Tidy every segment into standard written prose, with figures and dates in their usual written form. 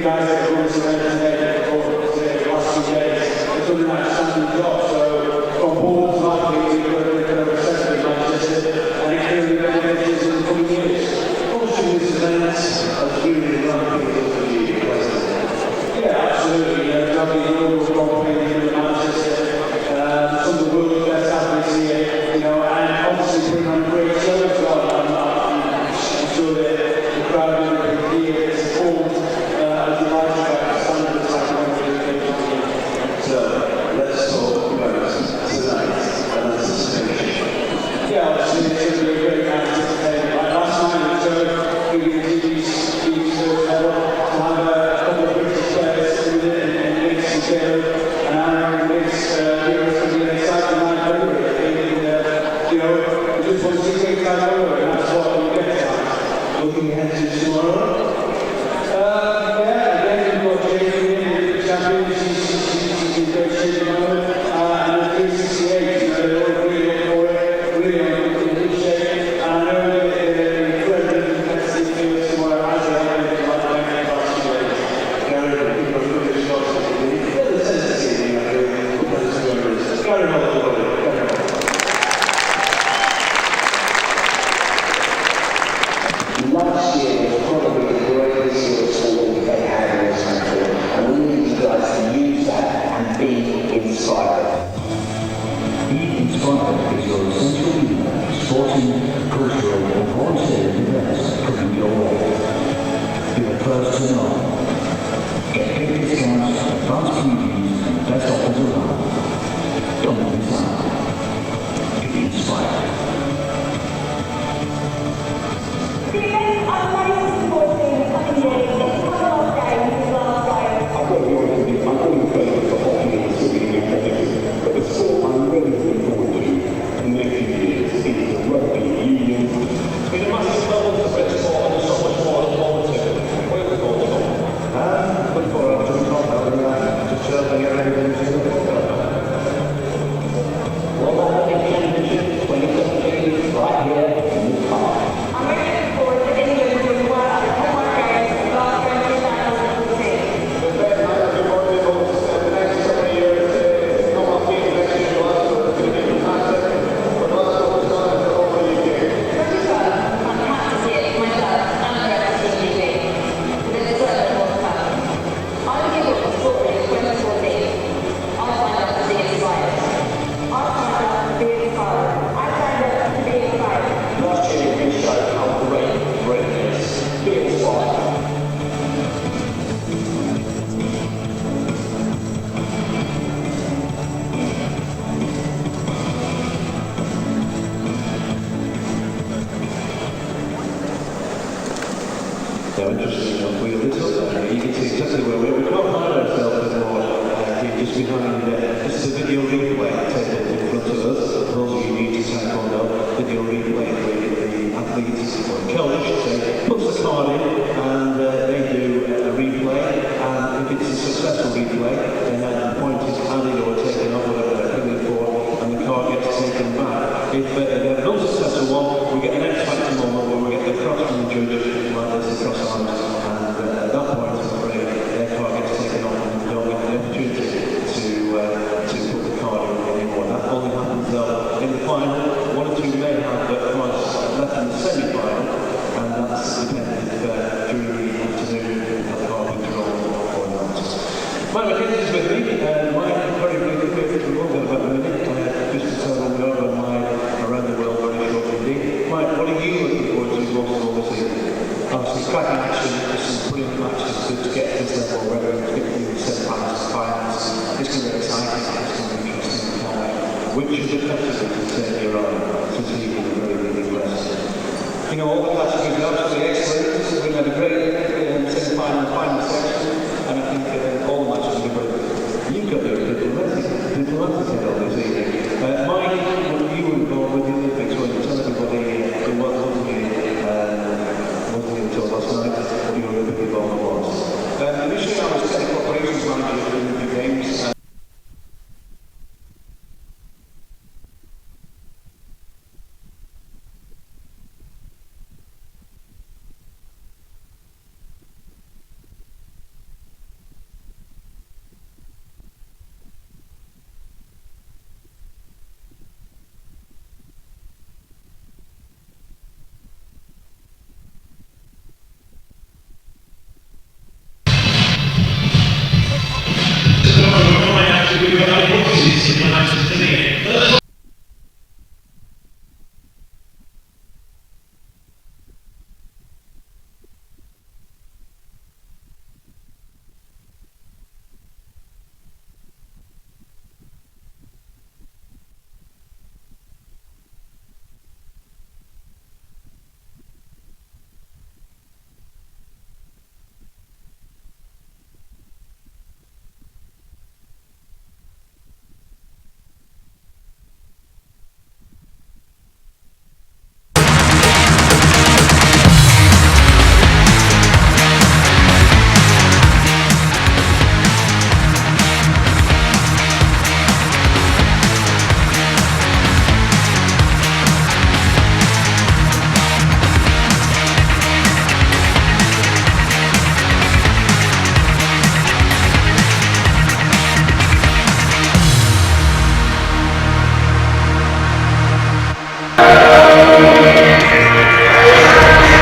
guys that are going to today, the last 2 days, it's only like just behind this is a video replay taken in front of us. For those of you new to Taekwondo, video replay where the athletes, or coach, puts the card in and they do a replay, and if it's a successful replay, then the point is added or taken off whatever they're aiming for, and the card gets taken back. If they're not successful one, we get an X factor moment where we get the cross from the judge, like this, the cross arms, and at that point, I'm afraid, their card gets taken off and we don't get the opportunity to put the card in anymore. That only happens though in the final. One or two may have cards left in the semi-final, and that's dependent during the afternoon if the card will draw or not. Mike McKenzie is with me. Mike, very briefly, we've all got about a minute just to tell them we are on my around the world very short indeed. Mike, what are you looking forward to most of all this evening? Some cracking action, some brilliant matches to get to this level, whether it's 15, 7 finals. It's going to be exciting, it's going to be interesting. Which of the categories to turn your eye to see you really, really impressed? You know, all the categories are absolutely excellent. We had a great semi-final and final section, and I think all the matches will be brilliant. You've got to be diplomatic head on this evening. Mike, when you were involved with the Olympics, when you tell everybody what wasn't until last night, what your Olympic involvement was. Initially, I was technical operations manager for the Olympic Games.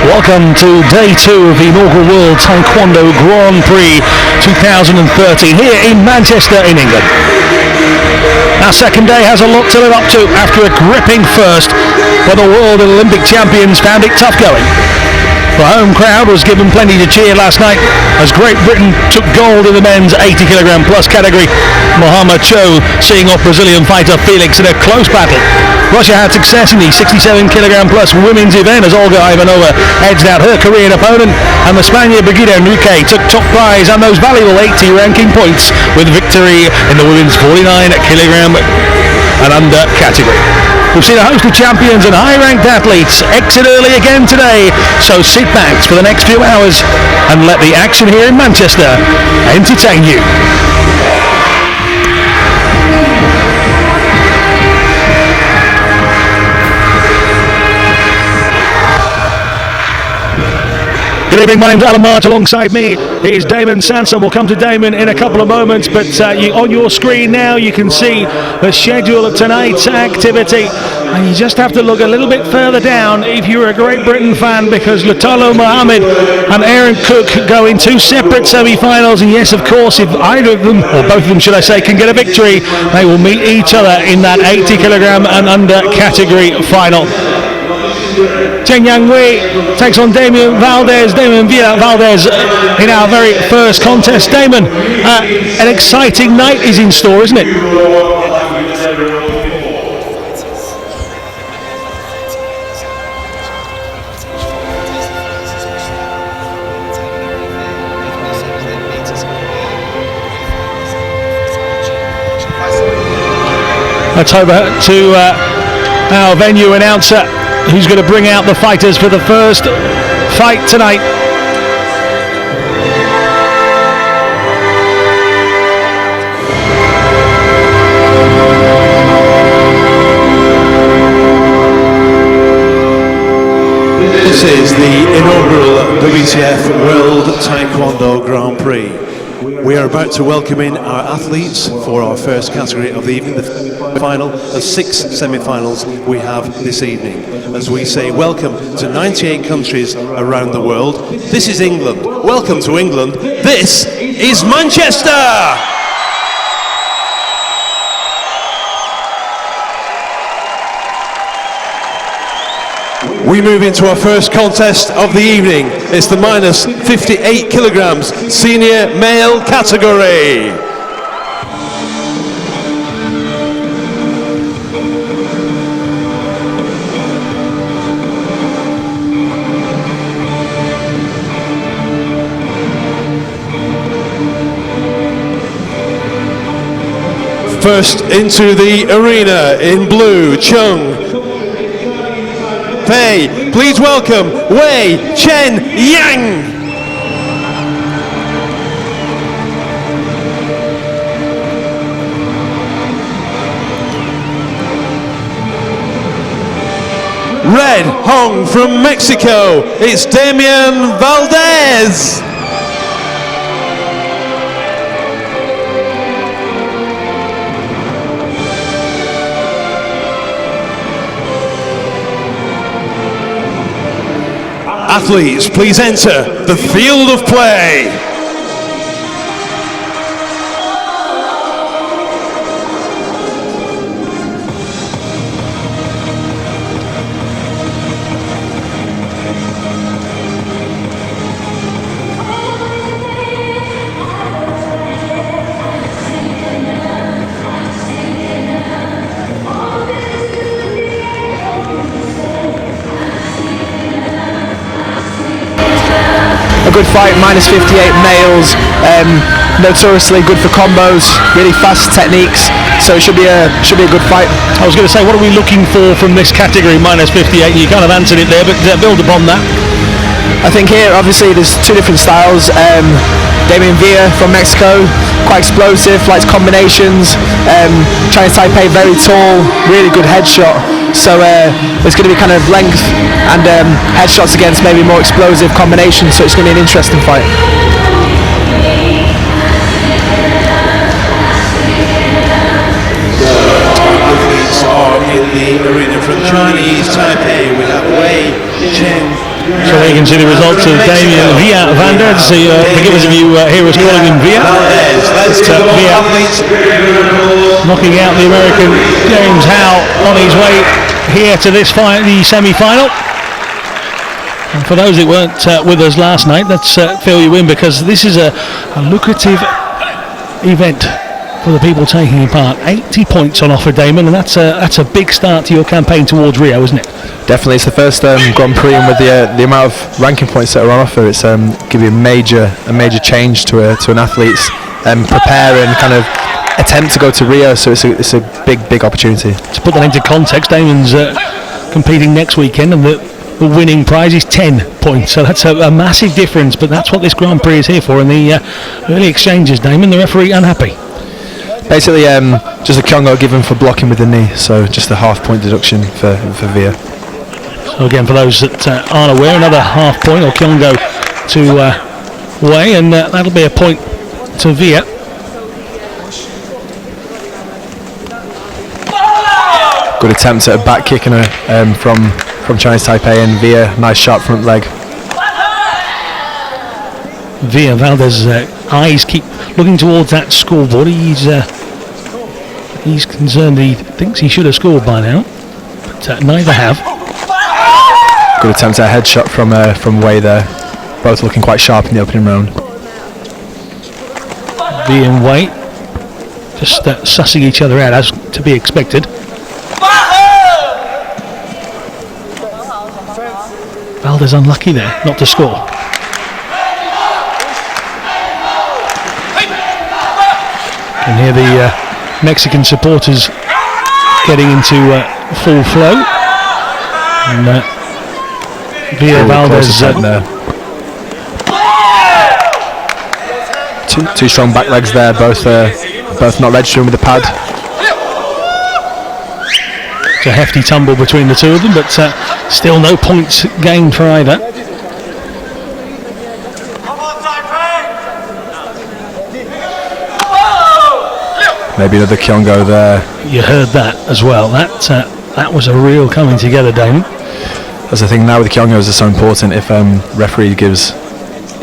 Welcome to day 2 of the inaugural World Taekwondo Grand Prix 2013 here in Manchester in England. Our second day has a lot to live up to after a gripping first, but the world and Olympic champions found it tough going. The home crowd was given plenty to cheer last night as Great Britain took gold in the men's 80 kg plus category. Mohamed Cho seeing off Brazilian fighter Felix in a close battle. Russia had success in the 67 kg plus women's event as Olga Ivanova edged out her Korean opponent, and the Spaniard Brigida Enrique took top prize and those valuable 80 ranking points with victory in the women's 49 kg and under category. We've seen a host of champions and high-ranked athletes exit early again today, so sit back for the next few hours and let the action here in Manchester entertain you. Good evening, my name's Alan March. Alongside me is Damon Sanson. We'll come to Damon in a couple of moments, but on your screen now you can see the schedule of tonight's activity, and you just have to look a little bit further down if you're a Great Britain fan, because Lutalo Mohammed and Aaron Cook go in 2 separate semi-finals, and yes, of course, if either of them, or both of them should I say, can get a victory, they will meet each other in that 80 kg and under category final. Chen Yang Wei takes on Damien Valdez. Damien Valdez in our very first contest. Damon, an exciting night is in store, isn't it? Let's over to our venue announcer, who's going to bring out the fighters for the first fight tonight. This is the inaugural WTF World Taekwondo Grand Prix. We are about to welcome in our athletes for our first category of the evening, the final of 6 semi-finals we have this evening. As we say, welcome to 98 countries around the world. This is England. Welcome to England. This is Manchester! We move into our first contest of the evening. It's the minus 58 kilograms senior male category. First into the arena in blue, Chung Pei. Please welcome Wei Chen Yang. Red Hong from Mexico, it's Damian Valdez. Athletes, please enter the field of play. Good fight, minus 58 males, notoriously good for combos, really fast techniques, so it should be a good fight. I was going to say, what are we looking for from this category, minus 58? You kind of answered it there, but build upon that. I think here, obviously, there's two different styles. Damian Villa from Mexico, quite explosive, likes combinations. Chinese Taipei, very tall, really good headshot. So there's going to be kind of length and headshots against maybe more explosive combinations. So it's going to be an interesting fight. Athletes are in the arena from Chinese Taipei. We have Wei Chen. So there you can see the results of Damian Villa Vander. Forgive us if you hear us calling him Villa. Villa knocking out the American James Howe on his way here to this fight, the semi-final. And for those that weren't with us last night, let's fill you in, because this is a lucrative event for the people taking part. 80 points on offer, Damon, and that's a big start to your campaign towards Rio, isn't it? Definitely, it's the first Grand Prix, and with the amount of ranking points that are on offer, it's give you a major change to an athlete's prepare and kind of attempt to go to Rio. So it's a big opportunity. To put that into context, Damon's competing next weekend, and the winning prize is 10 points. So that's a massive difference. But that's what this Grand Prix is here for. And the early exchanges, Damon, the referee unhappy. Basically, just a Kyongo given for blocking with the knee. So just a half-point deduction for Villa. So again, for those that aren't aware, another half point or Kyongo to Wei, and that'll be a point to Villa. Good attempt at a back kick and from Chinese Taipei, and Villa, nice sharp front leg. Villa Valdez's eyes keep looking towards that scoreboard. He's concerned. He thinks he should have scored by now, but neither have. Good attempt at a headshot from Wei there. Both looking quite sharp in the opening round. Villa and Wei just sussing each other out, as to be expected. Valdez unlucky there not to score. And here the Mexican supporters getting into full flow. And Villa Valdez there. Two strong back legs there, both not registering with the pad. It's a hefty tumble between the two of them, but still no points gained for either. Maybe another Kyongo there. You heard that as well. That was a real coming together, Damon. That's the thing now with the Kyongos is so important. If referee gives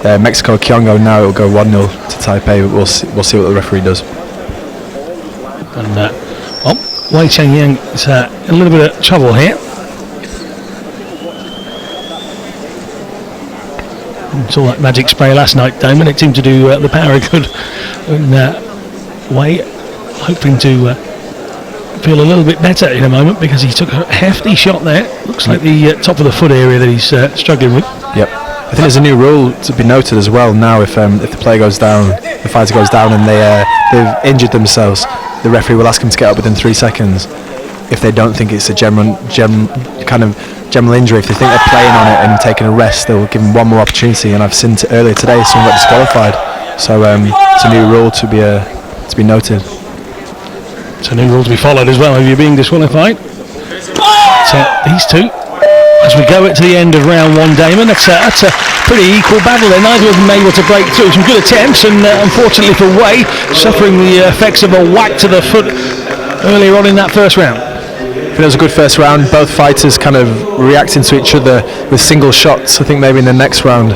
Mexico a Kyongo now, it'll go 1-0 to Taipei. We'll see what the referee does. And Wei Chengyang is in a little bit of trouble here. Saw that magic spray last night, Damon. It seemed to do the power of good. And Wei hoping to feel a little bit better in a moment, because he took a hefty shot there. Looks like the top of the foot area that he's struggling with. Yep. I think there's a new rule to be noted as well now. If the player goes down, the fighter goes down, and they've injured themselves, the referee will ask them to get up within 3 seconds. If they don't think it's a general injury, if they think they're playing on it and taking a rest, they'll give them one more opportunity. And I've seen earlier today someone got disqualified. So it's a new rule to be noted. It's a new rule to be followed as well if you're being disqualified. So these two, as we go to the end of round one, Damon, that's a pretty equal battle there. Neither of them able to break through. Some good attempts, and unfortunately for Wei, suffering the effects of a whack to the foot earlier on in that first round. I think it was a good first round. Both fighters kind of reacting to each other with single shots. I think maybe in the next round,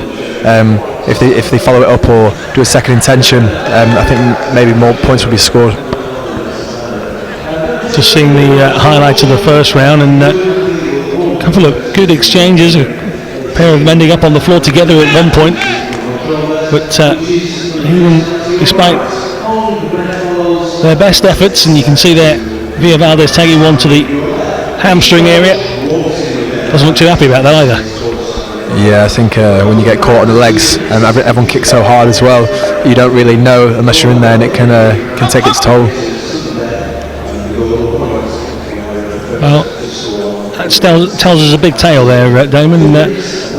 if they follow it up or do a second intention, I think maybe more points will be scored. Just seeing the highlights of the first round, and a couple of good exchanges, a pair of men ending up on the floor together at one point, but even despite their best efforts, and you can see there Villa Valdez tagging one to the hamstring area, doesn't look too happy about that either. Yeah, I think when you get caught on the legs, and everyone kicks so hard as well, you don't really know unless you're in there, and it can take its toll. Well, that tells us a big tale there, Damon.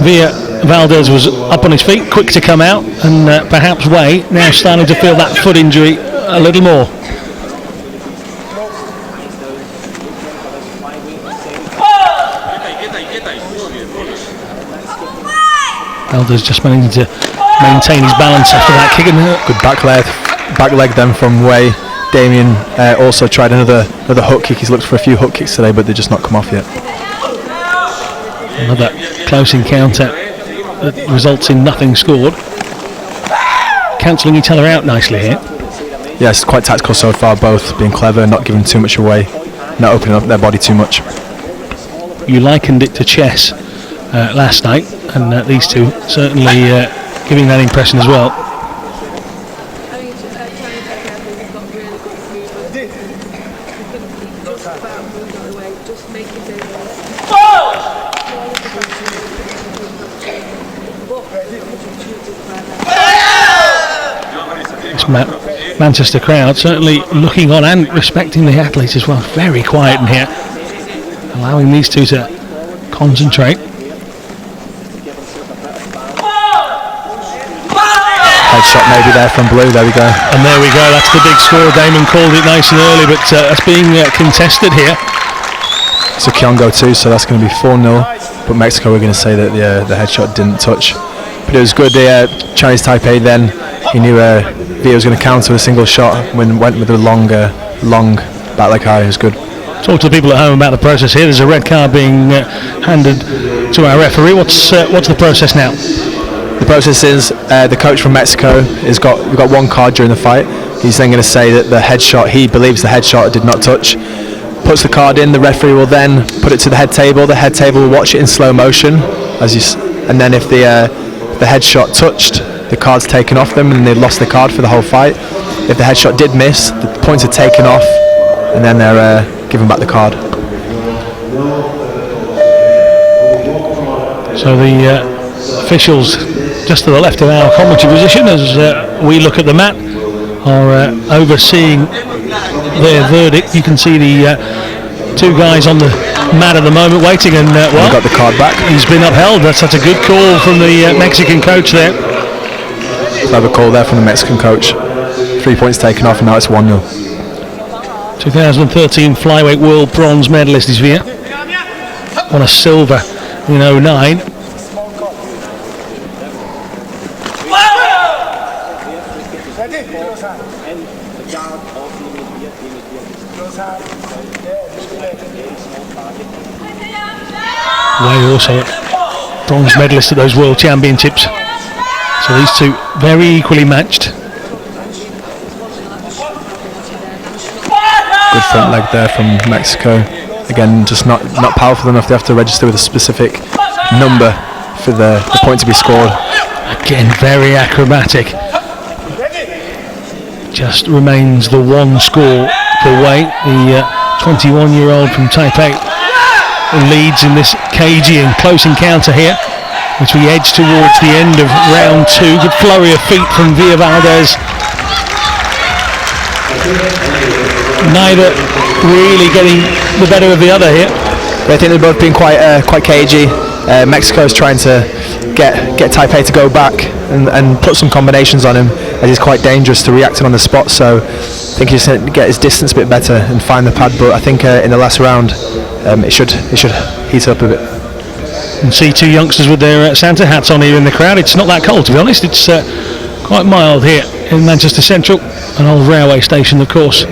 Villa Valdez was up on his feet, quick to come out, and perhaps Wei now starting to feel that foot injury a little more. Valdez just managing to maintain his balance after that kick. Good back leg then from Wei. Damien also tried another hook kick. He's looked for a few hook kicks today, but they've just not come off yet. Another close encounter that results in nothing scored. Cancelling each other out nicely here. Yes, quite tactical so far, both being clever, not giving too much away, not opening up their body too much. You likened it to chess last night, and these two certainly giving that impression as well. Manchester crowd certainly looking on and respecting the athletes as well. Very quiet in here, allowing these two to concentrate. Headshot maybe there from Blue. There we go. And there we go. That's the big score. Damon called it nice and early, but that's being contested here. It's a Kyongo too, so that's going to be 4-0. But Mexico, we're going to say that the headshot didn't touch. But it was good. The Chinese Taipei then, he knew Villa was going to counter with a single shot when went with a long back leg high. It was good. Talk to the people at home about the process here. There's a red card being handed to our referee. What's the process now? The process is the coach from Mexico we've got one card during the fight. He's then going to say that the headshot, he believes the headshot did not touch. Puts the card in. The referee will then put it to the head table. The head table will watch it in slow motion, and then if the headshot touched, the card's taken off them and they lost the card for the whole fight. If the headshot did miss, the points are taken off, and then they're given back the card. So the officials just to the left of our commentary position, as we look at the mat, are overseeing their verdict. You can see the two guys on the mat at the moment waiting, and well, he got the card back. He's been upheld. That's a good call from the Mexican coach there. Clever call there from the Mexican coach. 3 points taken off, and now it's 1-0. 2013 flyweight world bronze medalist is Villa. Won a silver in 09. Way also bronze medalist at those world championships. So these two very equally matched. Good front leg there from Mexico. Again, just not powerful enough. They have to register with a specific number for the point to be scored. Again, very acrobatic. Just remains the one score for Wei, the 21-year-old from Taipei, leads in this cagey and close encounter here as we edge towards the end of round 2. Good flurry of feet from Villa Valdez. Neither really getting the better of the other here. I think they've both been quite cagey. Mexico's trying to get Taipei to go back and put some combinations on him, as he's quite dangerous to reacting on the spot. So I think he's going to get his distance a bit better and find the pad. But I think in the last round it should heat up a bit. And see two youngsters with their Santa hats on here in the crowd. It's not that cold, to be honest. It's quite mild here in Manchester Central, an old railway station, of course.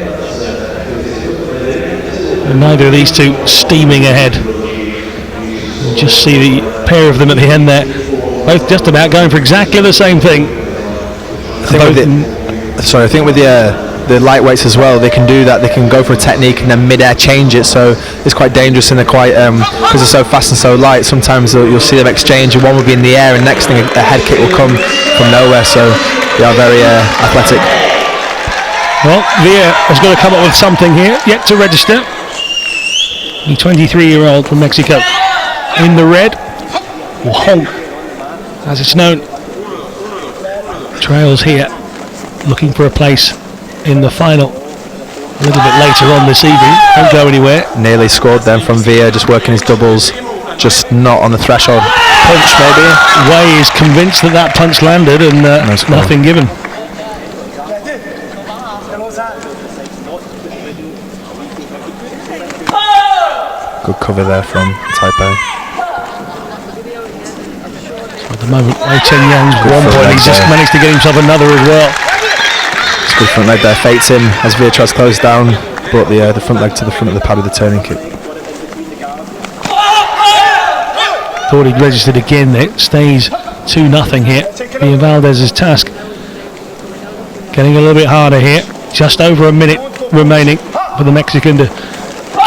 And neither of these two steaming ahead. You just see the pair of them at the end there, both just about going for exactly the same thing. I think with the lightweights as well, they can do that. They can go for a technique and then mid-air change it. So it's quite dangerous, and they're quite because they're so fast and so light. Sometimes you'll see them exchange, and one will be in the air, and next thing a head kick will come from nowhere. So they are very athletic. Well, Villa has got to come up with something here. Yet to register. The 23-year-old from Mexico in the red, or Honk, as it's known, trails here, looking for a place in the final a little bit later on this evening. Won't go anywhere. Nearly scored then from Villa, just working his doubles, just not on the threshold. Punch maybe. Wei is convinced that punch landed, and nothing given. Good cover there from Taipei. So at the moment, Wei Chen Yang's 1 point. He's just managed to get himself another as well. It's good front leg there, fates him as Villa tries to close down, brought the front leg to the front of the pad with the turning kick. Thought he'd registered again. It stays 2-0 here. Villa Valdez's task getting a little bit harder here. Just over a minute remaining for the Mexican to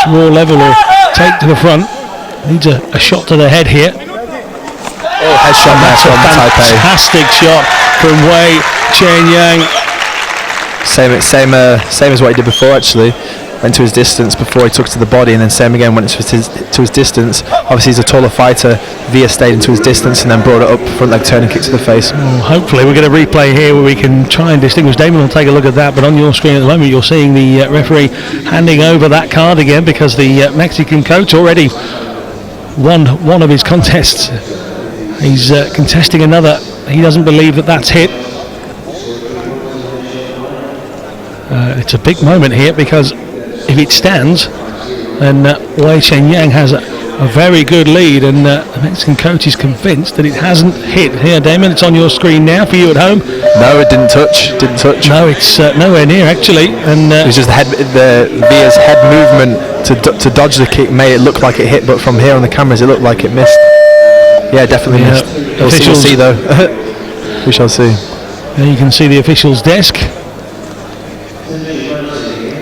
draw level or take to the front. Needs a shot to the head here. Oh, head shot there from Taipei. Fantastic shot from Wei Chen Yang. Same as what he did before, actually. Went to his distance before he took to the body, and then same again, went to his distance. Obviously he's a taller fighter. Villa stayed into his distance and then brought it up, front leg turning kick to the face. Well, hopefully we'll get a replay here where we can try and distinguish. Damon will take a look at that, but on your screen at the moment you're seeing the referee handing over that card again, because the Mexican coach already won one of his contests. He's contesting another. He doesn't believe that that's hit. It's a big moment here, because if it stands, then Wei Chen Yang has a very good lead, and the Mexican coach is convinced that it hasn't hit. Here, Damon, it's on your screen now for you at home. No, it didn't touch. No, it's nowhere near, actually. And it was just Villa's head movement to dodge the kick made it look like it hit, but from here on the cameras it looked like it missed. Yeah, definitely missed. We'll see though. We shall see. There you can see the official's desk.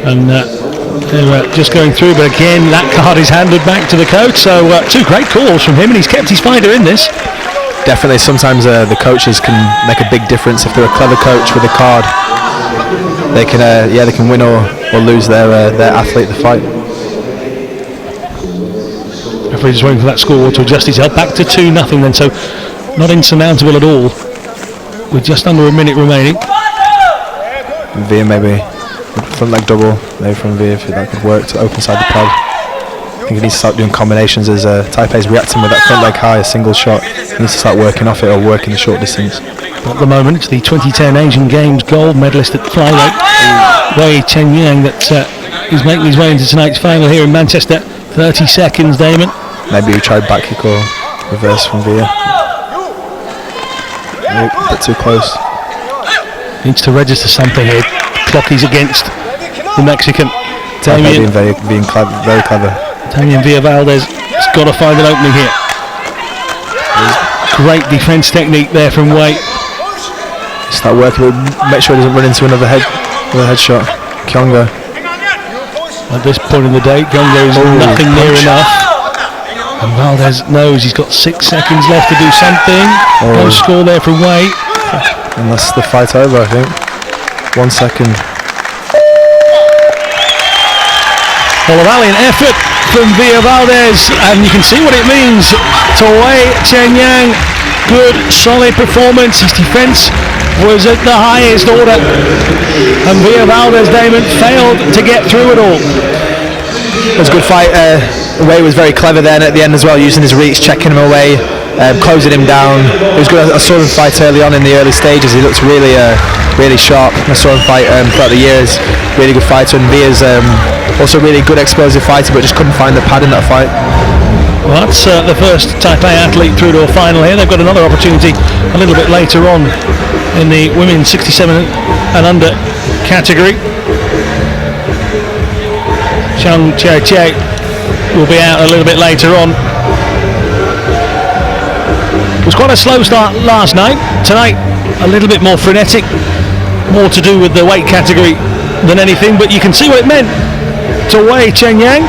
And they're just going through, but again that card is handed back to the coach. So two great calls from him, and he's kept his fighter in this. Definitely, sometimes the coaches can make a big difference. If they're a clever coach with a card, they can win or lose their athlete the fight. Referee just waiting for that score to adjust itself back to 2-0 then, so not insurmountable at all, with just under a minute remaining. Villa maybe front leg double maybe from Villa, if that could work to open side the pad. think he needs to start doing combinations as Taipei's reacting with that front leg high, a single shot. He needs to start working off it or working the short distance. At the moment, it's the 2010 Asian Games gold medalist at flyweight, Wei Chenyang, that is making his way into tonight's final here in Manchester. 30 seconds, Damon. Maybe he tried back kick or reverse from Villa. Nope, a bit too close. Needs to register something here. Clock is against the Mexican. Damien very clever. Damien Villavaldez has got to find an opening here. Great defence technique there from Wei. Start working, make sure he doesn't run into another headshot. Kyongo. At this point in the day, Kyongo is nothing near enough. And Valdez knows he's got 6 seconds left to do something. No score there from Wei. And that's the fight over, I think. 1 second. Well, a valiant effort from Villavaldez, and you can see what it means to Wei Chenyang. Good, solid performance. His defence was at the highest order, and Villavaldez, Damon, failed to get through it all. It was a good fight. Wei was very clever then at the end as well, using his reach, checking him away, closing him down. It was good. I saw him fight early on in the early stages. He looked really sharp. I saw him fight throughout the years. Really good fighter, and Villa's also really good explosive fighter, but just couldn't find the pad in that fight. Well, that's the first Taipei athlete through to a final here. They've got another opportunity a little bit later on in the women's 67 and under category. Chung Che will be out a little bit later on. It was quite a slow start last night. Tonight, a little bit more frenetic, more to do with the weight category than anything, but you can see what it meant to Wei Chenyang.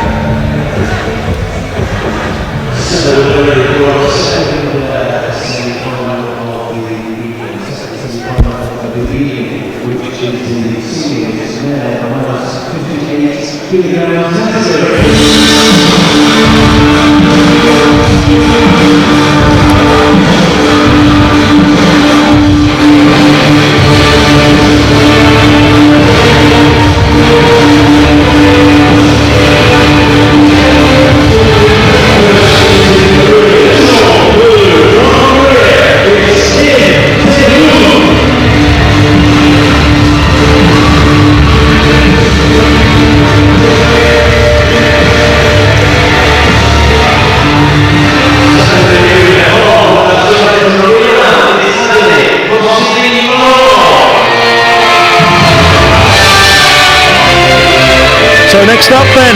So next up then,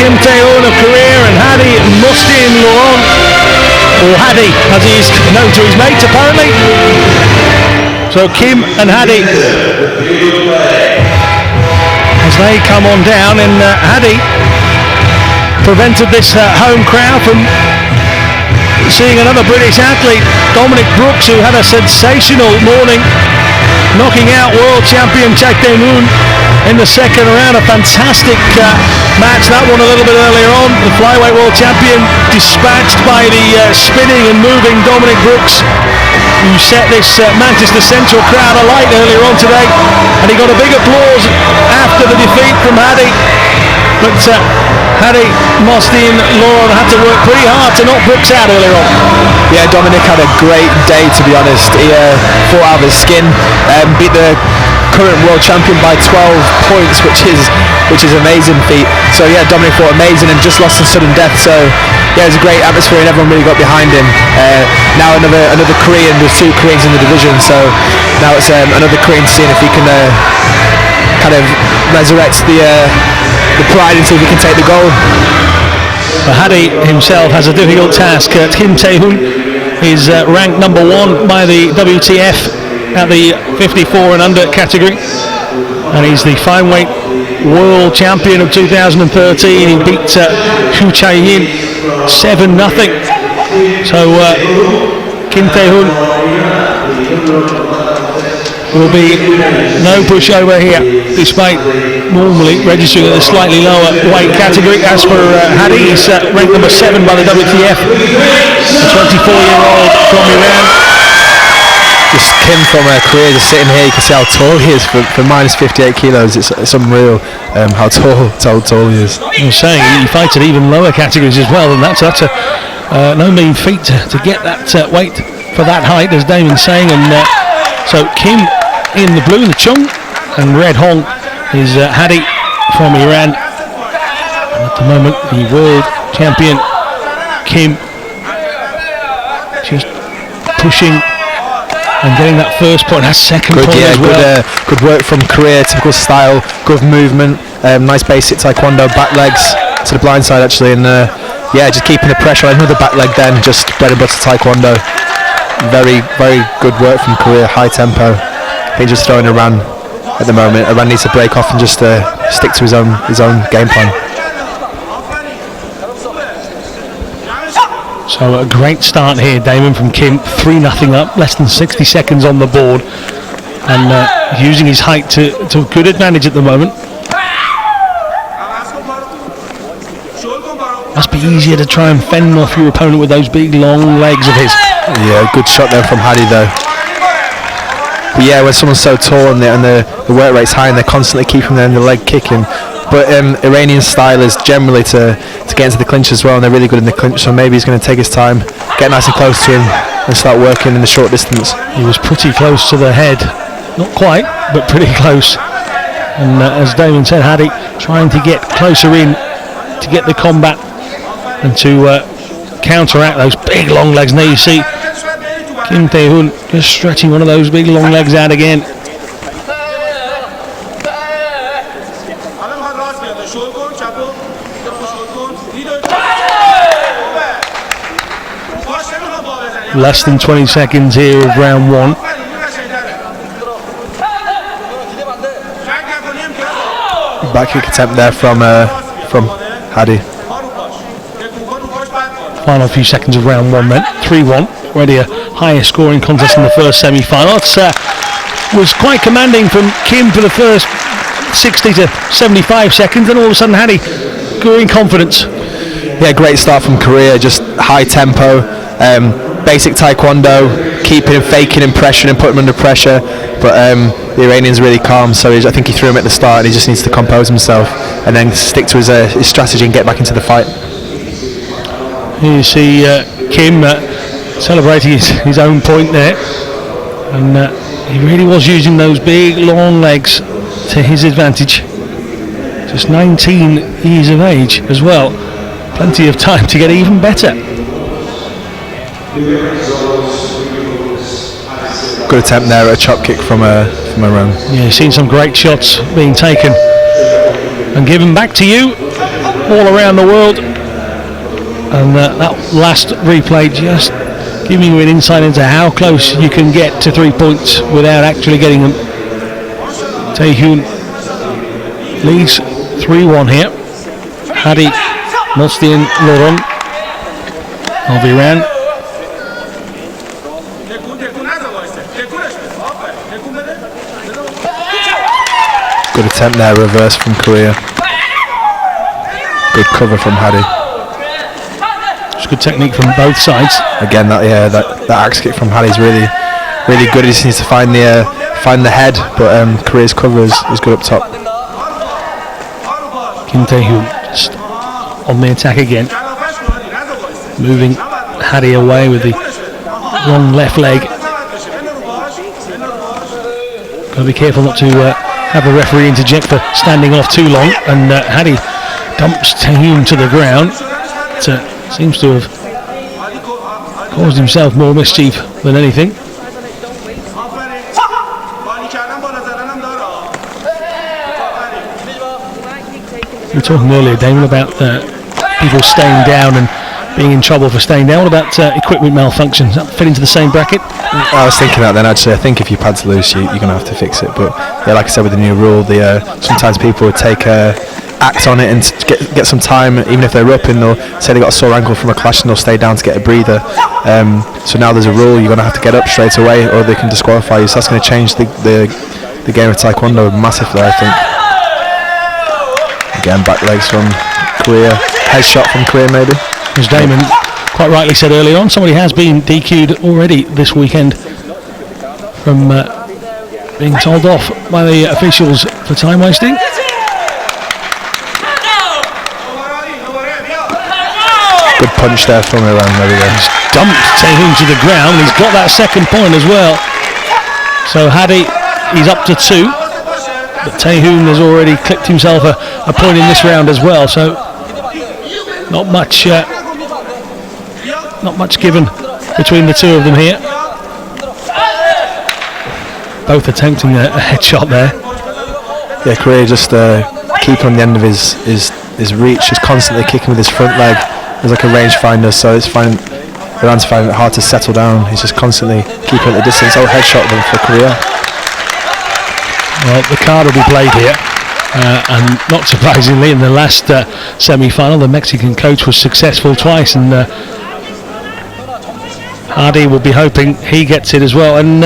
Kim Tae-hoon of Korea and Hadi Mustin Laurent, or Hadi as he is known to his mates apparently. So Kim and Hadi as they come on down, and Hadi prevented this home crowd from seeing another British athlete, Dominic Brooks, who had a sensational morning, knocking out world champion Tae Tae-hoon in the second round. A fantastic match, that one a little bit earlier on. The flyweight world champion dispatched by the spinning and moving Dominic Brooks, who set this Manchester Central crowd alight earlier on today, and he got a big applause after the defeat from Hadi. But Hadi Mustin Laurent had to work pretty hard to knock Brooks out earlier on. Yeah, Dominic had a great day, to be honest. He fought out of his skin, beat the current world champion by 12 points, which is amazing feat. So yeah, Dominic fought amazing and just lost to sudden death. So yeah, it was a great atmosphere and everyone really got behind him. Now another Korean. There's 2 Koreans in the division, so now it's another Korean to see if he can kind of resurrect the pride and see if he can take the gold. Hadi himself has a difficult task. Kim Tae-hoon is ranked number 1 by the WTF at the 54 and under category, and he's the fineweight world champion of 2013. He beat Hu Chae-yin 7-0. So Kim Tae-hoon will be no pushover here, despite normally registering at a slightly lower weight category. As for Hadi, he's ranked number 7 by the WTF. The 24-year-old from Iran just Kim from Korea just sitting here. You can see how tall he is for minus 58 kilos. It's unreal how tall he is. You're saying he fights at even lower categories as well, and that's a no mean feat to get that weight for that height, as Damon's saying. And so Kim in the blue, the Chung, and Red Hong is Hadi from Iran. And at the moment, the world champion Kim just pushing and getting that first point, that second point as well. Good work from Korea, typical style, good movement, nice basic taekwondo, back legs to the blind side actually, and just keeping the pressure on another back leg then, just bread and butter taekwondo. Very, very good work from Korea, high tempo. I think just throwing Iran at the moment. Iran needs to break off and just stick to his own game plan. So a great start here, Damon, from Kim, 3-0 up, less than 60 seconds on the board, and using his height to good advantage at the moment. Must be easier to try and fend off your opponent with those big long legs of his. Yeah, good shot there from Hadi though. But yeah, when someone's so tall and the work rate's high and they're constantly keeping the leg kicking. But Iranian style is generally to get into the clinch as well, and they're really good in the clinch, so maybe he's going to take his time, get nice and close to him and start working in the short distance. He was pretty close to the head, not quite, but pretty close. And as Damon said, Hadi trying to get closer in to get the combat and to counteract those big long legs. Now you see Kim Tae-hoon just stretching one of those big long legs out again. Less than 20 seconds here of round one. Back kick attempt there from Hadi. Final few seconds of round one then. 3-1. Already a higher scoring contest in the first semi-final. It was quite commanding from Kim for the first 60 to 75 seconds, and all of a sudden Hadi growing confidence. Yeah, great start from Korea, just high tempo, basic taekwondo, keeping him, faking him, pressuring him, putting him under pressure, but the Iranian's really calm, so I think he threw him at the start and he just needs to compose himself and then stick to his strategy and get back into the fight. Here you see Kim celebrating his own point there, and he really was using those big long legs to his advantage. Just 19 years of age as well, plenty of time to get even better. Good attempt there at a chop kick from Iran. Yeah, you've seen some great shots being taken and given back to you all around the world, and that last replay just giving you an insight into how close you can get to 3 points without actually getting them. Tae-hoon leads 3-1 here. Hadi Mostin Loron of Iran. Good attempt there, reverse from Korea. Good cover from Hadi. It's good technique from both sides. Again, that axe kick from Hadi is really good. He just needs to find the head, but Korea's cover is good up top. Kim Tae-hoon just on the attack again, moving Hadi away with the long left leg. Got to be careful not to have the referee interject for standing off too long, and Hadi dumps Tae-hoon to the ground. Seems to have caused himself more mischief than anything. We were talking earlier, Damon, about people staying down and being in trouble for staying down. What about equipment malfunction? Does that fit into the same bracket? I was thinking that then, actually. I think if your pad's loose, you're going to have to fix it. But yeah, like I said, with the new rule, sometimes people would take act on it and get some time, even if they're up, and they'll say they got a sore ankle from a clash and they'll stay down to get a breather. So now there's a rule, you're going to have to get up straight away or they can disqualify you. So that's going to change the game of Taekwondo massively, I think. Again, back legs from Korea. Head shot from Korea, maybe. As Damon quite rightly said earlier on, somebody has been DQ'd already this weekend from being told off by the officials for time wasting. Good punch there from Iran. There we go. He's dumped Taehoon to the ground. He's got that second point as well. So Hadi, he's up to 2. But Taehoon has already clipped himself a point in this round as well. So not much given between the two of them here. Both attempting a headshot there. Yeah, Korea just keep on the end of his reach, just constantly kicking with his front leg. He's like a rangefinder, so Iran's finding it hard to settle down. He's just constantly keeping at the distance. Oh, headshot them for Korea. Well, the card will be played here. And not surprisingly, in the last semi-final, the Mexican coach was successful twice, and Hadi will be hoping he gets it as well. And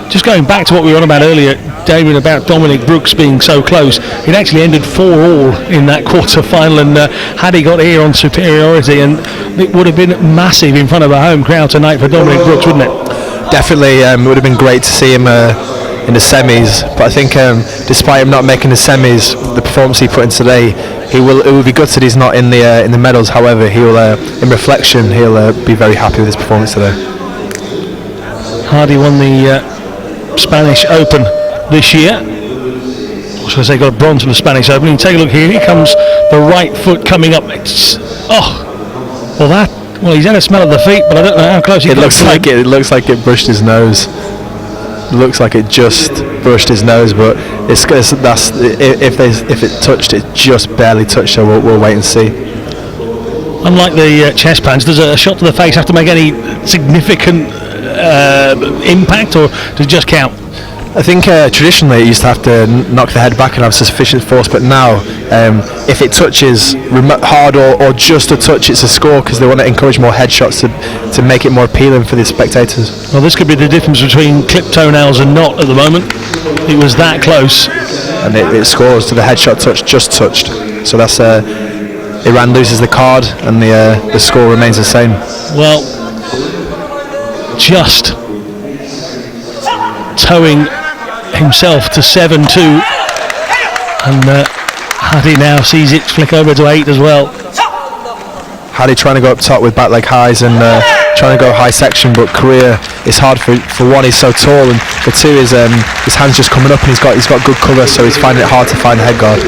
just going back to what we were on about earlier, David, about Dominic Brooks being so close, it actually ended 4-4 in that quarter-final, and Hadi got here on superiority, and it would have been massive in front of a home crowd tonight for Dominic Brooks, wouldn't it? Definitely, it would have been great to see him in the semis, but I think despite him not making the semis, the performance he put in today, it will be gutted he's not in the medals. However, he'll in reflection, he'll be very happy with his performance today. Hadi won the Spanish Open this year. Or should I say, got a bronze from the Spanish Open. You can take a look here. Here comes the right foot coming up. He's had a smell of the feet, but I don't know how close he got. It looks like it brushed his nose. It looks like it just brushed his nose, but if it touched, it just barely touched. So we'll wait and see. Unlike the chest punch, does a shot to the face have to make any significant impact, or does it just count? I think traditionally it used to have to knock the head back and have sufficient force, but now if it touches hard or just a touch, it's a score, because they want to encourage more headshots to make it more appealing for the spectators. Well, this could be the difference between clipped toenails and not at the moment. It was that close. And it scores to the headshot touch, just touched. So that's Iran loses the card and the score remains the same. Well, just towing himself to 7-2, and Hadi now sees it flick over to 8 as well. Hadi trying to go up top with back leg highs and trying to go high section, but Korea, it's hard for one, he's so tall, and for two, his hands just coming up, and he's got good cover, so he's finding it hard to find a head guard.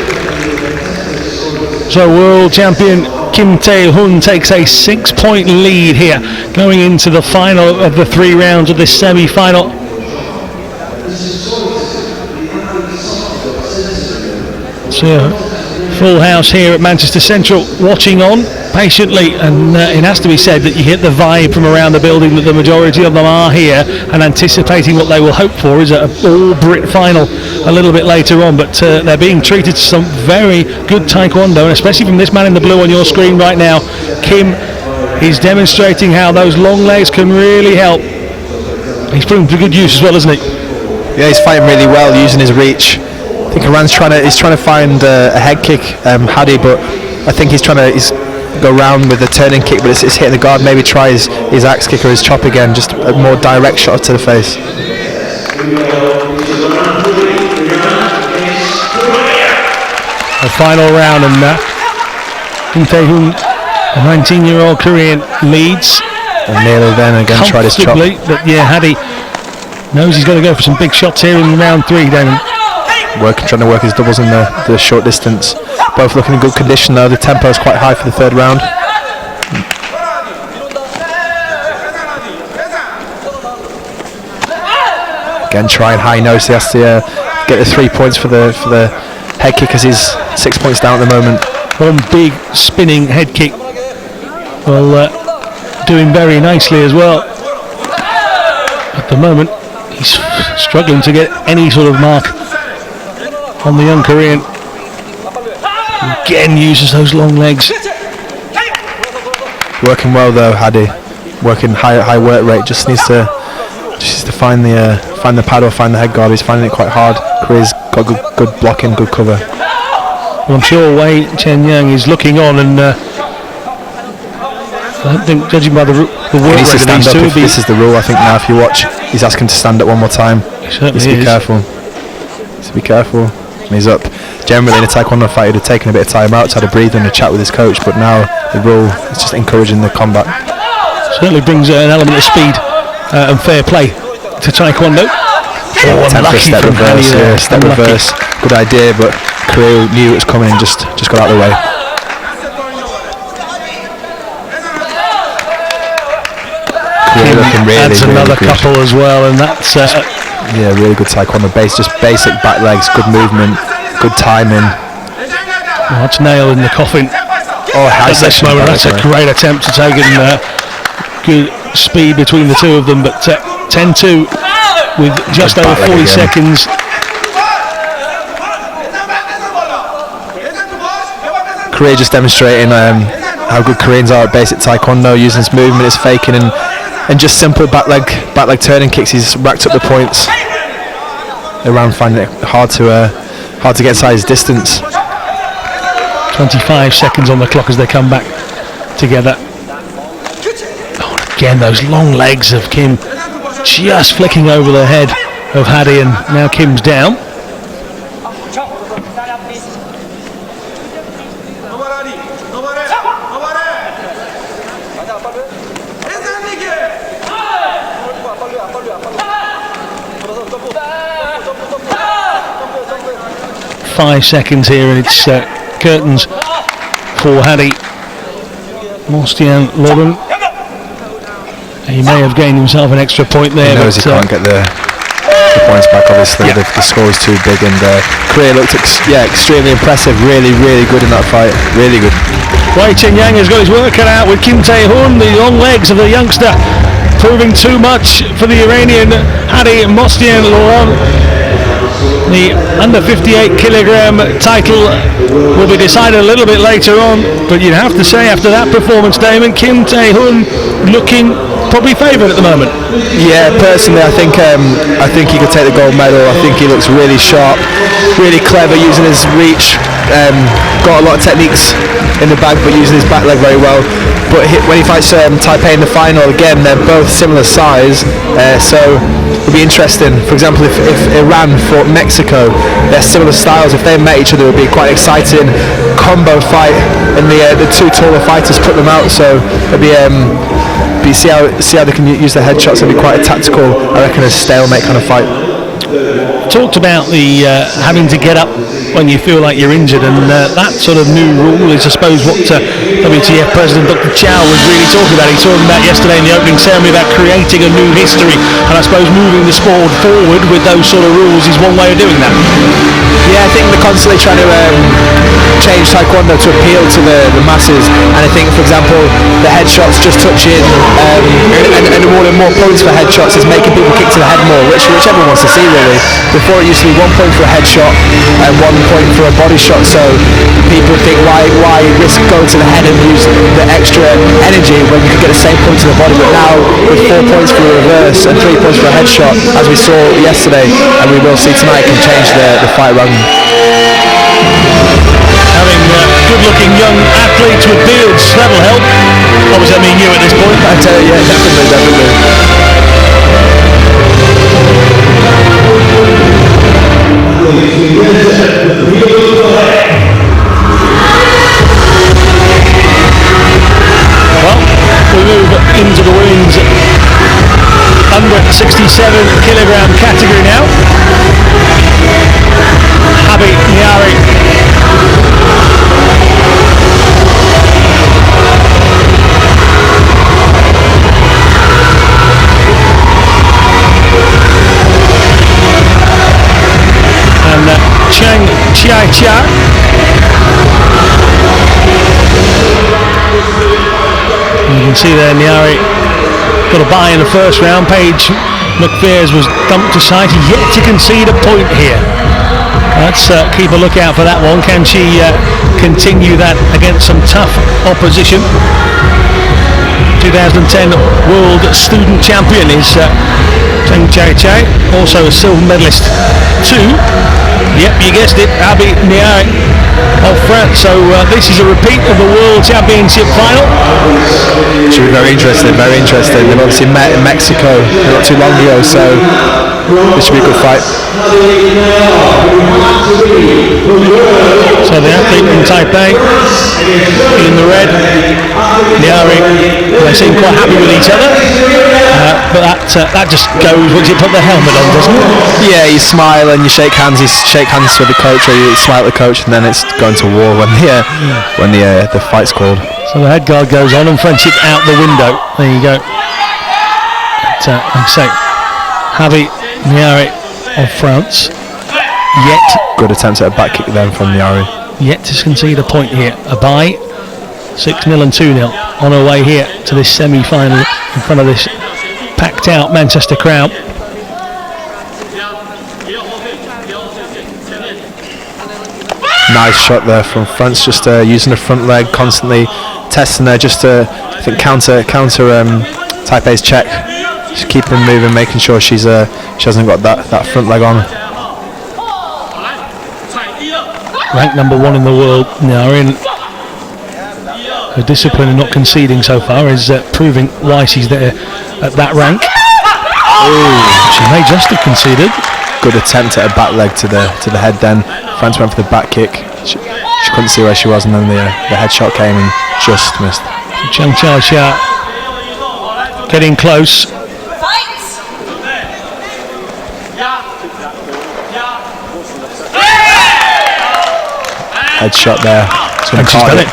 So world champion Kim Tae-hoon takes a 6-point lead here going into the final of the 3 rounds of this semi-final. So full house here at Manchester Central, watching on patiently, and it has to be said that you get the vibe from around the building that the majority of them are here and anticipating what they will hope for is an all-Brit final a little bit later on, but they're being treated to some very good Taekwondo, and especially from this man in the blue on your screen right now, Kim. He's demonstrating how those long legs can really help. He's proving to good use as well, isn't he? Yeah, he's fighting really well, using his reach. I think Iran's trying to find a head kick, Hadi, but I think he's go round with a turning kick, but it's hitting the guard. Maybe try his axe kick or his chop again, just a more direct shot to the face. The final round, and Kim Tae-hoon, a 19-year-old Korean, leads. And nearly then again tried his chop. But yeah, Hadi knows he's got to go for some big shots here in round 3, Damon. Trying to work his doubles in the short distance. Both looking in good condition though. The tempo is quite high for the 3rd round. Again, trying high nose. He has to get the 3 points for the head kick, as he's 6 points down at the moment. One big spinning head kick. Well, doing very nicely as well. At the moment, he's struggling to get any sort of mark on the young Korean. Again uses those long legs. Working well though, Hadi. Working high work rate. Just needs to find the pad or find the head guard. He's finding it quite hard. Korea's got good blocking, good cover. Well, I'm sure Wei Chen Yang is looking on, and I don't think, judging by the work He needs to rate of stand these up. two, This is the rule, I think, now. If you watch, he's asking to stand up one more time. he certainly Just be is. careful. Just be careful. And he's up. Generally in a Taekwondo fight, he'd have taken a bit of time out to have a breather and a chat with his coach, but now the rule is just encouraging the combat. Certainly brings an element of speed and fair play to Taekwondo. Attempt for a step from Hani reverse, there. step Unlucky. reverse. Good idea, but Prix knew it was coming and just got out of the way. Prix looking really, Adds really another good. couple as well, and that's Yeah, really good Taekwondo base, just basic back legs, good movement, good timing. that's nail in the coffin. Oh, high At this section moment, back that's a leg. great attempt to take in good speed between the two of them, but 10-2 with just Good over back leg 40 again. seconds. Korea just demonstrating how good Koreans are at basic Taekwondo, using his movement, his faking, and just simple back leg turning kicks. He's racked up the points. Iran finding it hard to get inside his distance. 25 seconds on the clock as they come back together. Oh, and again, those long legs of Kim just flicking over the head of Hadi, and now Kim's down. Five seconds here, and it's curtains for Hadi. Mostian Loren. He may have gained himself an extra point there. He knows he but, can't get the points back, obviously. Yeah. The score is too big, and Korea looked extremely impressive. Really, really good in that fight. Really good. Wei Chen Yang has got his work cut out with Kim Tae-hoon. The long legs of the youngster proving too much for the Iranian Hadi Mostian Loren. The under 58 kilogram title will be decided a little bit later on, but you'd have to say after that performance, Damon, Kim Tae-hoon looking probably favoured at the moment. Yeah, personally, I think he could take the gold medal. I think he looks really sharp, really clever using his reach. Got a lot of techniques in the bag, but using his back leg very well. But when he fights Taipei in the final, again, they're both similar size, so it'll be interesting. For example, if Iran fought Mexico, they're similar styles. If they met each other, it would be quite exciting combo fight, and the two taller fighters put them out. So it'll be see how they can use their headshots. It'll be quite a tactical, I reckon, a stalemate kind of fight. Talked about the having to get up when you feel like you're injured, and that sort of new rule is, I suppose, what WTF President Dr. Chow was really talking about. He was talking about yesterday in the opening ceremony about creating a new history, and I suppose moving the sport forward with those sort of rules is one way of doing that. Yeah, I think they're constantly trying to change Taekwondo to appeal to the masses, and I think, for example, the headshots just touching and awarding more points for headshots is making people kick to the head more, which everyone wants to see, really. Before it used to be 1 point for a headshot and 1 point for a body shot, so people think why risk going to the head and use the extra energy when you could get the same point to the body. But now with 4 points for a reverse and 3 points for a headshot, as we saw yesterday and we will see tonight, can change the fight around. Having good-looking young athletes with beards, that'll help. Obviously, I mean you at this point. I tell you, yeah, definitely. Well, we move into the women's under 67 kilogram category now. Habi Nyari. And Chang Chiai Chia. You can see there Nyari got a bye in the first round. Paige McPhears was dumped aside. Yet to concede a point here. Let's keep a lookout for that one. Can she continue that against some tough opposition? 2010 World Student Champion is Chang Chai, also a silver medalist too. Yep, you guessed it, Habi Nyari of France. So this is a repeat of the World Championship final. Should be very interesting, very interesting. They've obviously met in Mexico not too long ago, so this should be a good fight. So the athlete from Taipei in the red, Niari, they seem quite happy with each other, but that just goes once you put the helmet on, doesn't it? Yeah, you smile and you shake hands. You shake hands with the coach, or you smile at the coach, and then it's going to war when the fight's called. So the head guard goes on and friendship out the window. There you go. But, like I say, Javi Niari of France, good attempt at a back kick then from Niari. Yet to concede a point here. A bye, 6-0 and 2-0 on our way here to this semi-final in front of this packed out Manchester crowd. Nice shot there from France, just using the front leg, constantly testing there, just to I think counter Taipei's check. Just keep him moving, making sure she hasn't got that front leg on. Ranked number 1 in the world now. Her discipline and not conceding so far is proving why she's there at that rank. She may just have conceded. Good attempt at a back leg to the head then. France went for the back kick. She couldn't see where she was, and then the headshot came and just missed. Chang Chia getting close. Headshot there. And she's done it.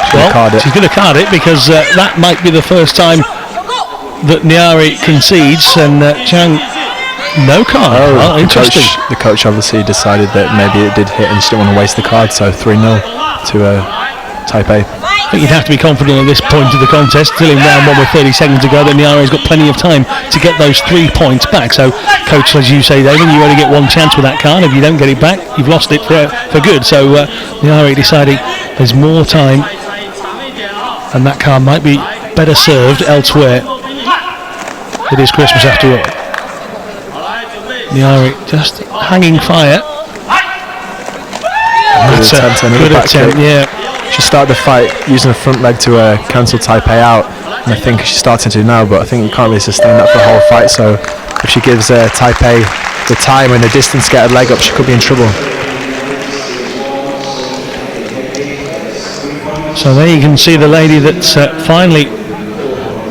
She's going to card it because that might be the first time that Niari concedes, and Chang no card. Oh, interesting. The coach obviously decided that maybe it did hit and she didn't want to waste the card, so 3-0 to Taipei. I think you'd have to be confident at this point of the contest, still in round 1 with 30 seconds to go, that Niari's got plenty of time to get those 3 points back. So, coach, as you say, David, you only get one chance with that card. If you don't get it back, you've lost it for good. So, Niari deciding there's more time, and that card might be better served elsewhere. It is Christmas after all. Niari just hanging fire. Good attempt, yeah. She started the fight using the front leg to cancel Taipei out, and I think she's starting to now, but I think you can't really sustain that for the whole fight, so if she gives Taipei the time and the distance to get her leg up, she could be in trouble. So there you can see the lady that's finally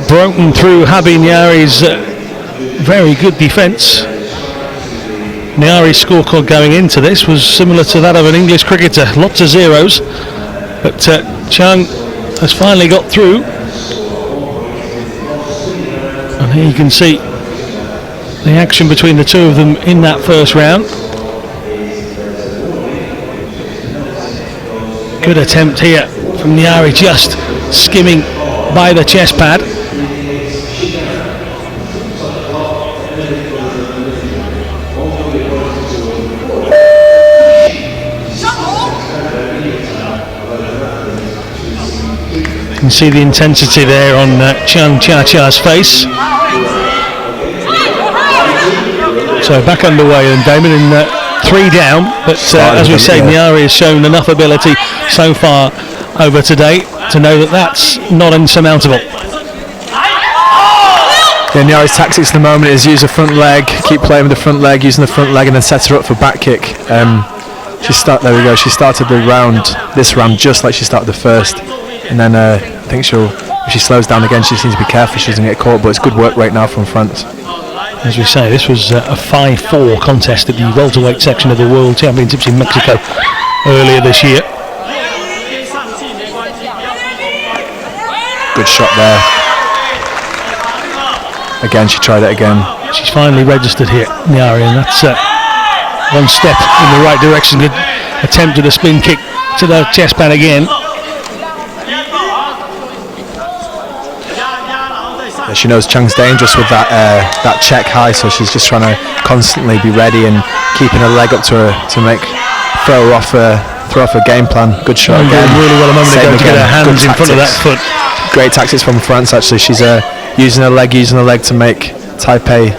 broken through Javi Niari's very good defence. Niari's scorecard going into this was similar to that of an English cricketer, lots of zeros, but Chang has finally got through, and here you can see the action between the two of them in that first round. Good attempt here from Niari, just skimming by the chest pad. You can see the intensity there on Chang Chia-Chia's face. So back underway then, Damon, in 3 down, but as we say, Niari has shown enough ability so far over today to know that that's not insurmountable. Yeah, Niari's tactics at the moment is use the front leg, keep playing with the front leg, using the front leg, and then set her up for back kick. There we go. She started this round just like she started the first, and then I think if she slows down again, she needs to be careful she doesn't get caught. But it's good work rate now from France. As we say, this was a 5-4 contest at the welterweight section of the World Championships in Mexico earlier this year. Good shot there. Again, she tried it again. She's finally registered here, Niari, and that's one step in the right direction. Good attempt at a spin kick to the chest pad again. Yeah, she knows Chang's dangerous with that check high, so she's just trying to constantly be ready and keeping her leg up to her to throw off her game plan. Good shot again. Really well a moment ago to get her hands in front of that foot. Great tactics from France actually. She's using her leg to make Taipei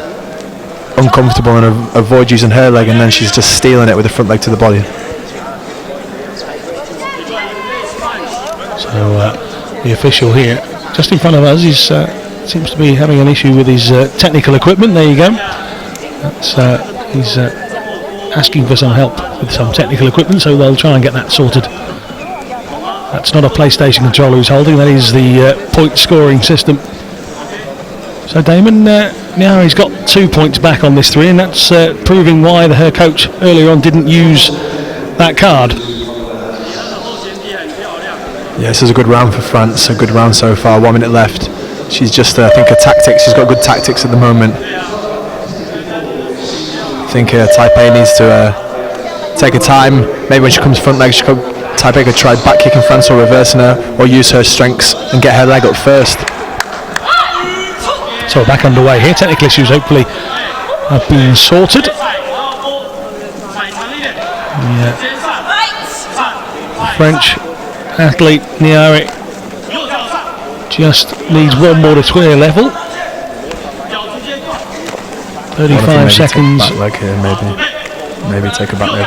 uncomfortable and avoid using her leg, and then she's just stealing it with the front leg to the body. So the official here just in front of us, he seems to be having an issue with his technical equipment. There you go. He's asking for some help with some technical equipment, so they'll try and get that sorted. That's not a PlayStation controller he's holding, that is the point scoring system. So Damon, Nyari's got 2 points back on this 3, and that's proving why her coach earlier on didn't use that card. Yeah, this is a good round for France, a good round so far, 1 minute left. She's just, I think, she's got good tactics at the moment. I think Taipei needs to take her time. Maybe when she comes front leg, Taipei could try back kicking France or reversing her, or use her strengths and get her leg up first. So we're back underway here. Technical issues hopefully have been sorted. Yeah. French athlete Nyari just needs one more to clear level. 35 seconds. Back leg here, maybe take a back leg.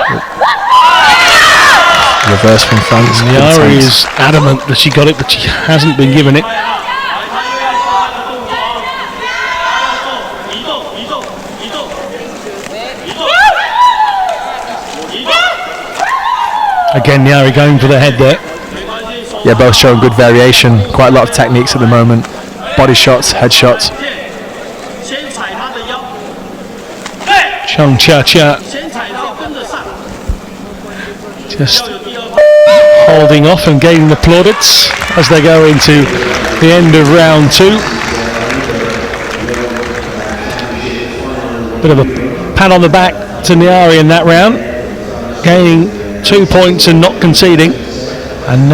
Reverse from France. Nyari is adamant that she got it, but she hasn't been given it. Again, Nyari going for the head there. Yeah, both showing good variation. Quite a lot of techniques at the moment. Body shots, head shots. Chung Cha Cha just holding off and gaining the plaudits as they go into the end of round 2. Bit of a pat on the back to Nyari in that round, gaining 2 points and not conceding. And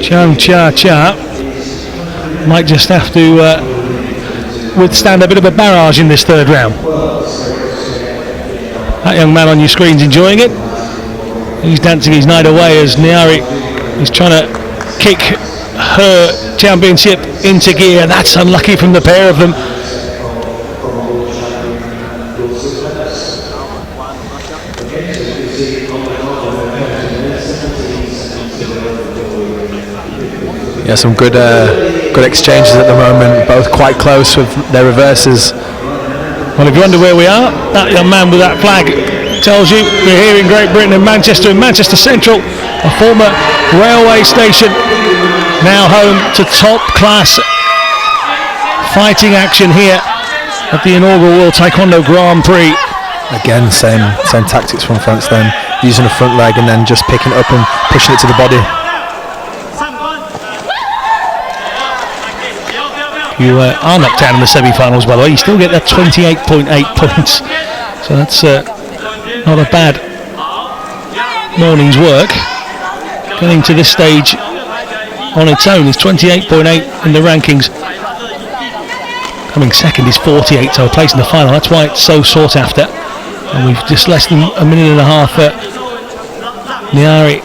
Chung Cha Cha might just have to withstand a bit of a barrage in this 3rd round. That young man on your screen's enjoying it. He's dancing his night away as Nyari is trying to kick her championship into gear. That's unlucky from the pair of them. Yeah, some good exchanges at the moment. Both quite close with their reverses. Well, if you wonder where we are, that young man with that flag tells you we're here in Great Britain in Manchester Central, a former railway station, now home to top class fighting action here at the inaugural World Taekwondo Grand Prix. Again, same tactics from France then, using a front leg and then just picking it up and pushing it to the body. You are knocked out in the semi-finals, by the way. You still get that 28.8 points. So that's not a bad morning's work. Getting to this stage on its own is 28.8 in the rankings. Coming second is 48, so a place in the final. That's why it's so sought after. And we've just less than a minute and a half for Nyari.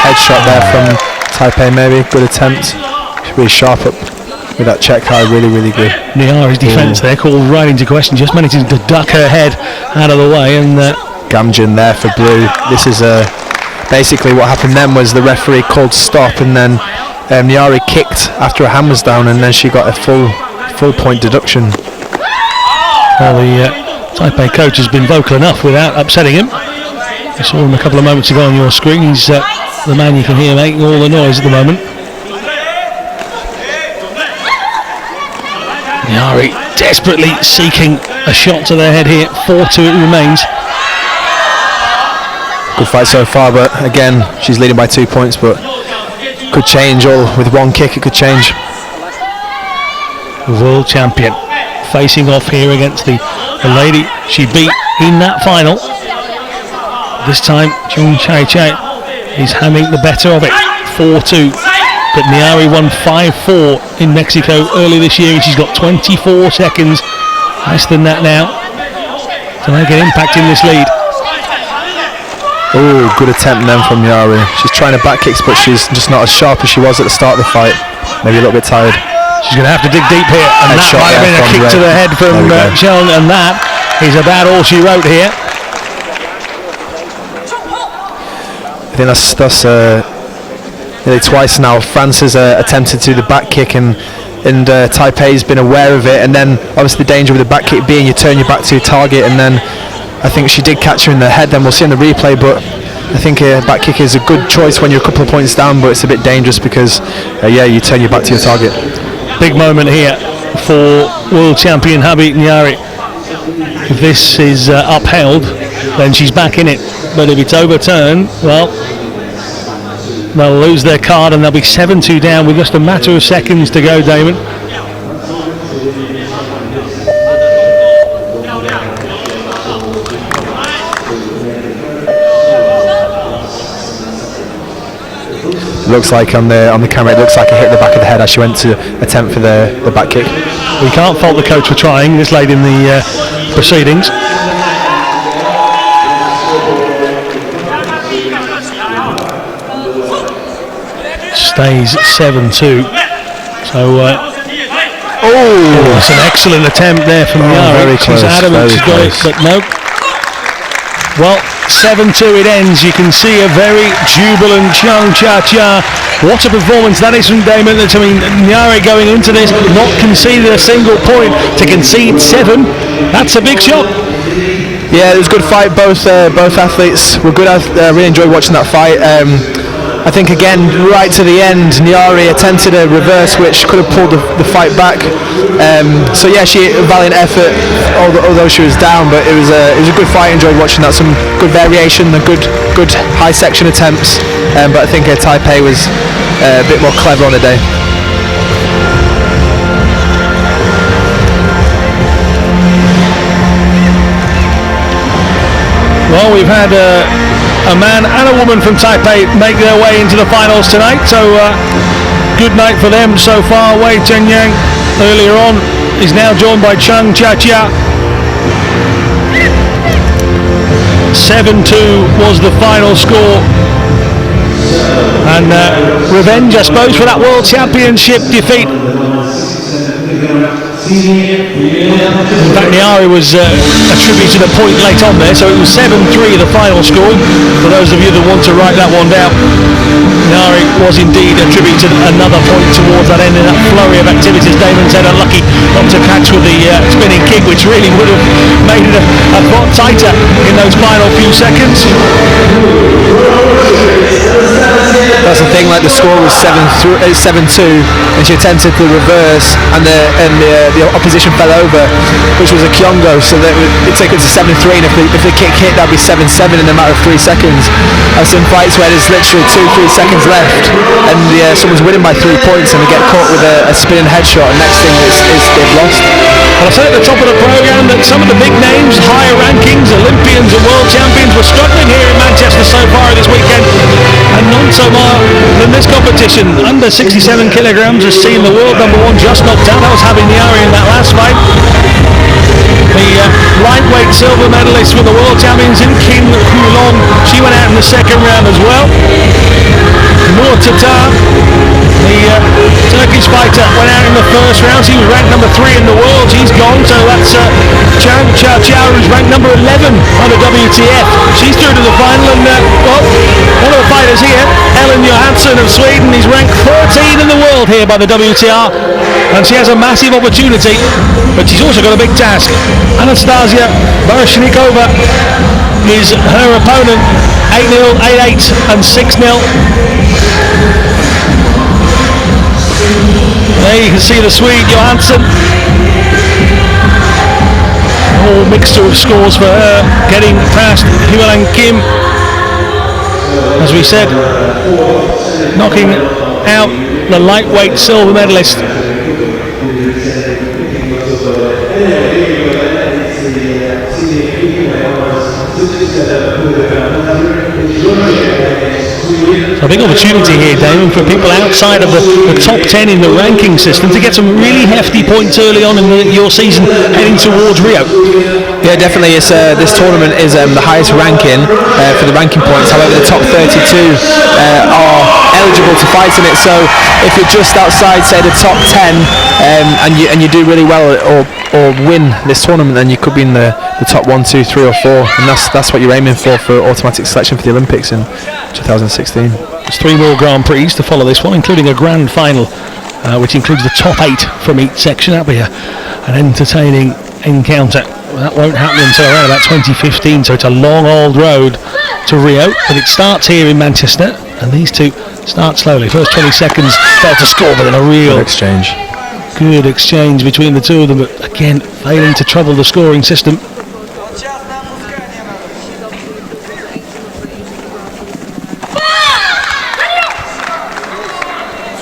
Headshot there from Taipei, maybe. Good attempt. Really sharp up with that check high, really good. Nyari's defence there called right into question, just managing to duck her head out of the way. And Gamjin there for blue. This is basically what happened then was the referee called stop, and then Nyari kicked after her hand was down, and then she got a full point deduction. Well, the Taipei coach has been vocal enough without upsetting him. I saw him a couple of moments ago on your screen. He's the man you can hear making all the noise at the moment. Nyari desperately seeking a shot to their head here. 4-2 it remains. Good fight so far, but again, she's leading by 2 points, but could change all with one kick. It could change. World champion facing off here against the lady she beat in that final. This time, Chung Cha Cha is having the better of it. 4-2. But Nyari won 5-4 in Mexico early this year, and she's got 24 seconds, less than that now, to make an impact in this lead. Oh, good attempt then from Nyari. She's trying to back kicks, but she's just not as sharp as she was at the start of the fight. Maybe a little bit tired. She's going to have to dig deep here, and that might have been a kick to the head from Sheldon, and that is about all she wrote here. I think that's nearly twice now. France has attempted to do the back kick, and Taipei's been aware of it, and then obviously the danger with the back kick being you turn your back to your target, and then I think she did catch her in the head. Then we'll see in the replay, but I think a back kick is a good choice when you're a couple of points down, but it's a bit dangerous because you turn your back to your target. Big moment here for world champion Habi Nyari. If this is upheld, then she's back in it, but if it's overturned, well, they'll lose their card and they'll be 7-2 down with just a matter of seconds to go, Damon. Looks like on the camera, it looks like it hit the back of the head as she went to attempt for the back kick. We can't fault the coach for trying this late in the proceedings. Stays 7-2. So it's an excellent attempt there from Nyari. Very close, She's adamant she's got it, but no. Well, 7-2 it ends. You can see a very jubilant Chung Cha Cha. What a performance that is from Damon. I mean, Nyari going into this, not conceded a single point. To concede 7, that's a big shot. Yeah, it was a good fight. Both athletes were good. I really enjoyed watching that fight. I think again, right to the end, Nyari attempted a reverse which could have pulled the fight back. So yeah, she a valiant effort, although she was down. But it was a good fight. I enjoyed watching that. Some good variation, the good high section attempts. But I think Taipei was a bit more clever on the day. Well, we've had a man and a woman from Taipei make their way into the finals tonight, so good night for them so far. Wei Chenyang earlier on is now joined by Chung Cha Cha. 7-2 was the final score, and revenge, I suppose, for that World Championship defeat. In fact, Nyari was attributed a point late on there, so it was 7-3 the final score. For those of you that want to write that one down, Nyari was indeed attributed another point towards that end in that flurry of activities. Damon said unlucky not to catch with the spinning kick, which really would have made it a lot tighter in those final few seconds. That's the thing, like the score was 7-2 and she attempted the reverse and the opposition fell over, which was a Kyongo, so that it'd take it to 7-3, and if the kick hit, that'd be 7-7 in a matter of 3 seconds. I've seen fights where there's literally 2-3 seconds left and someone's winning by 3 points and they get caught with a spinning headshot, and next thing is they've lost. Well, I said at the top of the programme that some of the big names, higher rankings, Olympians and world champions were struggling here in Manchester so far this weekend, and none so more than this competition. Under 67 kilograms has seen the world number 1 just knocked out. That was Habi Nyari in that last fight. The lightweight silver medalist with the world champions in Kim Hulong, she went out in the second round as well. Noor Tatar, the Turkish fighter, went out in the first round. She was ranked number 3 in the world. She's gone, so that's Chung Cha Cha, who's ranked number 11 on the WTF. She's through to the final, and one of the fighters here, Ellen Johansson of Sweden, is ranked 13 in the world here by the WTR, and she has a massive opportunity, but she's also got a big task. Anastasia Baryshnikova is her opponent, 8-0, 8-8 and 6-0. There you can see the Swede Johansson. Whole mixture of scores for her, getting past Hualang Kim, as we said, knocking out the lightweight silver medalist. A big opportunity here, Damon, for people outside of the top 10 in the ranking system to get some really hefty points early on in your season heading towards Rio. Yeah, definitely. This tournament is the highest ranking for the ranking points. However, the top 32 are eligible to fight in it. So if you're just outside, say, the top 10 and you do really well or win this tournament, then you could be in the top 1, 2, 3 or 4, and that's what you're aiming for automatic selection for the Olympics in 2016. There's 3 more Grand Prix to follow this one, including a grand final, which includes the top 8 from each section. That'll be an entertaining encounter. That won't happen until around about 2015, so it's a long old road to Rio, but it starts here in Manchester, and these two start slowly. First 20 seconds failed to score, but then a real good exchange between the two of them, but again failing to trouble the scoring system.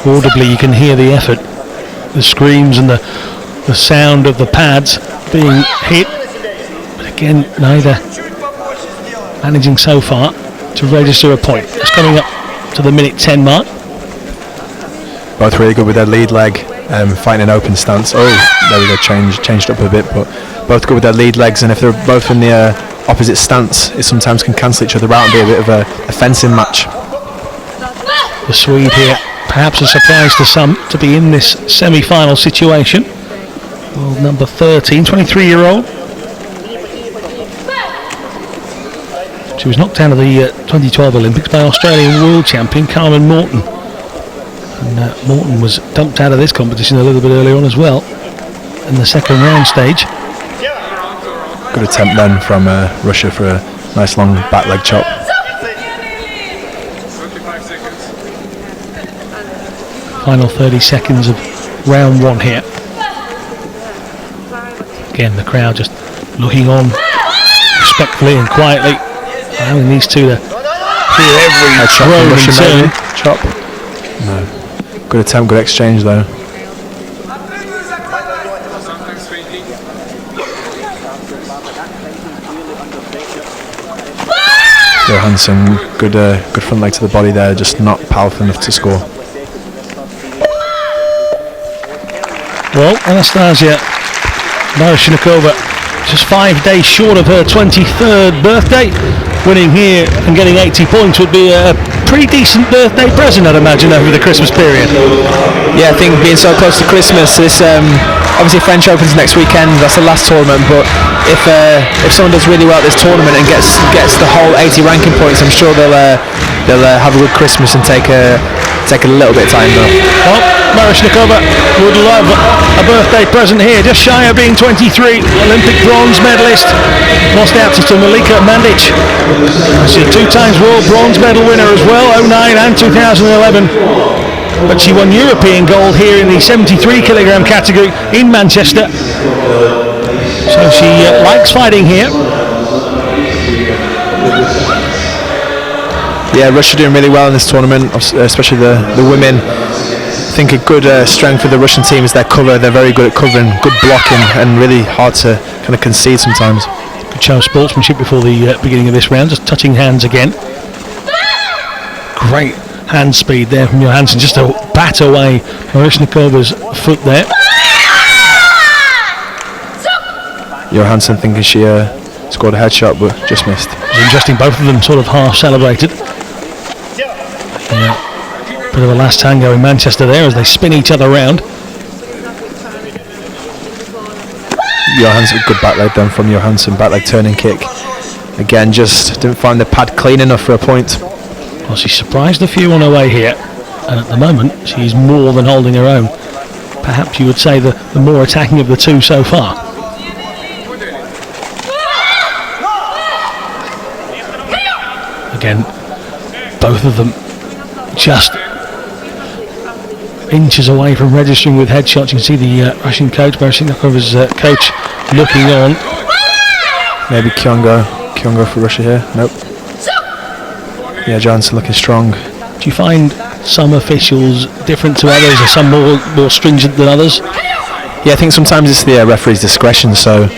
Audibly you can hear the effort, the screams and the sound of the pads being hit, but again neither managing so far to register a point. It's coming up to the minute 10 mark. Both really good with their lead leg, fighting an open stance. Oh, there we go, changed up a bit, but both good with their lead legs, and if they're both in the opposite stance, it sometimes can cancel each other out and be a bit of a fencing match. The Swede here, perhaps a surprise to some, to be in this semi-final situation. World number 13, 23-year-old. She was knocked out of the 2012 Olympics by Australian world champion Carmen Morton. And Morton was dumped out of this competition a little bit earlier on as well, in the second round stage. Good attempt then from Russia for a nice long back leg chop. Final 30 seconds of round 1 here. Again, the crowd just looking on respectfully and quietly, allowing these two to hear every throw and turn. Chop. No. Good attempt, good exchange though. Johansson, good front leg to the body there, just not powerful enough to score. Well, Anastasia Baryshnikova, just 5 days short of her 23rd birthday. Winning here and getting 80 points would be a pretty decent birthday present, I'd imagine, over the Christmas period. Yeah, I think being so close to Christmas, this obviously French Open's next weekend. That's the last tournament, but if someone does really well at this tournament and gets the whole 80 ranking points, I'm sure they'll have a good Christmas and take a little bit of time though. Well, Baryshnikova would love a birthday present here, just shy of being 23, Olympic bronze medalist, lost out to Malika Mandic. She's a 2 times world bronze medal winner as well, 2009 and 2011. But she won European gold here in the 73 kilogram category in Manchester. So she likes fighting here. Yeah, Russia doing really well in this tournament, especially the women. I think a good strength for the Russian team is their cover. They're very good at covering, good blocking, and really hard to kind of concede sometimes. Good show of sportsmanship before the beginning of this round, just touching hands again. Great hand speed there from Johansson, just to bat away Baryshnikova's foot there. Johansson thinking she scored a headshot, but just missed. It's interesting, both of them sort of half celebrated. Yeah. Bit of a last tango in Manchester there as they spin each other around. Johansson, good back leg then from Johansson, back leg turning kick. Again, just didn't find the pad clean enough for a point. Well, she surprised a few on her way here, and at the moment she's more than holding her own. Perhaps you would say the more attacking of the two so far. Again, both of them just inches away from registering with headshots. You can see the Russian coach, Baryshnikova's coach, looking on. Maybe Kyongo for Russia here. Nope. Yeah, Johansson looking strong. Do you find some officials different to others, or some more stringent than others? Yeah, I think sometimes it's the referee's discretion. So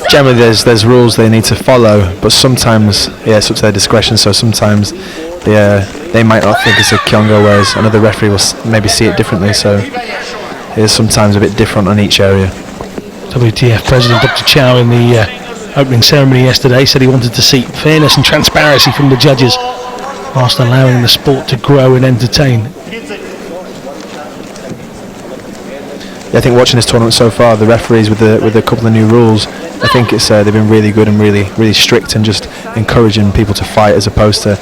generally there's rules they need to follow, but sometimes it's up to their discretion. So sometimes they might not think it's a Kyongo, whereas another referee will maybe see it differently. So it is sometimes a bit different on each area. WTF President Dr. Chow in the opening ceremony yesterday said he wanted to see fairness and transparency from the judges whilst allowing the sport to grow and entertain. Yeah, I think watching this tournament so far, the referees with a couple of new rules, I think it's they've been really good and really strict and just encouraging people to fight, as opposed to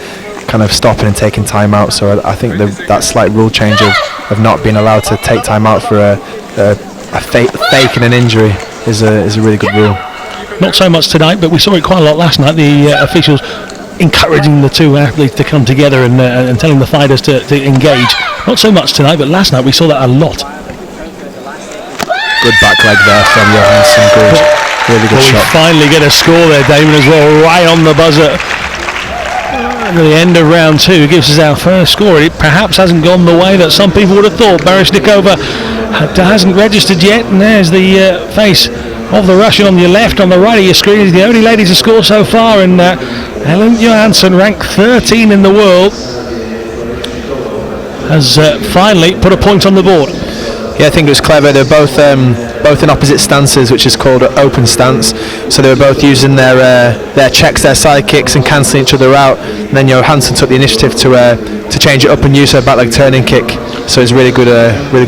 kind of stopping and taking time out. So I think that slight rule change of not being allowed to take time out for a faking an injury is a really good rule. Not so much tonight, but we saw it quite a lot last night. The officials encouraging the two athletes to come together and telling the fighters to engage. Not so much tonight, but last night we saw that a lot. Good back leg there from Johansson. Good, really good shot. We finally get a score there, Damon, as well, right on the buzzer. At the end of round 2 gives us our first score. It perhaps hasn't gone the way that some people would have thought. Baryshnikova hasn't registered yet, and there's the face of the Russian on your left. On the right of your screen is the only lady to score so far, and Ellen Johansson, ranked 13 in the world, has finally put a point on the board. Yeah, I think it was clever. They're both in opposite stances, which is called an open stance. So they were both using their checks, their side kicks, and cancelling each other out. And then Johansson took the initiative to change it up and use her back leg turning kick. So it's a really good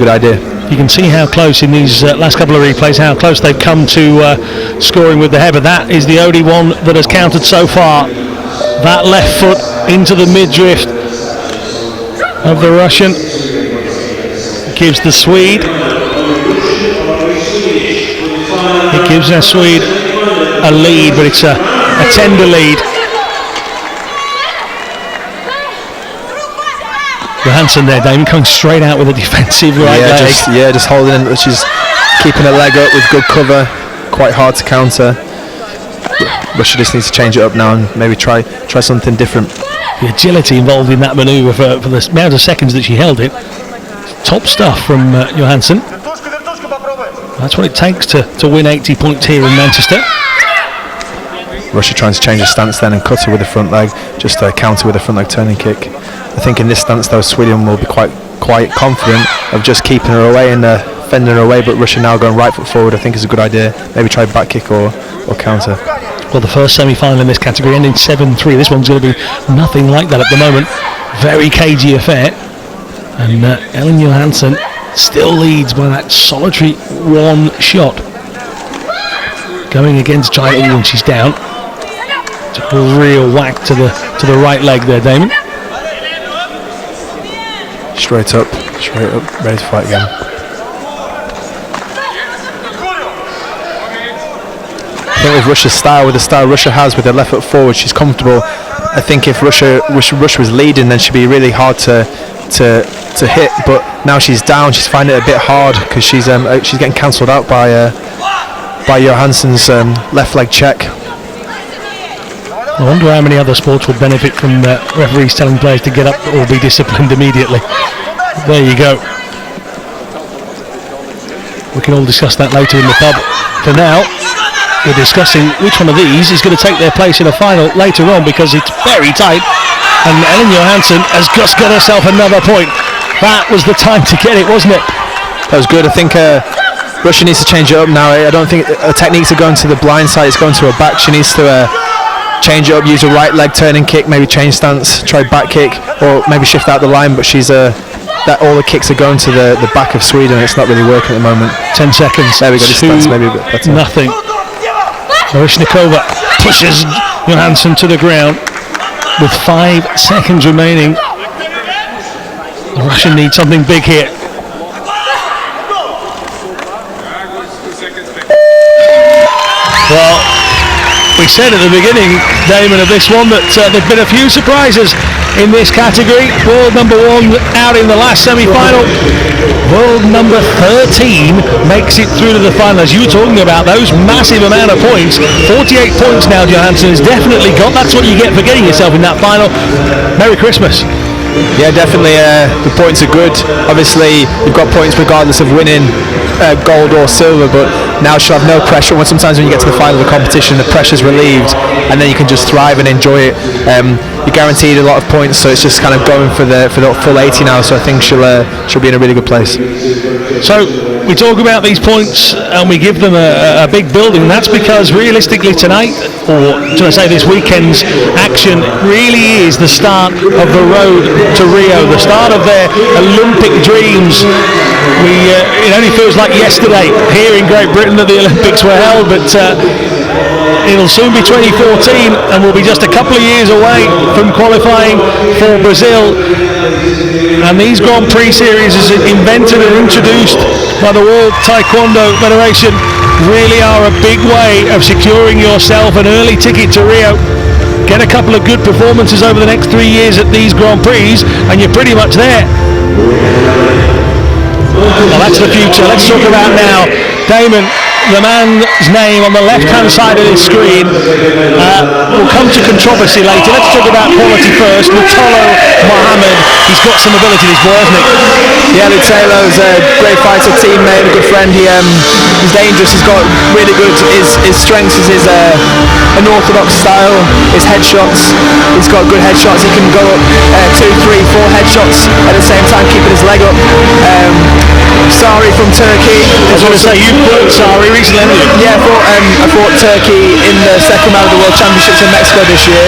idea. You can see how close in these last couple of replays, how close they've come to scoring with the head. But that is the only one that has counted so far. That left foot into the midriff of the Russian gives the Swede. It gives the Swede a lead, but it's a tender lead. Johansson there, Damon, coming straight out with a defensive right leg. Just holding it. She's keeping her leg up with good cover. Quite hard to counter. Russia just needs to change it up now and maybe try something different. The agility involved in that manoeuvre for the amount of seconds that she held it. Top stuff from Johansson. That's what it takes to win 80 points here in Manchester. Russia trying to change her stance then and cut her with the front leg, just to counter with a front leg turning kick. I think in this stance though, Sweden will be quite confident of just keeping her away and fending her away, but Russia now going right foot forward I think is a good idea. Maybe try back kick or counter. Well, the first semi-final in this category ending 7-3. This one's going to be nothing like that at the moment. Very cagey affair. And Ellen Johansson still leads by that solitary one shot. Going again to try it, and she's down. It's a real whack to the right leg there, Damon. Straight up, ready to fight again. I think with Russia's style, with the style Russia has with her left foot forward, she's comfortable. I think if Russia was leading, then she'd be really hard to hit. But now she's down, she's finding it a bit hard because she's getting cancelled out by Johansson's left leg check. I wonder how many other sports would benefit from referees telling players to get up or be disciplined immediately. There you go. We can all discuss that later in the pub. For now, we're discussing which one of these is going to take their place in a final later on, because it's very tight. And Ellen Johansson has just got herself another point. That was the time to get it, wasn't it? That was good. I think Russia needs to change it up now. I don't think her techniques are going to the blind side, it's going to her back. She needs to change it up, use a right leg turning kick, maybe change stance, try back kick, or maybe shift out the line. But she's that all the kicks are going to the back of Sweden. It's not really working at the moment. 10 seconds. There we go. This stance maybe a bit better. Nothing. Baryshnikova pushes Johansson to the ground with 5 seconds remaining. The Russian needs something big here. Well, we said at the beginning, Damon, of this one that there've been a few surprises in this category. World number 1 out in the last semi-final. World number 13 makes it through to the final. As you were talking about, those massive amount of points. 48 points now Johansson has definitely got. That's what you get for getting yourself in that final. Merry Christmas. Yeah, definitely. The points are good. Obviously, you've got points regardless of winning gold or silver, but now she'll have no pressure. Sometimes when you get to the final of the competition, the pressure's relieved, and then you can just thrive and enjoy it. You're guaranteed a lot of points, so it's just kind of going for the full 80 now. So I think she'll be in a really good place. So we talk about these points and we give them a big building. That's because realistically tonight, or should I say this weekend's action, really is the start of the road to Rio, the start of their Olympic dreams. It only feels like yesterday here in Great Britain that the Olympics were held, but it'll soon be 2014 and we'll be just a couple of years away from qualifying for Brazil. And these Grand Prix series, is invented and introduced by the World Taekwondo Federation, really are a big way of securing yourself an early ticket to Rio. Get a couple of good performances over the next 3 years at these Grand Prix and you're pretty much there. Well, that's the future. Let's talk about now Damon, the man's name on the left-hand side of this screen. We'll come to controversy later. Let's talk about quality first. Lutalo Mohammed, he's got some ability, this boy, hasn't he? Yeah, Lutalo's a great fighter, teammate, a good friend. He's dangerous. He's got really good. His strengths is his unorthodox style, his headshots. He's got good headshots. He can go up 2, 3, 4 headshots at the same time, keeping his leg up. Sari from Turkey. I was going to say, you fought Sari recently, haven't you? Yeah, I fought Turkey in the second round of the World Championships in Mexico this year.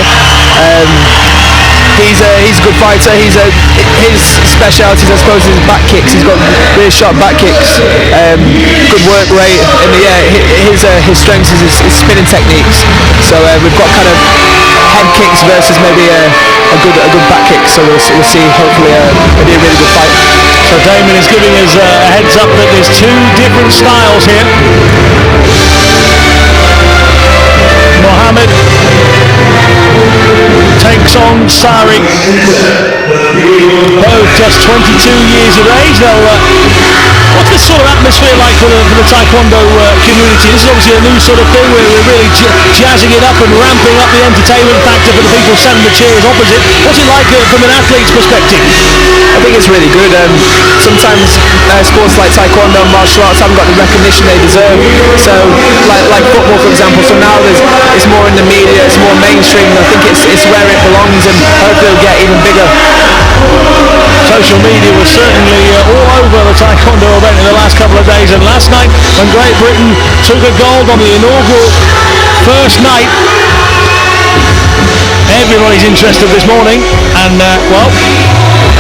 He's a good fighter. His specialities, I suppose, is back kicks. He's got really sharp back kicks, good work rate, and his strengths is his spinning techniques. So we've got kind of head kicks versus maybe a good back kick. So we'll see. Hopefully, it'll be a really good fight. So Damon is giving us a heads up that there's 2 different styles here. Mohammed takes on Sari, both just 22 years of age. What's this sort of atmosphere like for the Taekwondo community? This is obviously a new sort of thing where we're really jazzing it up and ramping up the entertainment factor for the people sat in the chairs opposite. What's it like from an athlete's perspective? I think it's really good. Sometimes sports like Taekwondo and martial arts haven't got the recognition they deserve. So, like football, for example. So now it's more in the media, it's more mainstream. I think it's where it belongs, and hopefully it'll get even bigger. Social media was certainly all over the Taekwondo event in the last couple of days, and last night when Great Britain took a gold on the inaugural first night, everybody's interested this morning, and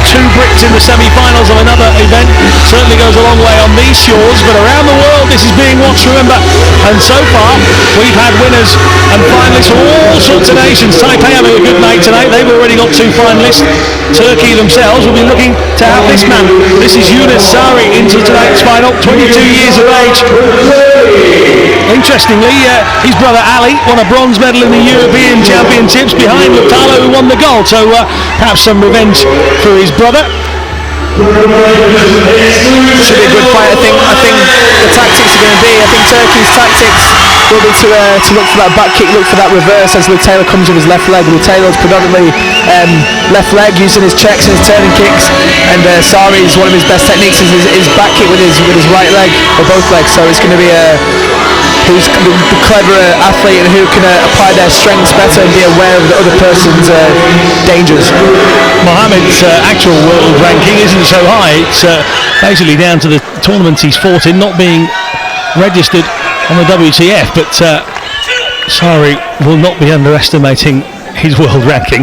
2 Brits in the semi-finals of another event certainly goes a long way on these shores, but around the world this is being watched, remember, and so far we've had winners and finalists from all sorts of nations. Taipei having a good night tonight, they've already got 2 finalists. Turkey themselves will be looking to have this man. This is Yunus Sari into tonight's final, 22 years of age. Interestingly, his brother Ali won a bronze medal in the European Championships behind Lutalo, who won the gold, so perhaps some revenge for his brother. Should be a good fight. I think the tactics are going to be. I think Turkey's tactics will be to look for that back kick, look for that reverse as Lutalo comes with his left leg. Lutalo's predominantly left leg, using his checks and his turning kicks, and Sari's one of his best techniques is his back kick with his right leg or both legs. So it's going to be who's the cleverer athlete and who can apply their strengths better and be aware of the other person's dangers. Mohammed's actual world ranking isn't so high. It's basically down to the tournaments he's fought in not being registered on the WTF, but Sari will not be underestimating his world ranking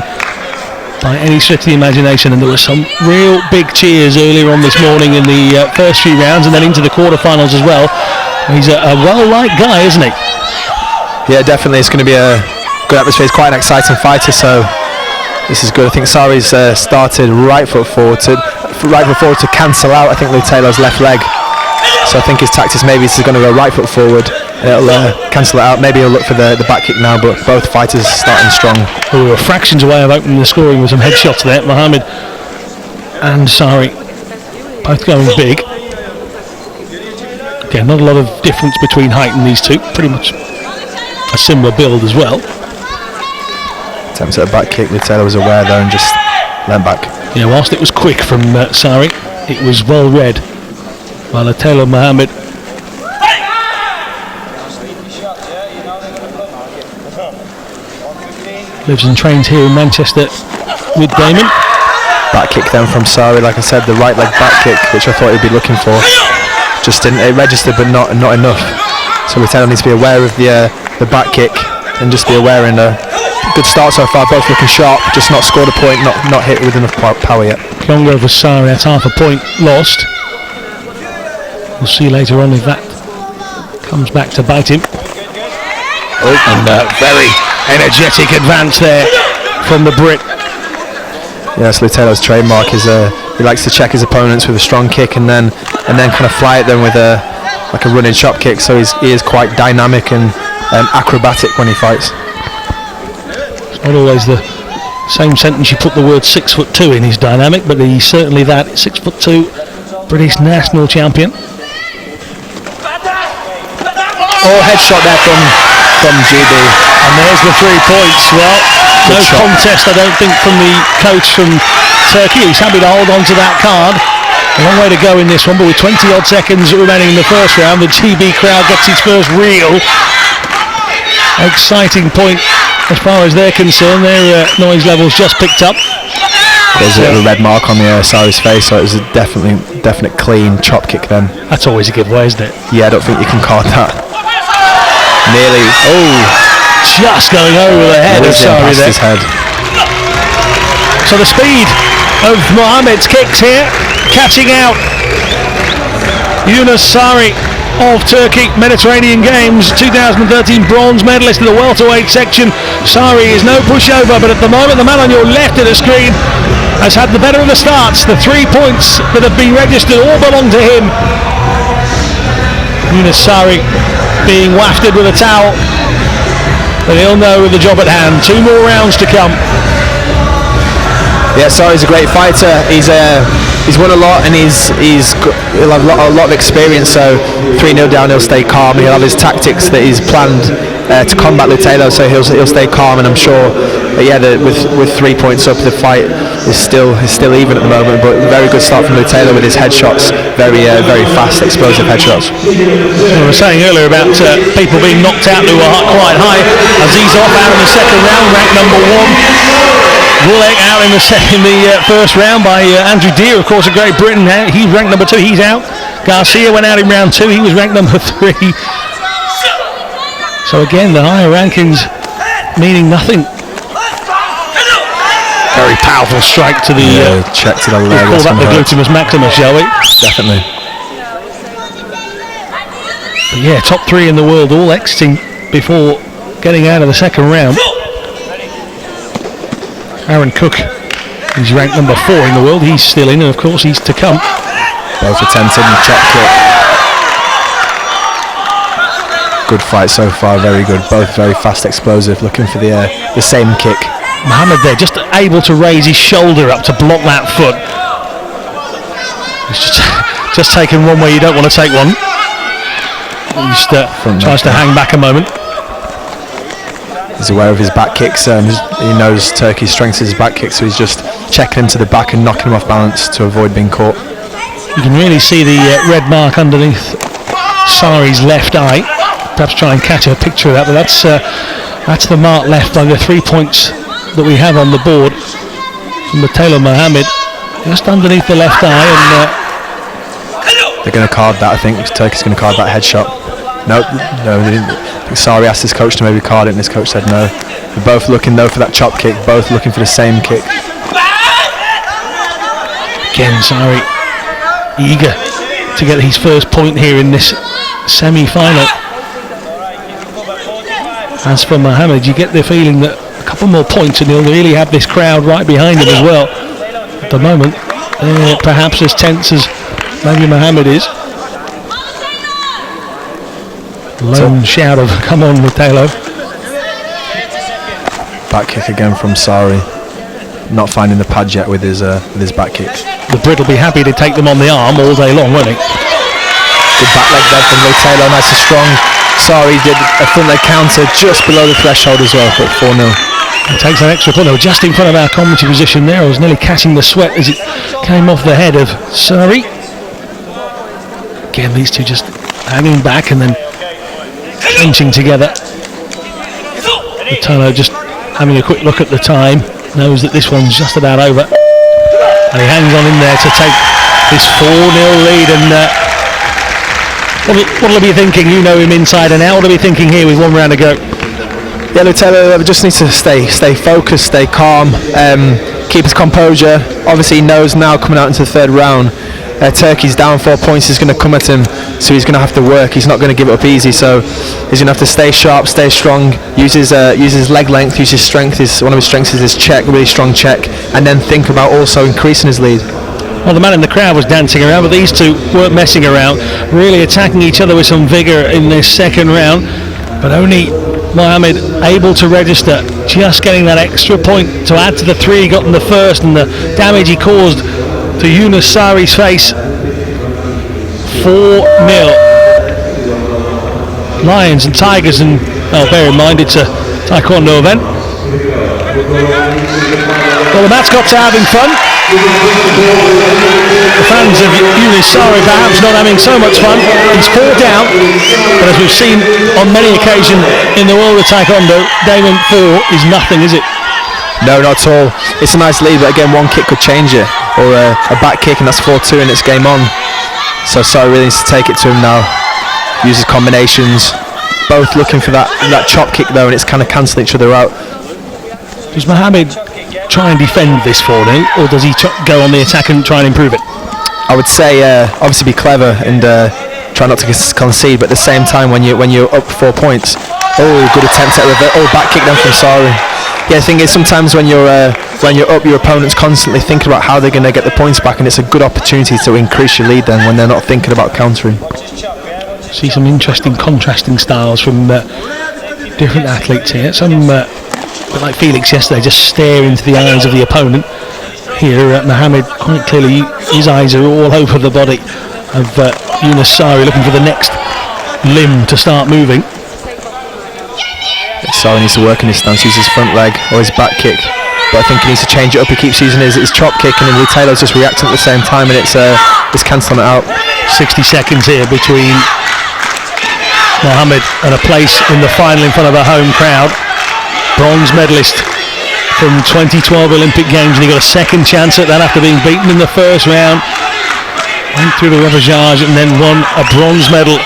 by any stretch of the imagination, and there were some real big cheers earlier on this morning in the first few rounds and then into the quarterfinals as well. He's a well-liked guy, isn't he? Yeah, definitely. It's going to be a good atmosphere. He's quite an exciting fighter, so this is good. I think Sari's started right foot forward to cancel out, I think, Lutalo's left leg. So I think his tactics maybe is going to go right foot forward and it'll cancel it out. Maybe he'll look for the back kick now, but both fighters starting strong. We were fractions away of opening the scoring with some headshots there. Mohammed and Sari both going big. Again, not a lot of difference between height in these two. Pretty much a similar build as well. Attempts at a back kick. Lutalo was aware there and just leant back. Yeah, whilst it was quick from Sari, it was well read by Lutalo Mohammed. Lives and trains here in Manchester with Damon. Back kick then from Sari, like I said, the right leg back kick, which I thought he'd be looking for. Just didn't, it registered but not enough. So Lutalo needs to be aware of the back kick and just be aware. In a good start so far, both looking sharp, just not scored a point, not hit with enough power yet. Kyongo for Sari, that's half a point lost. We'll see later on if that comes back to bite him. And very energetic advance there from the Brit. Yes, Lutello's trademark is he likes to check his opponents with a strong kick and then kind of fly at them with a running chop kick. So he is quite dynamic and acrobatic when he fights. It's not always the same sentence you put the word 6'2" in. He's dynamic, but he's certainly that 6'2" British national champion. Oh, headshot there from GB. And there's the 3 points. Well, no contest, I don't think, from the coach from Turkey. He's happy to hold on to that card. A long way to go in this one, but with 20 odd seconds remaining in the first round, the GB crowd gets its first real exciting point as far as they're concerned. Their noise levels just picked up. There's a red mark on the Sari's face, so it was a definite clean chop kick then. That's always a giveaway, isn't it? Yeah, I don't think you can card that. Nearly. Oh, just going over the head of Sari there. His head. So the speed of Mohammed's kicks here, catching out Yunus Sari of Turkey. Mediterranean Games 2013 bronze medalist in the welterweight section. Sari is no pushover, but at the moment the man on your left of the screen has had the better of the starts. The 3 points that have been registered all belong to him. Yunus Sari being wafted with a towel, but he'll know with the job at hand. 2 more rounds to come. Yeah, Sari's a great fighter. He's won a lot and he'll have a lot of experience. So 3-0 down, he'll stay calm. He'll have his tactics that he's planned to combat Lutello. So he'll stay calm, and I'm sure with 3 points up, the fight is still even at the moment. But very good start from Lutello with his headshots. Very fast, explosive headshots. We were saying earlier about people being knocked out who are quite high. Azizov out in the second round, ranked number 1. Bullock out in the first round by Andrew Deere, of course, of Great Britain. He's ranked number 2. He's out. Garcia went out in round 2. He was ranked number 3. So again, the higher rankings meaning nothing. Very powerful strike to the check to the leg. We'll call that the gluteus maximus, shall we? Definitely. But yeah, top 3 in the world, all exiting before getting out of the second round. Aaron Cook, he's ranked number 4 in the world. He's still in, and of course he's to come. Both attempted and chop kick. Good fight so far, very good. Both very fast, explosive, looking for the same kick. Mohammed there, just able to raise his shoulder up to block that foot. He's just taken one where you don't want to take one. He just tries to hang back a moment. He's aware of his back kicks, and he knows Turkey's strength is his back kicks, so he's just checking him to the back and knocking him off balance to avoid being caught. You can really see the red mark underneath Sari's left eye. Perhaps try and catch a picture of that, but that's the mark left by the 3 points that we have on the board from Taylor Mohammed, just underneath the left eye. And they're going to card that. I think Turkey's going to card that headshot. No, they didn't. I think Sari asked his coach to maybe card it, and his coach said no. They're both looking though for that chop kick, both looking for the same kick. Again, Sari eager to get his first point here in this semi-final. As for Mohammed, you get the feeling that a couple more points and he'll really have this crowd right behind him as well. At the moment, perhaps as tense as maybe Mohammed is. Lone shout of "come on, Lutello." Back kick again from Sari. Not finding the pad yet with his back kick. The Brit will be happy to take them on the arm all day long, won't he? Good back leg there from Lutello, nice and strong. Sari did a front leg counter just below the threshold as well, but 4-0. It takes an extra point. Just in front of our commentary position there. I was nearly catching the sweat as it came off the head of Sari. Again, these two just hanging back and then clinching together. Lutello just having a quick look at the time, knows that this one's just about over, and he hangs on in there to take this 4-0 lead. And what'll he be thinking? You know him inside and out. What'll he be thinking here with 1 round to go? Yeah, Lutello just needs to stay focused, stay calm, keep his composure. Obviously he knows now coming out into the 3rd round Turkey's down 4 points is going to come at him, so he's going to have to work. He's not going to give it up easy, so he's going to have to stay sharp, stay strong, use his leg length, use his strength. One of his strengths is his check, really strong check, and then think about also increasing his lead. Well, the man in the crowd was dancing around, but these two weren't messing around, really attacking each other with some vigour in this second round, but only Mohammed able to register, just getting that extra point to add to the 3 he got in the first, and the damage he caused to Yunus Sari's face. 4-0. Lions and Tigers, and bear in mind it's a Taekwondo event. Well, the mascot's having fun. The fans of Yunus Sari perhaps not having so much fun. He's 4 down, but as we've seen on many occasions in the world of Taekwondo, Damon, 4 is nothing, is it? No, not at all. It's a nice lead, but again, one kick could change it, or a back kick, and that's 4-2, and it's game on. So Sari really needs to take it to him now. Uses combinations, both looking for that chop kick though, and it's kind of cancelling each other out. Does Mohammed try and defend this 4-0, or does he go on the attack and try and improve it? I would say obviously be clever and try not to concede, but at the same time when you're up 4 points, good attempt at reverse, back kick down from Sari. Yeah, the thing is sometimes when you're up, your opponent's constantly thinking about how they're going to get the points back, and it's a good opportunity to increase your lead then when they're not thinking about countering. See some interesting contrasting styles from different athletes here. Some like Felix yesterday, just stare into the eyes of the opponent. Here Mohammed, quite clearly his eyes are all over the body of Yunus Sari, looking for the next limb to start moving. Sari needs to work in his stance, use his front leg or his back kick, but I think he needs to change it up. He keeps using his chop kick, and then Taylor's just reacting at the same time, and it's cancelling it out. 60 seconds here between Mohammed and a place in the final in front of a home crowd. Bronze medalist from 2012 Olympic Games, and he got a second chance at that after being beaten in the first round. Went through the repechage and then won a bronze medal.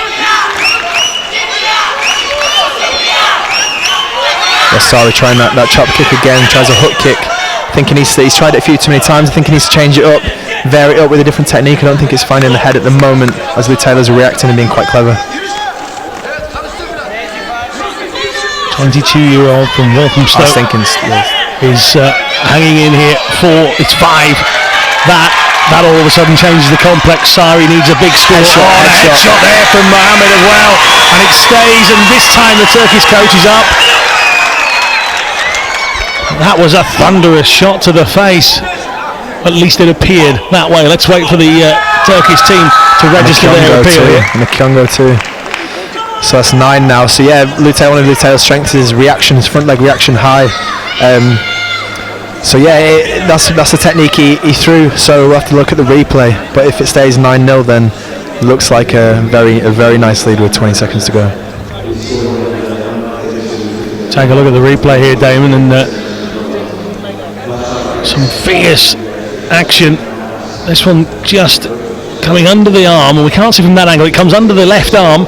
Sari trying that chop kick again, tries a hook kick. I think he's tried it a few too many times. I think he needs to change it up, vary it up with a different technique. I don't think it's finding the head at the moment, as Lou Taylor's reacting and being quite clever. 22-year-old from Walthamstow is hanging in here for it's 5. That all of a sudden changes the complex. Sari needs a big score. Headshot there from Mohammed as well, and it stays, and this time the Turkish coach is up. That was a thunderous shot to the face. At least it appeared that way. Let's wait for the Turkish team to register their appeal here. And the Kyongo too. So that's 9 now. So yeah, one of Lou Taylor's strengths is reaction, his front leg reaction high. So yeah, that's the technique he threw. So we'll have to look at the replay. But if it stays 9-0, then it looks like a very nice lead with 20 seconds to go. Take a look at the replay here, Damon, and some fierce action. This one just coming under the arm, and we can't see from that angle. It comes under the left arm,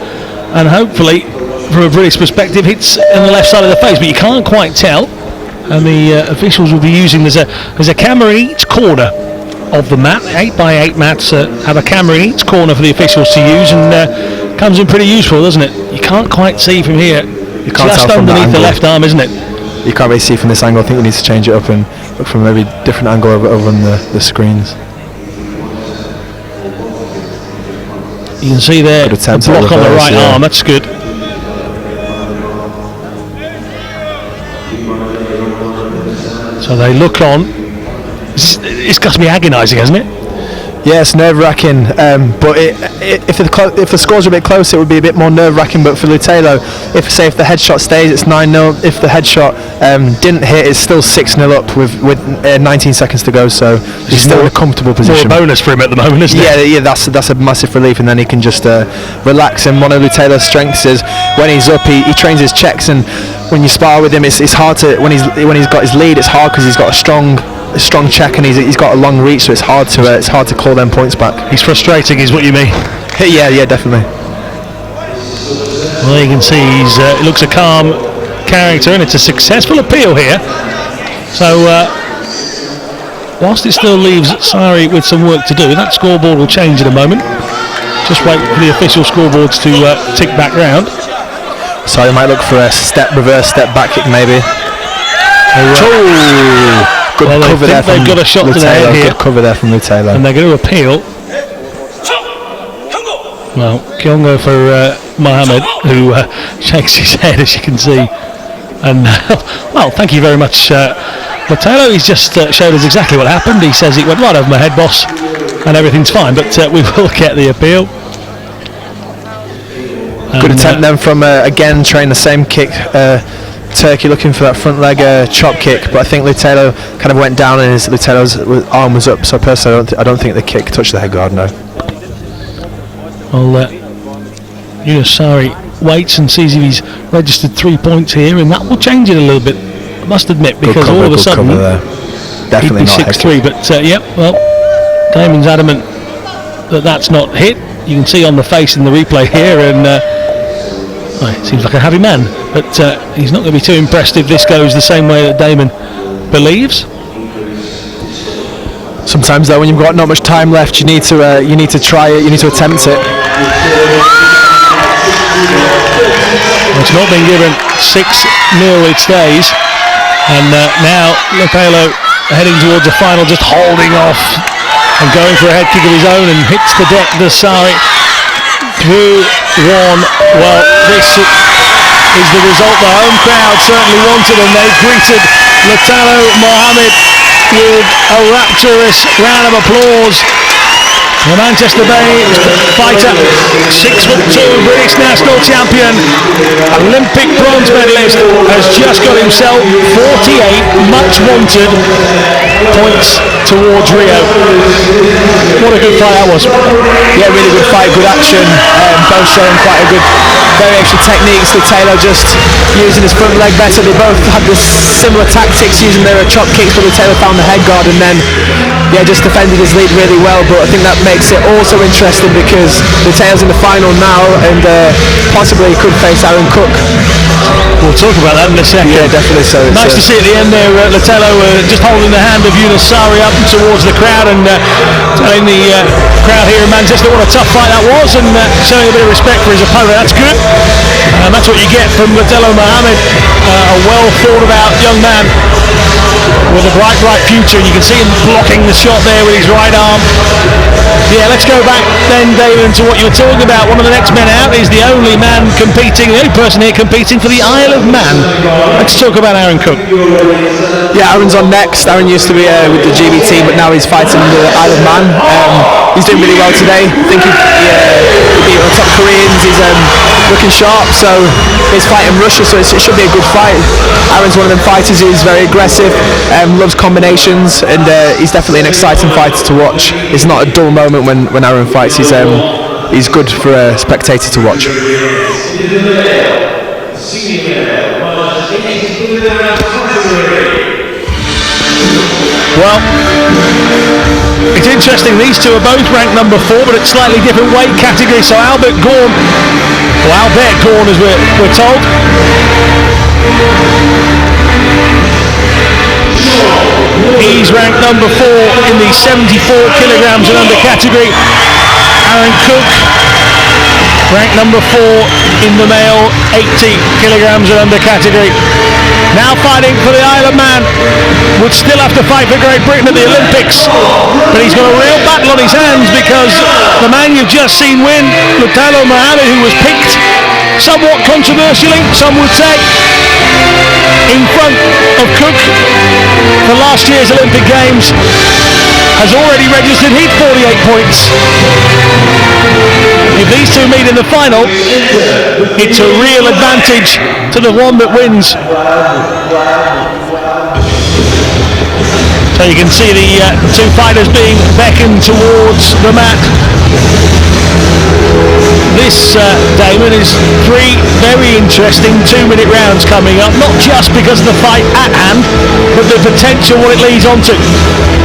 and hopefully from a British perspective hits in the left side of the face, but you can't quite tell, and the officials will be using there's a camera in each corner of the mat. 8x8 mats have a camera in each corner for the officials to use, and comes in pretty useful, doesn't it? You can't quite see from here. You can't just tell from underneath the left arm, isn't it? You can't really see from this angle. I think we need to change it up and look from a maybe different angle over on the screens. You can see there, the block on the right arm, that's good. So they look on. It's got to be agonising, hasn't it? Yeah, it's nerve-wracking, but if the scores are a bit closer, it would be a bit more nerve-wracking. But for Lou Taylor, if the headshot stays, it's 9-0. If the headshot didn't hit, it's still 6-0 up with 19 seconds to go. So he's still in a comfortable position. More a bonus for him at the moment, isn't it? Yeah, that's a massive relief, and then he can just relax. And one of Lou Taylor's strengths is when he's up, he trains his checks, and when you spar with him, it's hard to when he's got his lead. It's hard because he's got a strong check, and he's got a long reach, so it's hard to claw them points back. He's frustrating, is what you mean? Yeah, definitely. Well, you can see he looks a calm character, and it's a successful appeal here. So whilst it still leaves Sari with some work to do, that scoreboard will change in a moment. Just wait for the official scoreboards to tick back round. So they might look for a reverse step back kick maybe. Good cover there from they've got a shot to the head here. Good cover there from Taylor. And they're going to appeal. Well, Kyongo for Mohammed, who shakes his head, as you can see. And, well, thank you very much, Taylor. He's just showed us exactly what happened. He says it went right over my head, boss, and everything's fine. But we will get the appeal. Good attempt then from, again, trying the same kick. Turkey looking for that front leg chop kick, but I think Taylor kind of went down and Taylor's arm was up. So personally, I don't think the kick touched the head guard. No. Well, Sari waits and sees if he's registered 3 points here, and that will change it a little bit, I must admit, because cover, all of a sudden definitely he'd be not 6-3. But yep, well, Damon's adamant that that's not hit. You can see on the face in the replay here, and well, seems like a happy man, but he's not going to be too impressed if this goes the same way that Damon believes. Sometimes though, when you've got not much time left, you need to try it, you need to attempt it. It's not been given 6-0, it stays, and now Lopelo heading towards the final, just holding off and going for a head kick of his own, and hits the deck, the Sari, 2-1. Well, this is the result the home crowd certainly wanted, and they've greeted Lotalo Mohammed with a rapturous round of applause. The Manchester-based fighter, 6'2", British national champion, Olympic bronze medalist, has just got himself 48 much wanted points towards Rio. What a good fight that was. Yeah, really good fight, good action. Both showing quite a good variation of techniques. The Taylor just using his front leg better. They both had the similar tactics, using their chop kicks, but the Taylor found the head guard and then just defended his lead really well. But I think that makes it also interesting because the Taylor's in the final now and possibly could face Aaron Cook. We'll talk about that in a second. Yeah, definitely so. Nice to see at the end there, Lotelo just holding the hand of Yunus Sari up towards the crowd and telling the crowd here in Manchester what a tough fight that was, and showing a bit of respect for his opponent. That's good. And that's what you get from Lotelo Mohammed, a well thought about young man with a bright future. You can see him blocking the shot there with his right arm. Yeah, let's go back then, David, to what you were talking about. One of the next men out is the only man competing, the only person here competing for the Isle of Man. Let's talk about Aaron Cook. Yeah, Aaron's on next. Aaron used to be with the GB team, but now he's fighting the Isle of Man. He's doing really well today. I think he beat the top Koreans. He's looking sharp, so he's fighting Russia, so it should be a good fight. Aaron's one of them fighters who's very aggressive, loves combinations, and he's definitely an exciting fighter to watch. It's not a dull moment when Aaron fights. He's good for a spectator to watch. Well, it's interesting, these two are both ranked number 4, but it's slightly different weight category. So Albert Gorn as we're told, he's ranked number 4 in the 74 kilograms and under category. Aaron Cook ranked number 4 in the male 80 kilograms and under category. Now fighting for the Isle of Man. Would still have to fight for Great Britain at the Olympics, but he's got a real battle on his hands because the man you've just seen win, Lotalo Mohammed, who was picked somewhat controversially, some would say, in front of Cook for last year's Olympic Games, has already registered his 48 points. If these two meet in the final, it's a real advantage to the one that wins. So you can see the two fighters being beckoned towards the mat. The this, Damon, is 3 very interesting 2-minute rounds coming up, not just because of the fight at hand, but the potential what it leads on to.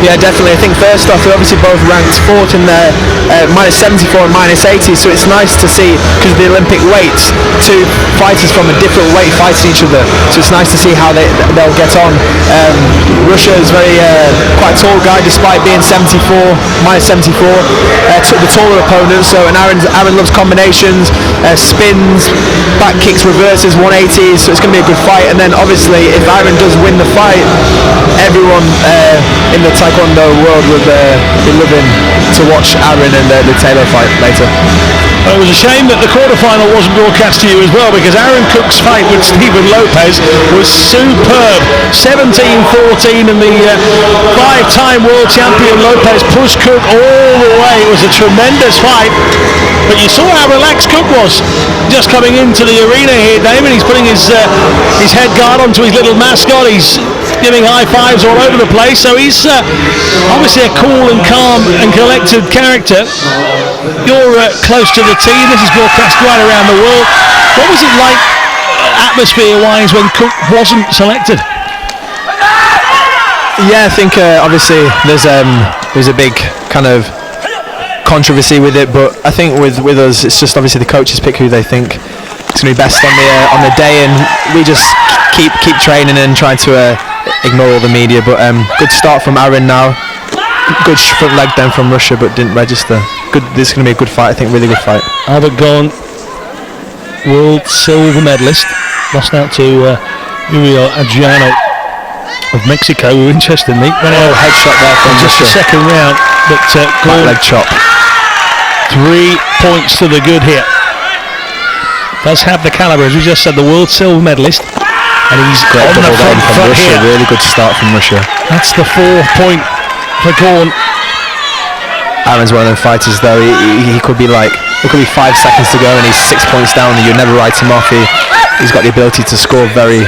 Yeah, definitely. I think first off, they're obviously both ranked fourth in their minus 74 and minus 80, so it's nice to see, because of the Olympic weights, 2 fighters from a different weight fighting each other, so it's nice to see how they'll get on. Russia is quite a tall guy, despite being minus 74, the taller opponent, so, and Aaron loves combinations, spins, back kicks, reverses, 180s, so it's going to be a good fight. And then obviously if Aaron does win the fight, everyone in the Taekwondo world would be loving to watch Aaron and the Taylor fight later. Well, it was a shame that the quarterfinal wasn't broadcast to you as well, because Aaron Cook's fight with Stephen Lopez was superb. 17-14, and the 5-time world champion Lopez pushed Cook all the way. It was a tremendous fight, but you saw how relaxed Cook was just coming into the arena here, Damon. He's putting his head guard onto his little mascot. He's giving high fives all over the place, so he's obviously a cool and calm and collected character. You're close to the team. This is broadcast right around the world. What was it like atmosphere-wise when Cook wasn't selected? Yeah, I think obviously there's a big kind of controversy with it, but I think with us it's just obviously the coaches pick who they think is going to be best on the day, and we just keep training and trying to ignore all the media. But good start from Aaron now. Good front leg then from Russia, but didn't register. Good. This is going to be a good fight. I think really good fight. Albert Gon, world silver medalist, lost out to Uriel Adriano of Mexico, who interestingly went out headshot there from just Russia. the second round, but Gon, leg chop. 3 points to the good here. Does have the caliber, as we just said, the world silver medalist, and he's Great on the double down from front Russia. here. Really good start from Russia. That's the 4-point for Gon. Aaron's one of them fighters though. He could be like, there could be 5 seconds to go and he's 6 points down, and you never write him off. He's got the ability to score very,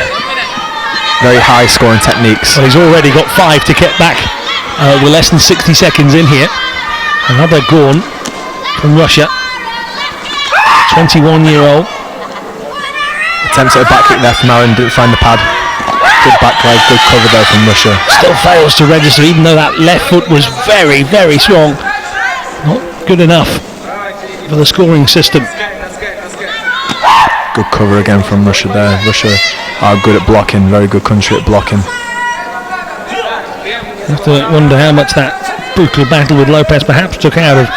very high scoring techniques. Well, he's already got 5 to get back with less than 60 seconds in here. Another Gon from Russia, 21-year-old. Attempts at a back kick there from Aaron, didn't find the pad. Good back leg, good cover there from Russia. Still fails to register, even though that left foot was very, very strong. Not good enough for the scoring system. Good cover again from Russia there. Russia are good at blocking, very good country at blocking. You have to wonder how much that brutal battle with Lopez perhaps took out of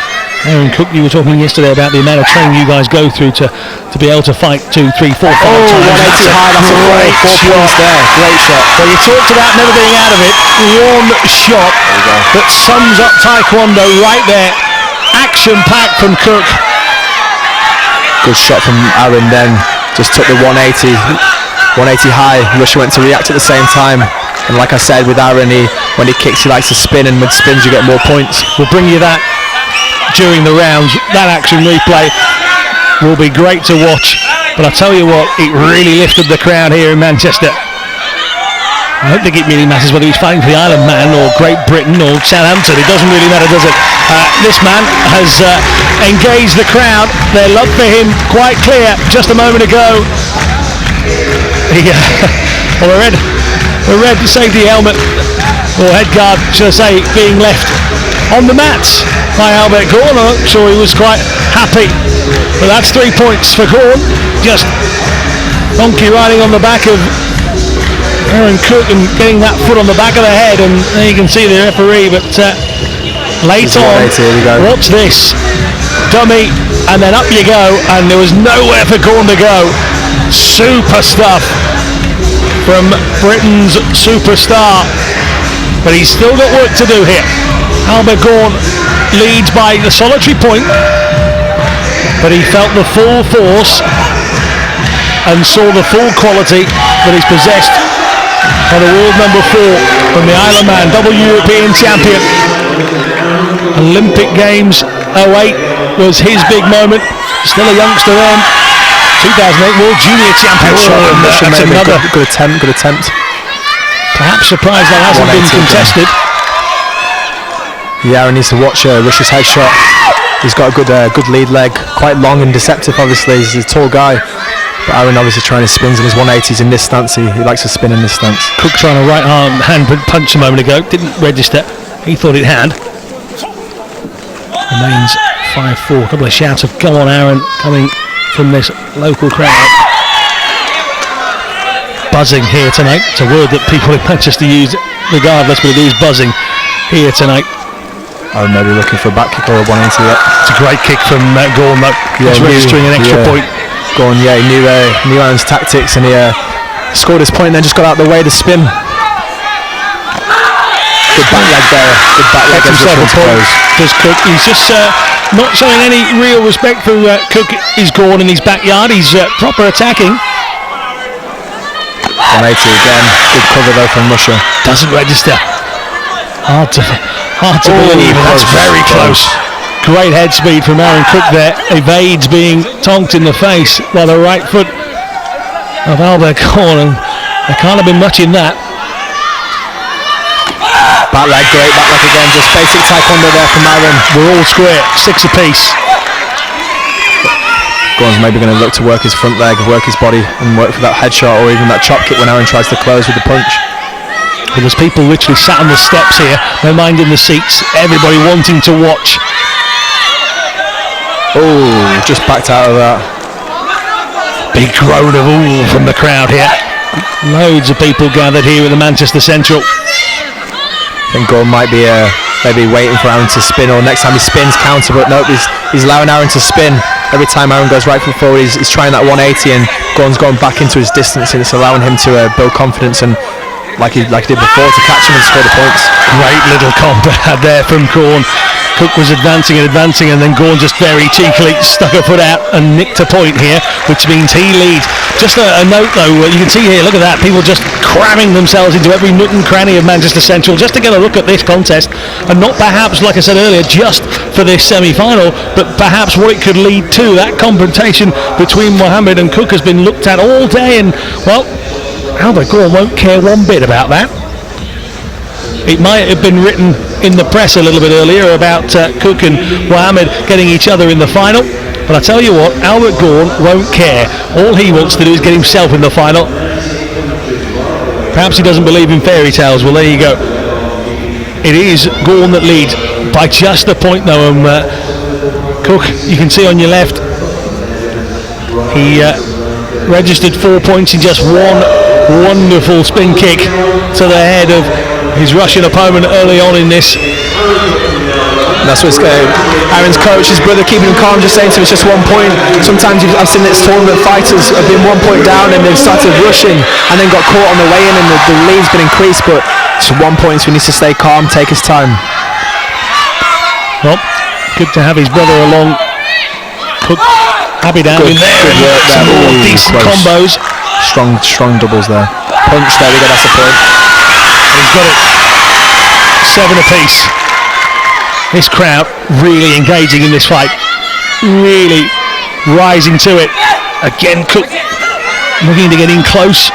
Aaron Cook. You were talking yesterday about the amount of training you guys go through to be able to fight 2, 3, 4, 5 times. 180 high, that's a great 4 points there. Great shot. Well, you talked about never being out of it. One shot that sums up Taekwondo right there. Action-packed from Cook. Good shot from Aaron then. Just took the 180 high. Russia went to react at the same time. And like I said with Aaron, when he kicks, he likes to spin, and with spins you get more points. We'll bring you that during the rounds. That action replay will be great to watch. But I tell you what, it really lifted the crowd here in Manchester. I don't think it really matters whether he's fighting for the Isle of Man or Great Britain or Southampton. It doesn't really matter, does it? This man has engaged the crowd. Their love for him quite clear just a moment ago. Well, the red safety helmet, or head guard, should I say, being left on the mats by Albert Gon. I'm not sure he was quite happy. But that's 3 points for Gon. Just donkey riding on the back of Aaron Cook and getting that foot on the back of the head, and there you can see the referee. But late on, watch this, dummy, and then up you go, and there was nowhere for Gon to go. Super stuff from Britain's superstar, but he's still got work to do here. Albert Gon leads by the solitary point, but he felt the full force and saw the full quality that is possessed by the world number 4 from the Isle of Man, double European champion. Olympic Games 08 was his big moment. Still a youngster then. 2008 World Junior Championship. That's another good attempt. Perhaps surprised that hasn't been contested. Yeah, Aaron needs to watch Russia's headshot. He's got a good lead leg, quite long and deceptive. Obviously, he's a tall guy. But Aaron obviously trying to spins in his 180s in this stance. He likes to spin in this stance. Cook trying a right arm hand punch a moment ago. Didn't register. He thought it had. Remains 5-4. A couple of shouts of "Go on, Aaron" coming from this local crowd. Buzzing here tonight. It's a word that people in Manchester use regardless, but it is buzzing here tonight. Aaron maybe looking for a back kick or a 180 there. It's a great kick from Gorn, though. He's registering an extra point. Gorn, yeah, he knew Aaron's tactics, and he scored his point and then just got out of the way to spin. Good back leg there. Good back leg. Himself a point. Does Cook. He's just not showing any real respect for Cook. Is Gorn in his backyard. He's proper attacking. 180 again. Good cover though from Russia. Doesn't register. Hard to believe. That's very close. Great head speed from Aaron Cook there. Evades being tonked in the face by the right foot of Albert Gorn. There can't have been much in that. Back leg, great back leg again. Just basic taekwondo there from Aaron. We're all square. 6 apiece. Gorn's maybe going to look to work his front leg, work his body, and work for that headshot or even that chop kick when Aaron tries to close with the punch. But there's people literally sat on the steps here, no mind in the seats, everybody wanting to watch. Oh, just backed out of that. Big groan of ooh from the crowd here. Loads of people gathered here at the Manchester Central. I think Gorn might be maybe waiting for Aaron to spin, or next time he spins counter, but nope, he's allowing Aaron to spin. Every time Aaron goes right foot forward, he's trying that 180, and Gorn's going back into his distance, and it's allowing him to build confidence and like he did before to catch him and score the points. Great little combo there from Gorn. Cook was advancing, and then Gorn just very cheekily stuck a foot out and nicked a point here, which means he leads. Just a note though, you can see here, look at that, people just cramming themselves into every nook and cranny of Manchester Central just to get a look at this contest, and not perhaps, like I said earlier, just for this semi-final, but perhaps what it could lead to. That confrontation between Mohammed and Cook has been looked at all day, and well, Albert Gorn won't care one bit about that. It might have been written in the press a little bit earlier about Cook and Mohammed getting each other in the final, but I tell you what, Albert Gorn won't care. All he wants to do is get himself in the final. Perhaps he doesn't believe in fairy tales. Well, there you go. It is Gorn that leads by just a point though, and Cook, you can see on your left, he registered 4 points in just one wonderful spin kick to the head of his Russian opponent early on in this. That's what's going. Aaron's coach, his brother, keeping him calm, just saying to him it's just 1 point. Sometimes I've seen this tournament, fighters have been 1 point down and they've started rushing and then got caught on the way in, and the lead's been increased, but it's 1 point, so he needs to stay calm, take his time. Well, good to have his brother along. Cook happy to have him there. Some more decent combos. Strong doubles there. Punch, there we go, that's a point. And he's got it. 7 apiece. This crowd really engaging in this fight. Really rising to it. Again, Cook looking to get in close.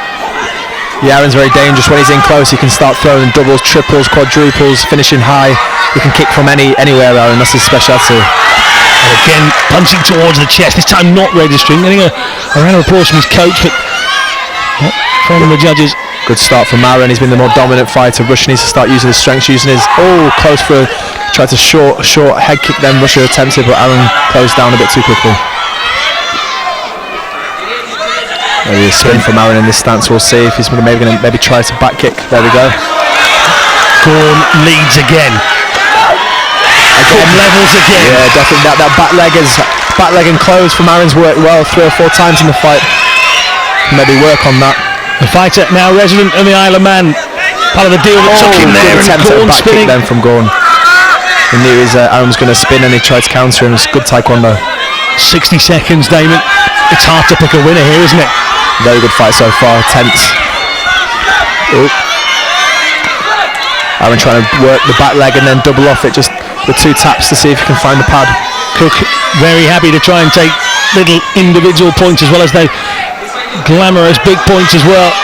Yeah, Aaron's very dangerous. When he's in close, he can start throwing doubles, triples, quadruples, finishing high. He can kick from anywhere, Aaron. That's his speciality. And again, punching towards the chest. This time not registering. Getting a round of applause from his coach, but not from the judges. Good start from Aaron. He's been the more dominant fighter. Russia needs to start using his strengths, using his close for tried to short head kick. Then Russia attempted, but Aaron closed down a bit too quickly. Maybe a spin from Aaron in this stance. We'll see if he's going to try to back kick. There we go. Gorn leads again. Gorn levels again. Yeah, definitely. That back leg and close from Aaron's worked well 3 or 4 times in the fight. Maybe work on that. The fighter now resident of the Isle of Man. Part of the deal that took him there, and Gorn spinning. Then from Gorn. He knew Aaron was going to spin and he tried to counter him. It's good taekwondo. 60 seconds, Damon. It's hard to pick a winner here, isn't it? Very good fight so far. Tense. Oh. Aaron trying to work the back leg and then double off it. Just the 2 taps to see if he can find the pad. Cook very happy to try and take little individual points as well as they glamorous big points as well.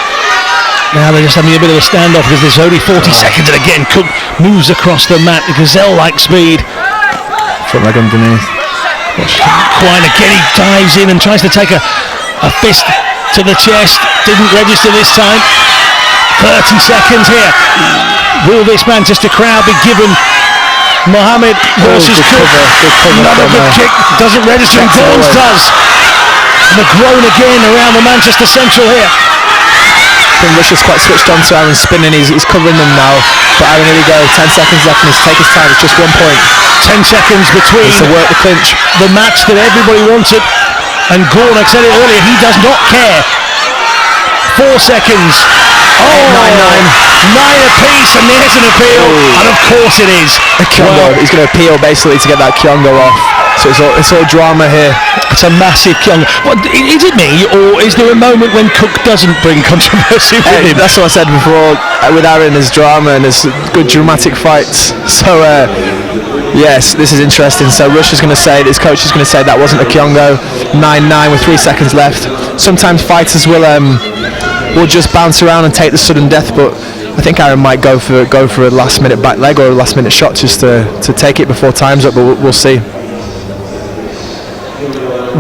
Now they're just having a bit of a standoff because there's only 40 seconds, and again Cook moves across the mat. Gazelle-like speed. Front leg underneath. Quine again, he dives in and tries to take a fist to the chest. Didn't register this time. 30 seconds here. Will this Manchester crowd be given Mohammed versus Cook? Another good kick, doesn't register, and Gordon does. And the groan again around the Manchester Central here. Russia's quite switched on to Aaron spinning, he's covering them now. But Aaron, here we go, 10 seconds left and he's take his time, it's just 1 point. 10 seconds between to work the clinch. The match that everybody wanted. And Gornick said it earlier, he does not care. 4 seconds. 9 apiece, and there's an appeal, and of course it is. He's going to appeal basically to get that Kyongo off. So it's all drama here. It's a massive Kyongo. Is it me, or is there a moment when Cook doesn't bring controversy with him? That's what I said before. With Aaron, there's drama and there's good dramatic fights. So yes, this is interesting. So Russia's going to say, his coach is going to say that wasn't a Kyongo. 9-9 with 3 seconds left. Sometimes fighters will just bounce around and take the sudden death, but I think Aaron might go for a last minute back leg or a last minute shot just to take it before time's up, but we'll see.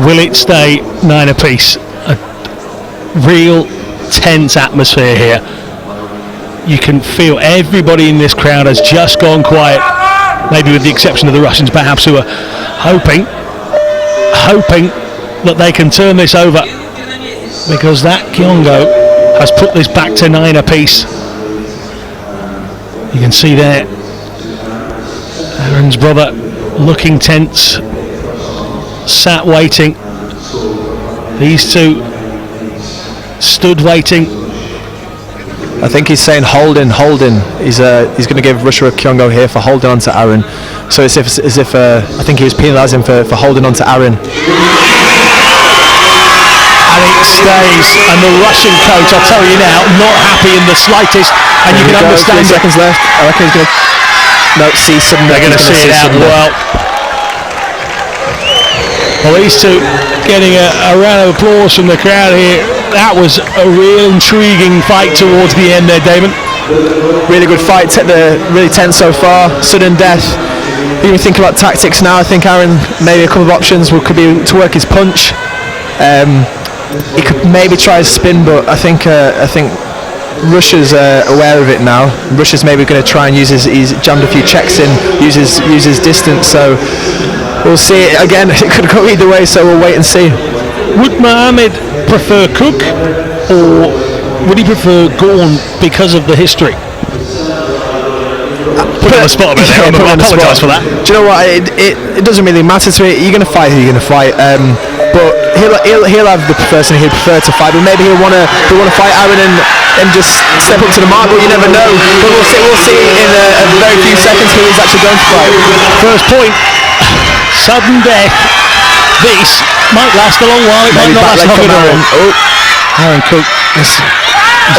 Will it stay 9 apiece? A real tense atmosphere here. You can feel everybody in this crowd has just gone quiet, maybe with the exception of the Russians perhaps, who are hoping that they can turn this over, because that Kyongo has put this back to 9 apiece. You can see there Aaron's brother looking tense, sat waiting. These two stood waiting. I think he's saying holding. He's going to give Russia a Kyongo here for holding on to Aaron. So it's as if I think he was penalising for holding on to Aaron. And it stays, and the Russian coach, I'll tell you now, not happy in the slightest, and you can understand 3 seconds left. I reckon he's going to see suddenly. They're going to see it out. Well, these two getting a round of applause from the crowd here. That was a real intriguing fight towards the end there, Damon. Really good fight, really tense so far. Sudden death. Even think about tactics now. I think Aaron, maybe a couple of options could be to work his punch. He could maybe try a spin, but I think Russia's aware of it now. Russia's maybe going to try and he's jammed a few checks in, use his distance. So we'll see. Again, it could go either way. So we'll wait and see. Would Mohammed prefer Cook, or would he prefer Gorn because of the history? Put him on the spot a bit there. I apologise for that. Do you know what? It doesn't really matter to me. You're going to fight who you're going to fight. But he'll have the person he'd prefer to fight. But maybe he'll want to fight Aaron and just step up to the mark. But you never know. But we'll see in a very few seconds who he's actually going to fight. First point. Sudden death. This might last a long while. It might not last long at all. Aaron Cook.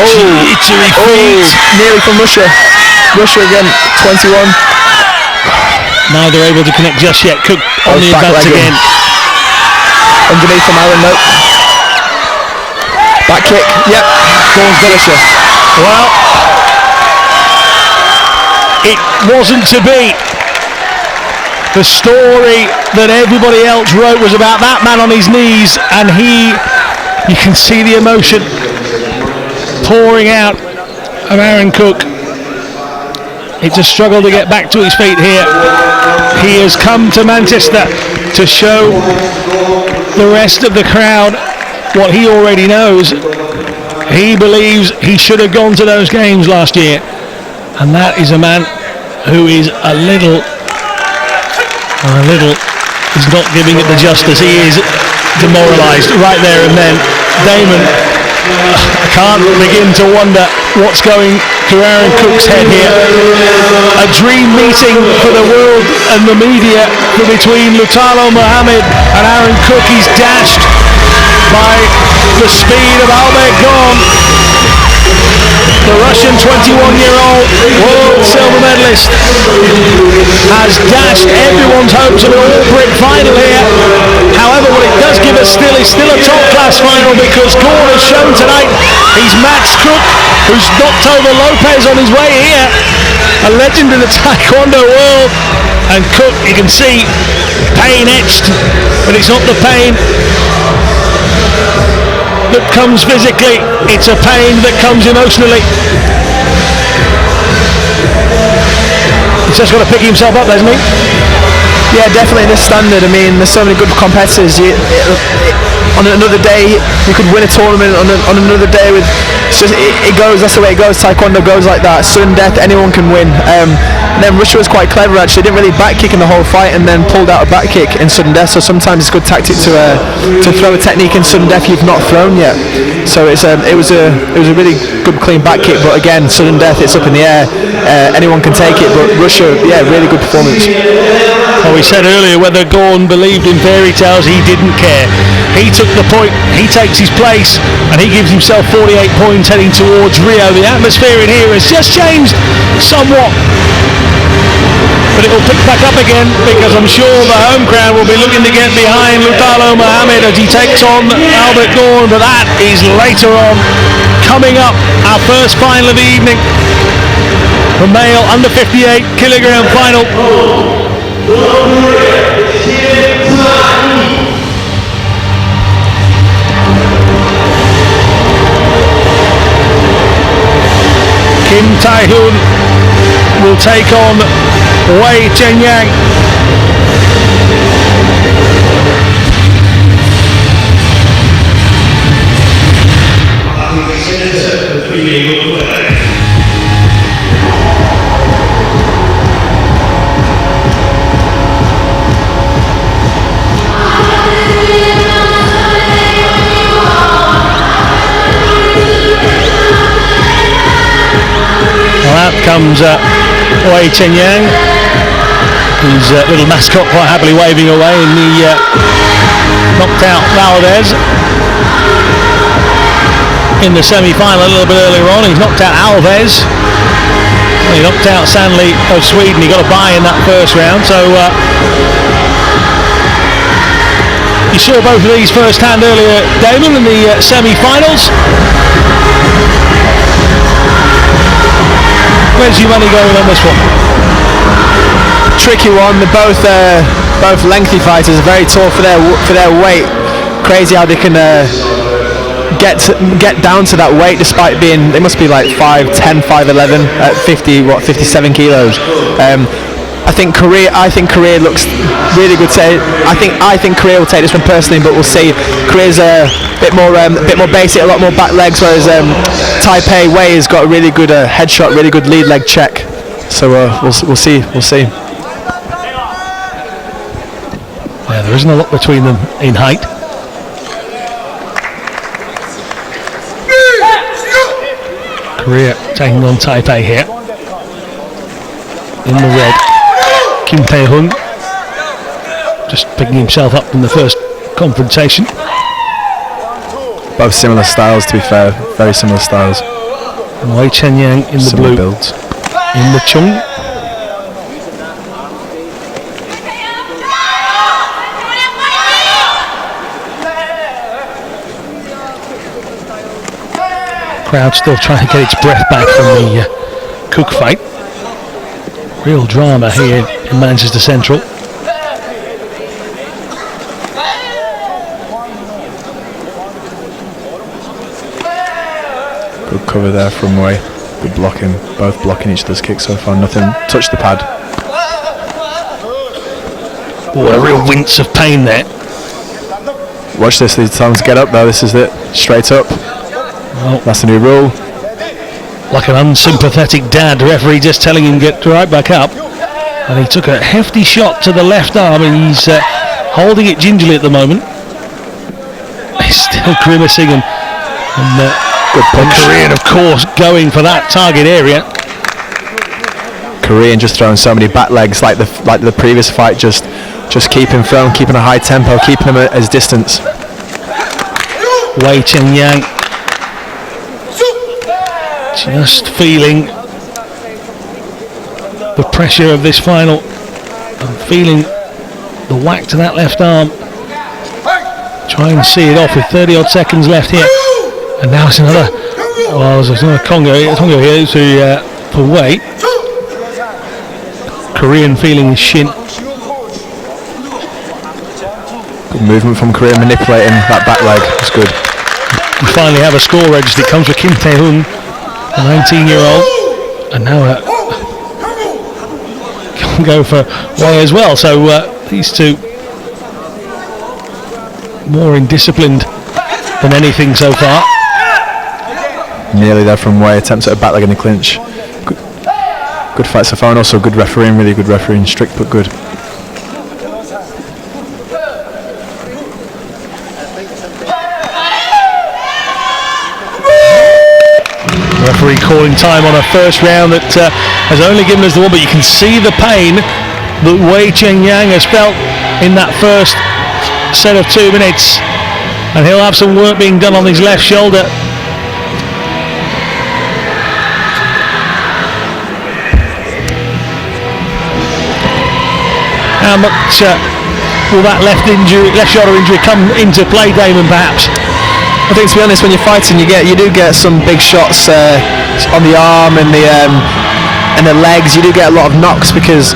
Jittery feet. Nearly from Russia. Russia again, 21. Neither able to connect just yet. Cook on the advance again. Underneath from Aaron, no. Back kick, yep. Gorn's got Russia. Well, it wasn't to be. The story that everybody else wrote was about that man on his knees, and you can see the emotion pouring out of Aaron Cook. It's a struggle to get back to his feet here. He has come to Manchester to show the rest of the crowd what he already knows. He believes he should have gone to those games last year, and that is a man who is a little is not giving it the justice. He is demoralised right there and then. Damon, I can't begin to wonder what's going through Aaron Cook's head here. A dream meeting for the world and the media between Lutalo Mohammed and Aaron Cook. He's dashed by the speed of Albert Gorn. The Russian 21-year-old world silver medalist has dashed everyone's hopes of an all-Brit final here. However, what it does give us is still a top-class final, because Gorn has shown tonight he's matched Cook, who's knocked over Lopez on his way here, a legend in the Taekwondo world, And Cook, you can see pain etched, but it's not the pain that comes physically, it's a pain that comes emotionally. He's just got to pick himself up, hasn't he? Yeah, definitely this standard. I mean, there's so many good competitors. On another day, you could win a tournament. On another day, it goes. That's the way it goes. Taekwondo goes like that. Sudden death, anyone can win. And then Russia was quite clever actually. Didn't really back kick in the whole fight, and then pulled out a back kick in sudden death. So sometimes it's a good tactic to throw a technique in sudden death you've not thrown yet. So it was a really good clean back kick. But again, sudden death, it's up in the air. Anyone can take it. But Russia, yeah, really good performance. Oh, we said earlier whether Gorn believed in fairy tales, he didn't care. He took the point, he takes his place, and he gives himself 48 points heading towards Rio. The atmosphere in here has just changed somewhat, but it will pick back up again because I'm sure the home crowd will be looking to get behind Lutalo Mohammed as he takes on Albert Gorn, but that is later on. Coming up, our first final of the evening, the male under 58 kilogram final. Kim Tae-hoon will take on Wei Chen-yang. Out comes Wei Chen-yang, whose little mascot quite happily waving away, and he knocked out Valdez in the semi-final a little bit earlier on. He's knocked out Alves, he knocked out Sandley of Sweden. He got a bye in that first round, so you saw both of these first hand earlier, Damon, in the semi-finals. Where's your money going on this one? Tricky one. They're both lengthy fighters, very tall for their weight. Crazy how they can get down to that weight despite being, they must be like 5'10", 5'11" at 57 kilos. I think Korea looks really good. I think Korea will take this one personally, but we'll see. Korea's a bit more basic, a lot more back legs, whereas Taipei Wei has got a really good headshot, really good lead leg check. So we'll see. Yeah, there isn't a lot between them in height. Korea taking on Taipei here in the red. Kim Tae-hoon just picking himself up from the first confrontation. Both similar styles, to be fair, very similar styles. And Wei Chen-yang in the similar blue, builds. in the chung. Crowd still trying to get its breath back from the Cook fight. Real drama here in Manchester Central. Good cover there from Wei. Good blocking, both blocking each other's kicks so far. Nothing touched the pad. Oh, a real wince of pain there. Watch this, these times get up though. This is it, straight up. Well, that's the new rule. Like an unsympathetic dad, the referee just telling him get right back up. And he took a hefty shot to the left arm, and he's holding it gingerly at the moment. He's still grimacing, and good punch. Korean, of course, going for that target area. Korean just throwing so many back legs, like the previous fight, just keeping firm, keeping a high tempo, keeping him at his distance. Wei Chen-yang just feeling the pressure of this final and feeling the whack to that left arm. Trying to see it off with 30 odd seconds left here. And now it's another, there's another Congo here for Wei. Korean feeling his shin. Good movement from Korea, manipulating that back leg. It's good. We finally have a score registered. It comes for Kim Tae-hoon, a 19-year-old, and now can go for Wei as well. So these two more indisciplined than anything so far. Nearly there from Wei. Attempts at a back leg in the clinch. Good fight so far, and also good refereeing. Really good refereeing. Strict but good. Referee calling time on a first round that has only given us the one, but you can see the pain that Wei Chen-yang has felt in that first set of 2 minutes, and he'll have some work being done on his left shoulder. How much will that left shoulder injury come into play, Damon, perhaps? I think, to be honest, when you're fighting, you do get some big shots on the arm and the legs. You do get a lot of knocks because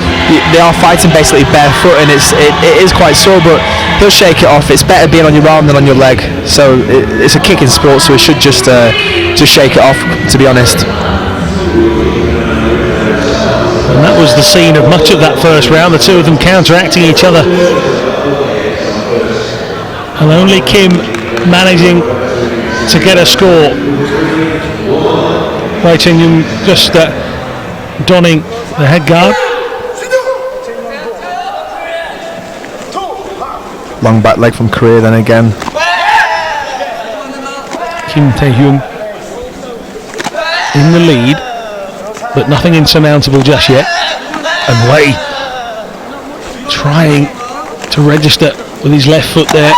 they are fighting basically barefoot, and it is quite sore. But he'll shake it off. It's better being on your arm than on your leg. So it's a kicking sport, so it should just shake it off, to be honest. And that was the scene of much of that first round. The two of them counteracting each other, and only Kim managing to get a score. Wei Chen-yung just donning the head guard. Long back leg from Korea then again. Kim Tae-hoon in the lead, but nothing insurmountable just yet. And Wei trying to register with his left foot there.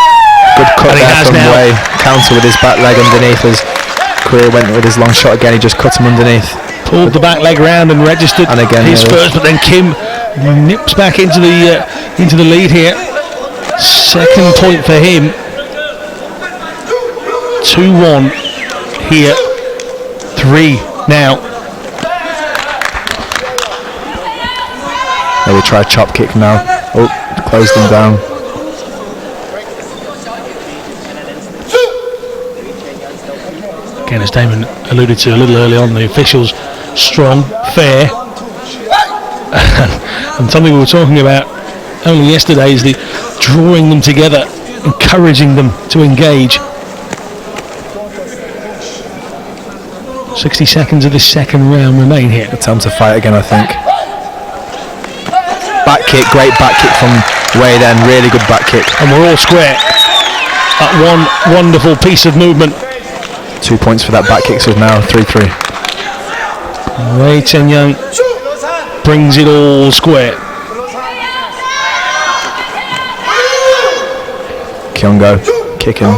Good cut there from Wei. Counter with his back leg underneath as Korea went with his long shot again. He just cut him underneath. Pulled the back leg round and registered and again, his first, but then Kim nips back into the lead here. Second point for him. 2-1 here. 3 now. They will try a chop kick now. Oh, closed him down. Again, as Damon alluded to a little early on, the officials strong, fair, and something we were talking about only yesterday is the drawing them together, encouraging them to engage. 60 seconds of this second round remain here. Good time to fight again, I think. Back kick, great back kick from Wei then, really good back kick. And we're all square. That one wonderful piece of movement. 2 points for that back kick, so now 3-3. Wei Chen-yang brings it all square. Kyungo kicking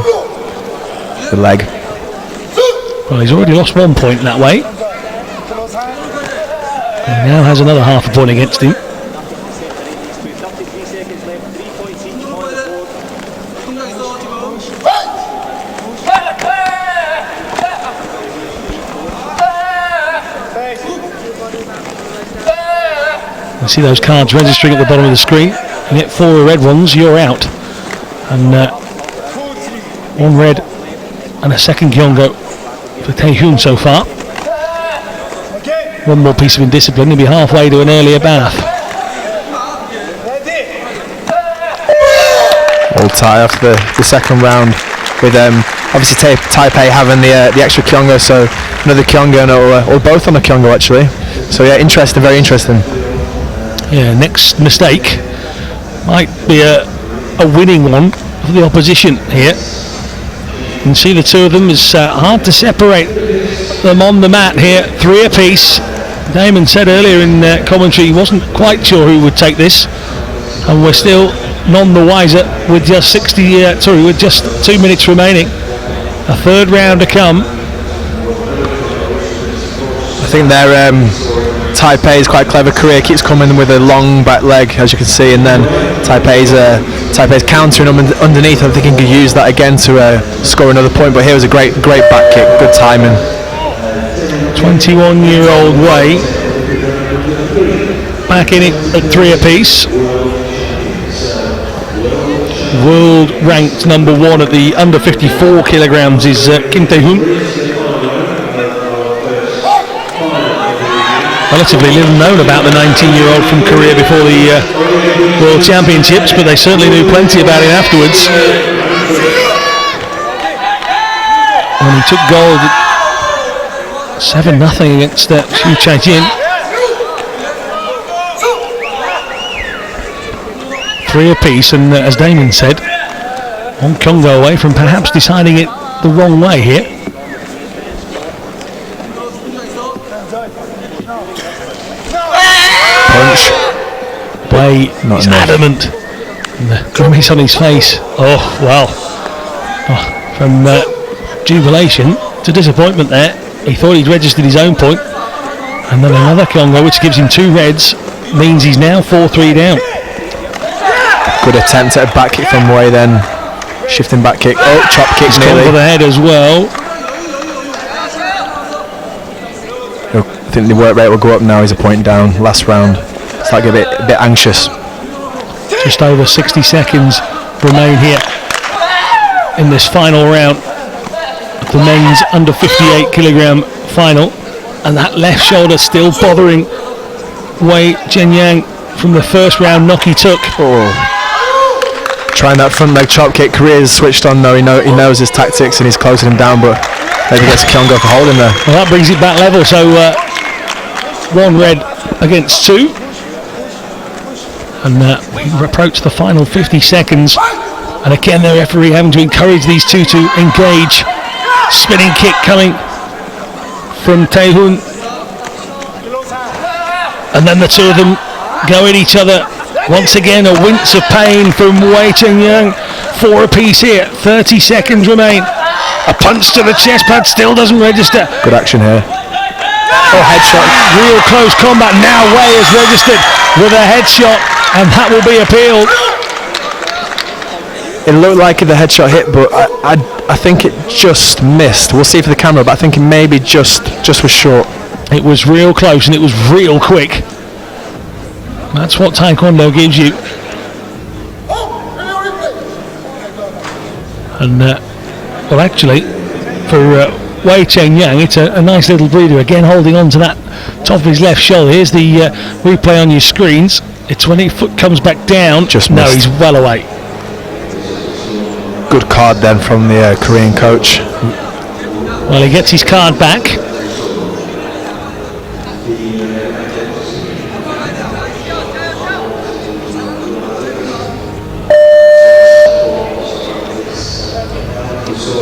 the leg. Well, he's already lost 1 point that way. He now has another half a point against him. See those cards registering at the bottom of the screen. You get 4 red ones, you're out. And 1 red and a second Kyungo for Tae-hoon so far. 1 more piece of indiscipline, he'll be halfway to an earlier bath. All tie after the second round with obviously Taipei having the extra Kyungo, so another Kyungo or both on the Kyungo actually. So yeah, interesting, very interesting. Yeah, next mistake might be a winning one for the opposition here. You can see the two of them. It's hard to separate them on the mat here. 3 apiece. Damon said earlier in commentary he wasn't quite sure who would take this, and we're still none the wiser with just 2 minutes remaining. A third round to come. I think their Taipei is quite clever. Korea keeps coming with a long back leg, as you can see, and then Taipei's countering them underneath. I think he could use that again to score another point. But here was a great back kick, good timing. 21-year-old Wei back in it at 3 apiece. World ranked number 1 at the under 54 kilograms is Kim Tae-hoon. Relatively little known about the 19-year-old from Korea before the World Championships, but they certainly knew plenty about him afterwards. When he took gold 7-0 against Xu Chaijin. 3 apiece, and as Damon said, Hong Kong go away from perhaps deciding it the wrong way here. Punch. Wei is adamant. And the grimace on his face. Oh, well. Oh, from jubilation to disappointment there. He thought he'd registered his own point. And then another Congo, which gives him 2 reds, means he's now 4-3 down. Good attempt at a back kick from Wei, then shifting back kick. Oh, chop kick nearly. For the head as well. I think the work rate will go up now. He's a point down. Last round. It's like a bit anxious. Just over 60 seconds remain here in this final round of the men's under 58 kilogram final, and that left shoulder still bothering Wei Chenyang from the first round knock he took. Oh. Trying that front leg chop kick. Korea's switched on now. He knows his tactics and he's closing him down, but maybe gets Kyongo for holding there. Well, that brings it back level, so 1 red against 2. And we approach the final 50 seconds. And again, the referee having to encourage these two to engage. Spinning kick coming from Tae-hoon. And then the two of them go at each other. Once again, a wince of pain from Wei Chenyang. 4 apiece here. 30 seconds remain. A punch to the chest pad still doesn't register. Good action here. Oh, headshot. Real close combat. Now Wei is registered with a headshot, and that will be appealed. It looked like the headshot hit, but I think it just missed. We'll see for the camera, but I think it maybe just was short. It was real close, and it was real quick. That's what Taekwondo gives you. And, well, actually, for Wei Chenyang, it's a nice little breather. Again, holding on to that top of his left shoulder. Here's the replay on your screens. It's when his foot comes back down. Just no, missed. he's well away. Good card then from the Korean coach. Well, he gets his card back.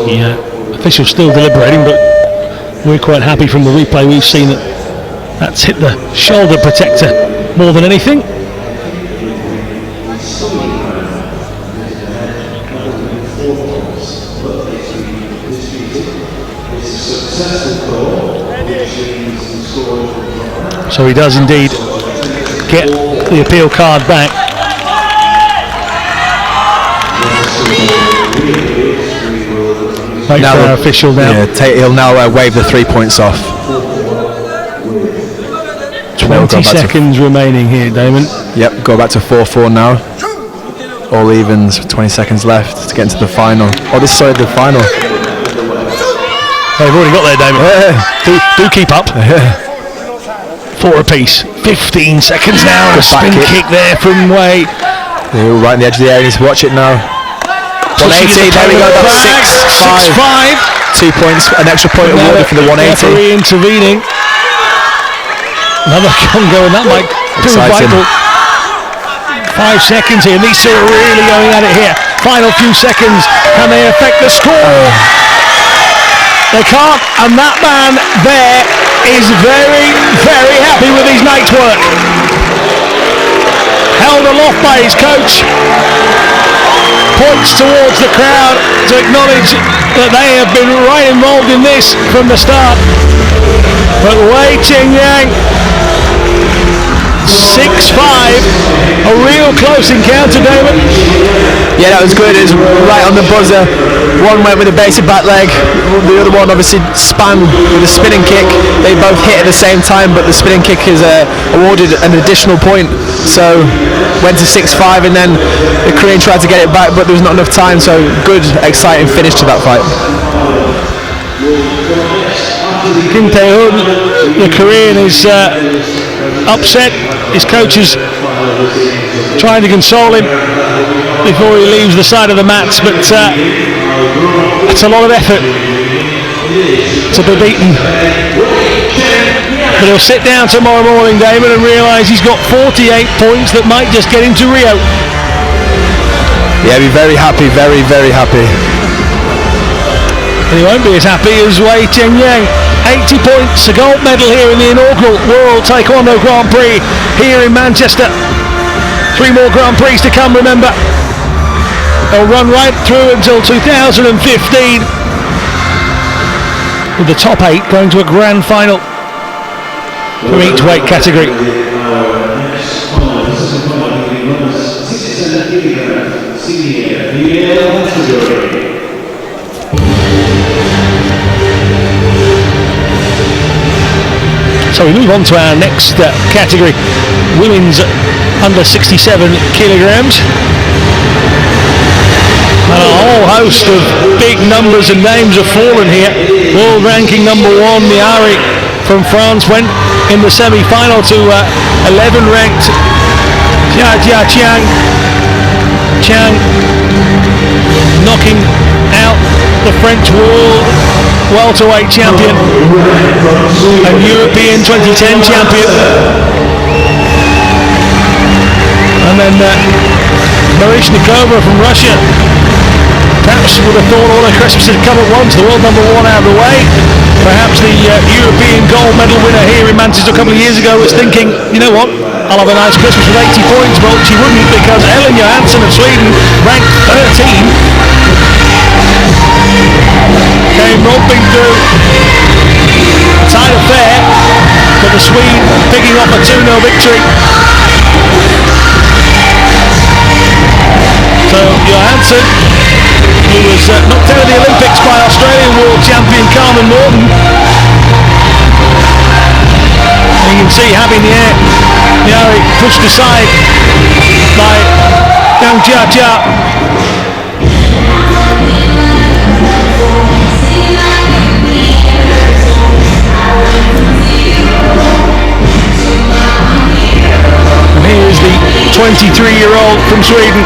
The official's still deliberating, but we're quite happy from the replay we've seen that that's hit the shoulder protector more than anything. So he does indeed get the appeal card back. Wait for our official now. Yeah, he'll now wave the 3 points off. 20 seconds remaining here, Damon. Yep, go back to 4-4 now. All evens, 20 seconds left to get into the final. Oh, this is the final. They've already got there, Damon. Do keep up. 4 apiece. 15 seconds now. And a spin kick there from Wei. Right on the edge of the area. Needs to watch it now. 180. There we go. That's 6-5. 2 points. An extra point awarded for the 180. Referee intervening. Another Congo, and that might prove vital. 5 seconds here. And these two are really going at it here. Final few seconds. Can they affect the score? They can't, and that man there is very, very happy with his night's work. Held aloft by his coach. Points towards the crowd to acknowledge that they have been right involved in this from the start. But Wei Chenyang 6-5. A real close encounter, David. Yeah, that was good. It was right on the buzzer. One went with a basic back leg. The other one obviously span with a spinning kick. They both hit at the same time, but the spinning kick is awarded an additional point. So went to 6-5, and then the Korean tried to get it back, but there was not enough time. So good, exciting finish to that fight. Kim Tae-hoon, the Korean, is upset. His coach is trying to console him before he leaves the side of the mats, but it's a lot of effort to be beaten. But he'll sit down tomorrow morning, Damon, and realise he's got 48 points that might just get him to Rio. Yeah, be very happy, very, very happy. And he won't be as happy as Wei Chen-yang. 80 points, a gold medal here in the inaugural World Taekwondo Grand Prix here in Manchester. 3 more Grand Prix to come, remember. They'll run right through until 2015, with the top 8 going to a grand final from each weight category. So we move on to our next category, women's under 67 kilograms. And a whole host of big numbers and names have fallen here. World ranking number 1, Miari from France, went in the semi-final to 11 ranked Jia Chang, knocking out the French world welterweight champion and European 2010 champion. And then Marishnikova from Russia. Perhaps would have thought all her crisps had come at once, the world number 1 out of the way. Perhaps the European gold medal winner here in Manchester a couple of years ago was thinking, you know what, I'll have a nice Christmas with 80 points. Well, she wouldn't, because Ellen Johansson of Sweden, ranked 13, came romping through. Tight affair, but the Swede picking off a 2-0 victory. So Johansson, who was knocked out of the Olympics by Australian world champion Carmen Morton. And you can see having the air, pushed aside by Yang Jia. And here is the 23-year-old from Sweden,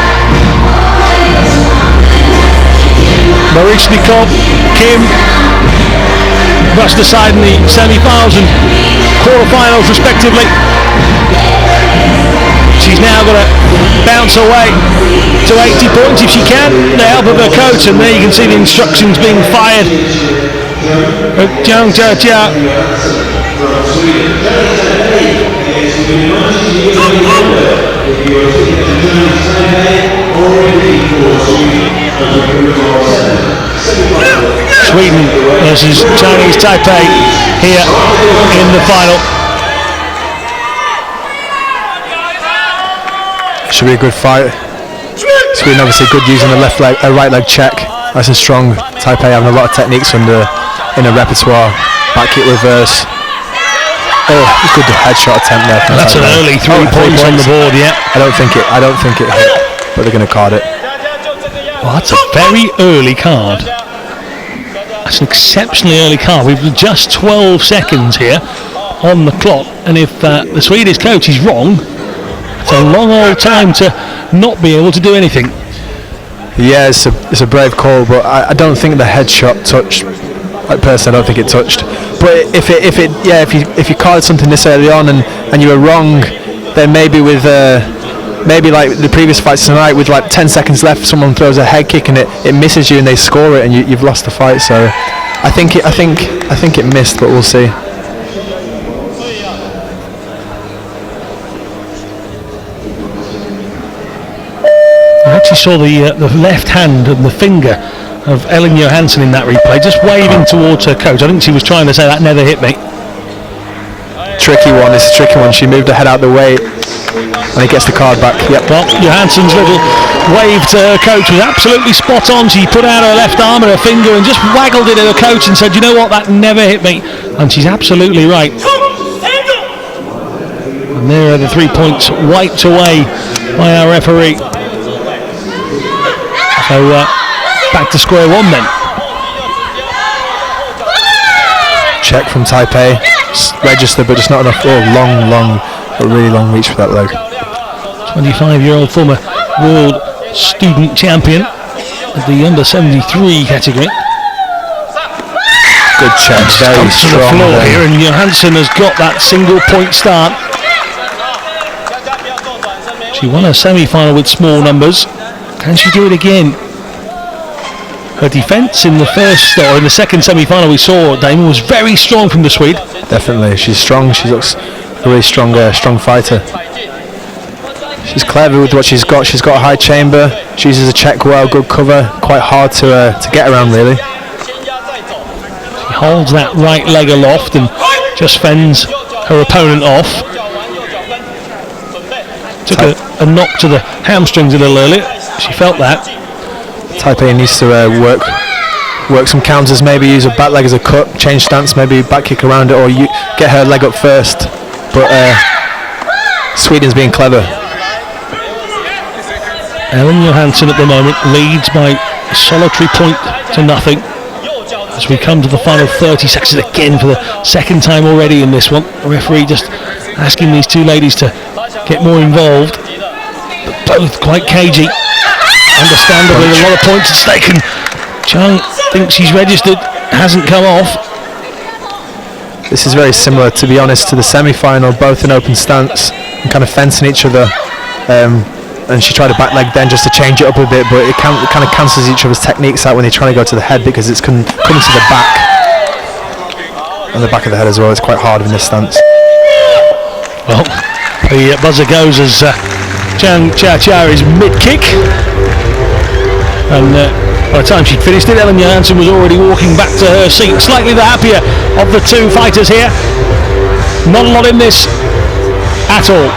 Marishnikov, Kim, brushed aside in the semi-finals and quarter-finals respectively. She's now got to bounce away to 80 points if she can, with the help of her coach, and there you can see the instructions being fired at Jiang Jia. Sweden versus Chinese Taipei here in the final. Should be a good fight. Sweden obviously good using the left leg, right leg check. That's a strong Taipei, having a lot of techniques in the repertoire. Back kick reverse. Oh, good headshot attempt there. That's an early 3 points on the board. Yeah. I don't think it hit, but they're going to card it. Well, that's a very early card. That's an exceptionally early card. We've just 12 seconds here on the clock, and if the Swedish coach is wrong, it's a long old time to not be able to do anything. Yeah, it's a brave call, but I don't think the headshot touched. Personally, I don't think it touched. But if you called something this early on and you were wrong, then maybe with maybe like the previous fights tonight, with like 10 seconds left, someone throws a head kick and it misses you and they score it and you've lost the fight. So I think it missed, but we'll see. I actually saw the left hand and the finger of Ellen Johansson in that replay, just waving towards her coach. I think she was trying to say that never hit me. tricky one. It's a tricky one. She moved her head out the way, and he gets the card back. Yep. Well, Johansson's little wave to her coach was absolutely spot on. She put out her left arm and her finger and just waggled it at her coach and said, "You know what? That never hit me." And she's absolutely right. And there are the 3 points wiped away by our referee. So back to square one then. Check from Taipei. Register, but just not enough. Oh, a really long reach for that leg. 25-year-old former world student champion of the under 73 category. Good check, very To the strong. floor here, and Johansson has got that single point start. She won her semi-final with small numbers. Can she do it again? Her defence in the first or in the second semi-final we saw, Damon, was very strong from the Swede. Definitely, she's strong. She looks a really strong fighter. She's clever with what she's got. She's got a high chamber. She uses a check well, good cover. Quite hard to get around, really. She holds that right leg aloft and just fends her opponent off. Took a knock to the hamstrings a little earlier. She felt that. Taipei needs to work some counters, maybe use a back leg as a cut, change stance, maybe back kick around it, or get her leg up first. But Sweden's being clever. Ellen Johansson at the moment leads by a solitary point to nothing. As we come to the final 30 seconds again for the second time already in this one. The referee just asking these two ladies to get more involved. But both quite cagey. Understandably, a lot of points at stake, and Chung thinks she's registered, hasn't come off. This is very similar, to be honest, to the semi-final, both in open stance and kind of fencing each other. And she tried a back leg then just to change it up a bit, but it kind of cancels each other's techniques out when they're trying to go to the head, because it's coming to the back. And the back of the head as well. It's quite hard in this stance. Well, the buzzer goes as Chang Chia is mid-kick. And by the time she'd finished it, Ellen Johansson was already walking back to her seat. Slightly the happier of the two fighters here. Not a lot in this at all.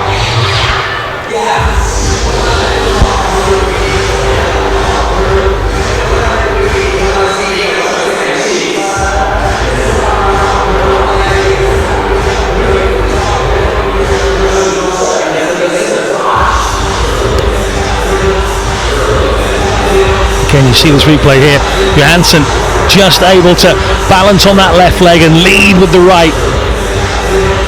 Again, you see this replay here. Johansson just able to balance on that left leg and lead with the right,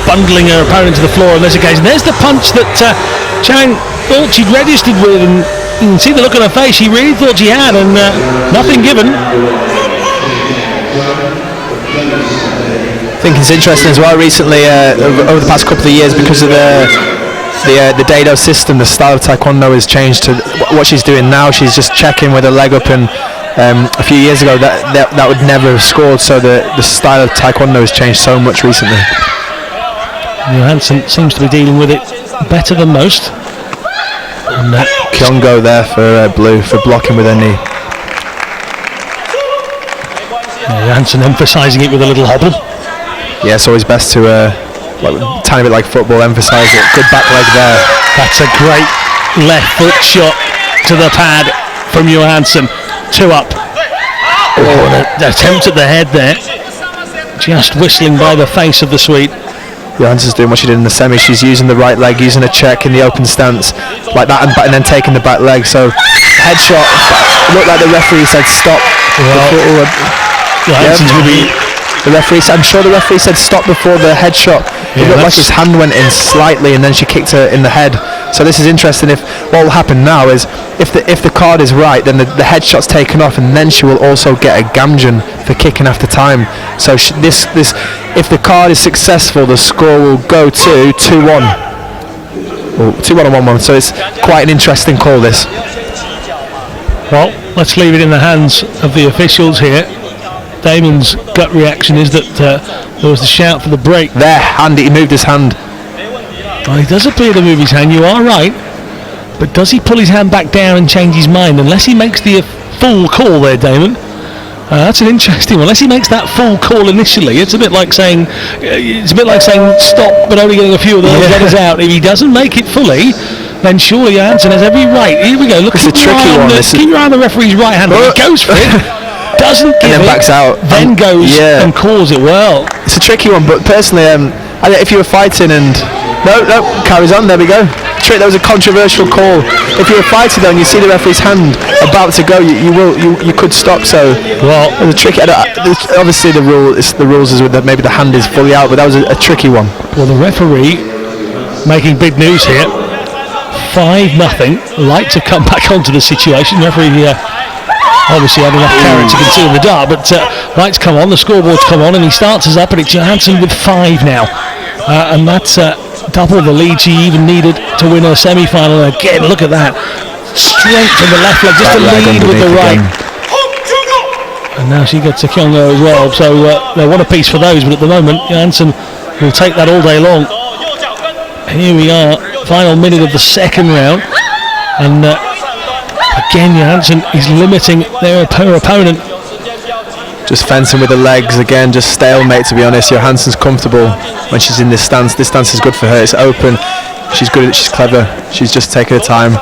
bundling her opponent to the floor on this occasion. There's the punch that Chang thought she'd registered with, and you can see the look on her face. She really thought she had, and nothing given. I think it's interesting as well recently, over the past couple of years, because of the Dado system, the style of Taekwondo has changed to what she's doing now. She's just checking with her leg up, and a few years ago that would never have scored, so the style of Taekwondo has changed so much recently. Johansson seems to be dealing with it better than most. And Kyongo there for blue for blocking with her knee. Johansson emphasising it with a little hobble. Yeah, it's always best to tiny bit like football, emphasise it. Good back leg there. That's a great left foot shot to the pad from Johansson. 2 up. Oh, an attempt at the head there. Just whistling by the face of the Swede. Johansson's doing what she did in the semi. She's using the right leg, using a check in the open stance like that, and then taking the back leg. So headshot. It looked like the referee said stop. The referee said, I'm sure the referee said stop before the headshot. It looked like his hand went in slightly, and then she kicked her in the head. So this is interesting. If what will happen now is, if the card is right, then the headshot's taken off, and then she will also get a gamjan for kicking after time. So if the card is successful, the score will go to 2-1. 2-1 and 1-1. So it's quite an interesting call, this. Well, let's leave it in the hands of the officials here. Damon's gut reaction is that there was a shout for the break. There, he moved his hand. Well, he does appear to move his hand, you are right. But does he pull his hand back down and change his mind? Unless he makes the full call there, Damon. That's an interesting one. Unless he makes that full call initially, it's a bit like saying stop, but only getting a few of those letters out. If he doesn't make it fully, then surely Johansson has every right. Here we go. Look, it's a tricky one. Keep your eye on the referee's right hand. He goes for it, doesn't give and then it, backs out, then goes and calls it well. It's a tricky one, but personally, if you were fighting and no, carries on. There we go. That was a controversial call. If you were fighting though and you see the referee's hand about to go, you could stop. So well, it was a tricky. Obviously, the rules is that maybe the hand is fully out, but that was a tricky one. Well, the referee making big news here. 5-0. Like to come back onto the situation. The referee obviously had enough carrot to conceal the dart, but lights come on, the scoreboard's come on, and he starts us up, and it's Johansson with 5 now, and that's double the lead she even needed to win her semi-final. And again, look at that strength from the left leg, just to lead with the right. And now she gets a Kyongo as well, so they want a piece for those, but at the moment Johansson will take that all day long. Here we are, final minute of the second round, and again Johansson is limiting her opponent. Just fencing with the legs again, just stalemate to be honest. Johansson's comfortable when she's in this stance. This stance is good for her, it's open, she's good, she's clever, she's just taking her time.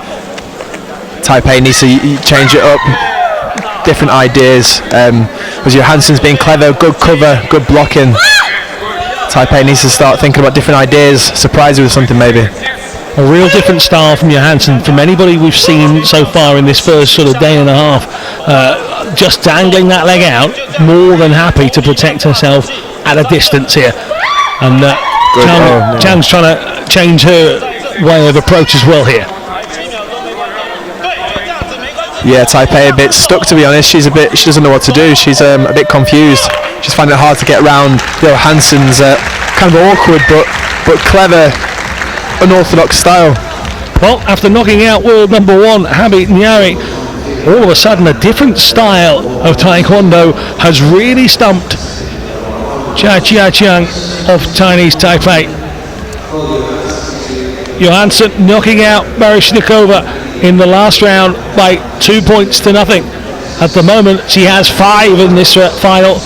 Taipei needs to change it up, different ideas. As Johansson's being clever, good cover, good blocking. Taipei needs to start thinking about different ideas, surprise her with something maybe. A real different style from Johansson, from anybody we've seen so far in this first sort of day and a half. Just dangling that leg out, more than happy to protect herself at a distance here. And Chang's trying to change her way of approach as well here. Yeah, Taipei a bit stuck to be honest. She doesn't know what to do. She's a bit confused. She's finding it hard to get around Johansson's kind of awkward but clever, unorthodox style. Well, after knocking out world number 1 Habi Nyari, all of a sudden a different style of Taekwondo has really stumped Chia Chiang of Chinese Taipei. Johansson knocking out Baryshnikova in the last round by 2 points to nothing. At the moment she has 5 in this final,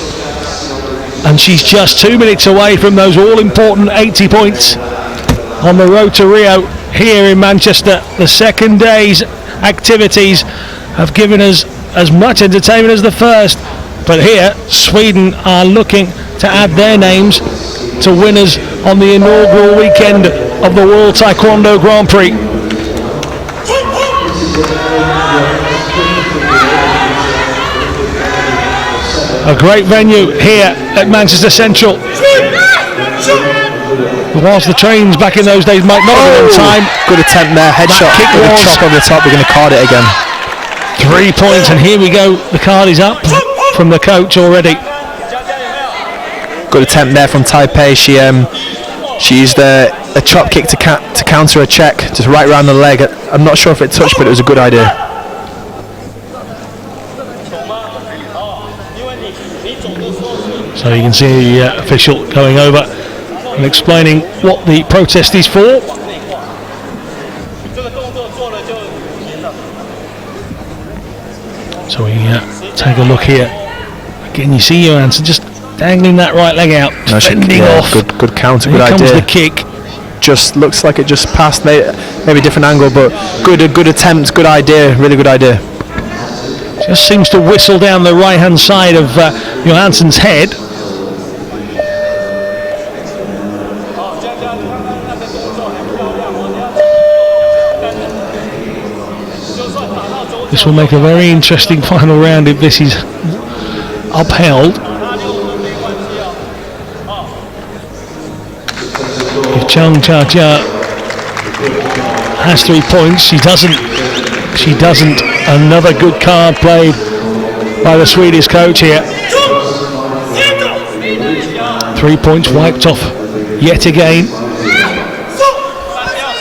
and she's just 2 minutes away from those all-important 80 points on the road to Rio here in Manchester. The second day's activities have given us as much entertainment as the first, but here Sweden are looking to add their names to winners on the inaugural weekend of the World Taekwondo Grand Prix. A great venue here at Manchester Central. Whilst the trains back in those days might not have been on time. Good attempt there, headshot with a chop over the top. We're going to card it again. 3 points, and here we go. The card is up from the coach already. Good attempt there from Taipei. She used a chop kick to counter a check, just right around the leg. I'm not sure if it touched, but it was a good idea. So you can see the official going over and explaining what the protest is for. So we take a look here. Again, you see Johansson just dangling that right leg out, fending off. Good counter, good idea. Here comes the kick. Just looks like it just passed, maybe a different angle, but good attempt, good idea, really good idea. Just seems to whistle down the right-hand side of Johansson's head. This will make a very interesting final round if this is upheld. If Chang Chia has 3 points, she doesn't. Another good card played by the Swedish coach here. 3 points wiped off yet again.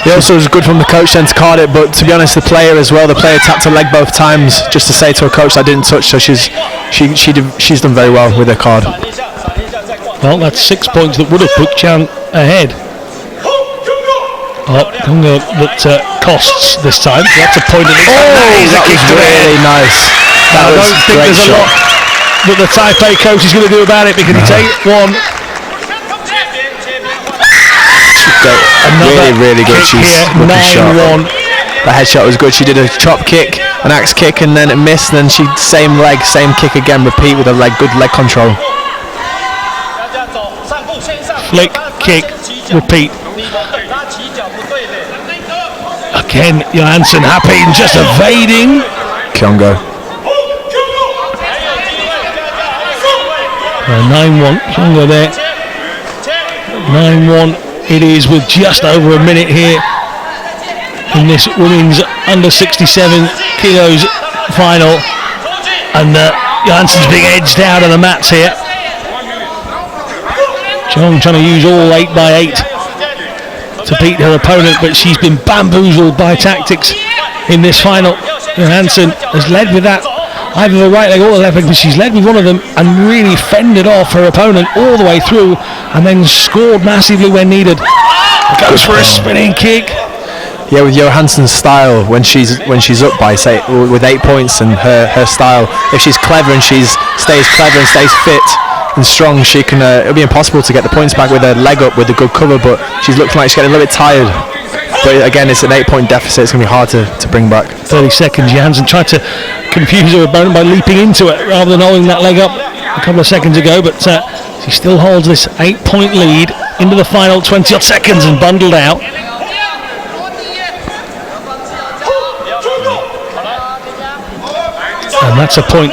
It also was good from the coach then to card it, but to be honest, the player as well. The player tapped her leg both times just to say to her coach, "I didn't touch." So she's done very well with her card. Well, that's 6 points that would have put Chang ahead. Oh, that costs this time. That's a point at least. That was really nice. I don't think there's a lot that the Taipei coach is going to do about it, because it's 8-1. Really good. She's looking sharp. 9-1. The headshot was good. She did a chop kick, an axe kick, and then it missed. Then she same leg, same kick again. Repeat with a good leg control. Flick, kick, repeat. Again, Johansson happy and just evading. Kyongo. 9-1. Kyongo there. 9-1. It is with just over a minute here in this women's under 67 kilos final, and Johansson's being edged out of the mats here. Chong trying to use all 8x8 to beat her opponent, but she's been bamboozled by tactics in this final. Johansson has led with that, either the right leg or the left leg, but she's led with one of them and really fended off her opponent all the way through, and then scored massively when needed. Goes for a spinning kick. Yeah, with Johansson's style, when she's up by, say, with 8 points, and her style, if she's clever and stays clever and stays fit and strong, she can. It'll be impossible to get the points back with her leg up with a good cover, but she's looking like she's getting a little bit tired. But again, it's an 8-point deficit. It's going to be hard to bring back. 30 seconds. Johansson tried to confuse her opponent by leaping into it rather than holding that leg up a couple of seconds ago, but she still holds this 8-point lead into the final 20 odd seconds and bundled out. And that's a point.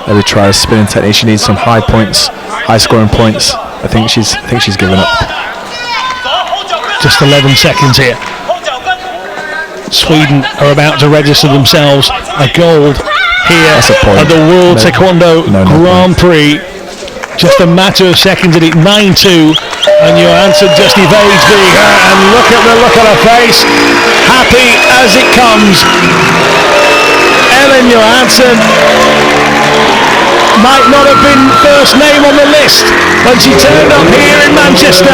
Every try a spinning technique. She needs some high points, high scoring points. I think she's given up. Just 11 seconds here. Sweden are about to register themselves a gold here at the World Taekwondo Grand Prix. Just a matter of seconds at it, 9-2, and Johansson just evades being hurt, and look at the look on her face, happy as it comes. Ellen Johansson might not have been first name on the list when she turned up here in Manchester,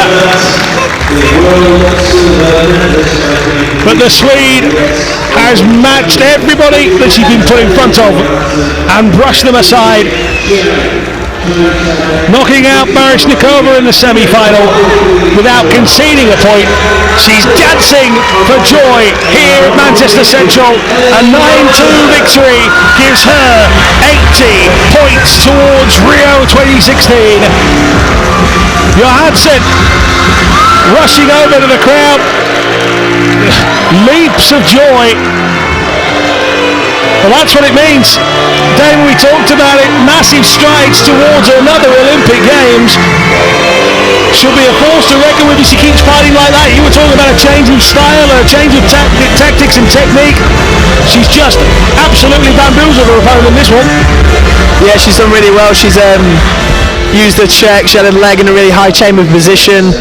but the Swede has matched everybody that she's been put in front of and brushed them aside, knocking out Baryshnikova in the semi-final without conceding a point. She's dancing for joy here at Manchester Central. A 9-2 victory gives her 80 points towards Rio 2016. Johansson rushing over to the crowd, leaps of joy. Well, that's what it means. David, we talked about it, massive strides towards another Olympic Games. She'll be a force to reckon with if she keeps fighting like that. You were talking about a change in style, a change of tactics and technique. She's just absolutely bamboozled her opponent in this one. Yeah, she's done really well. She's used the check. She had a leg in a really high chamber position.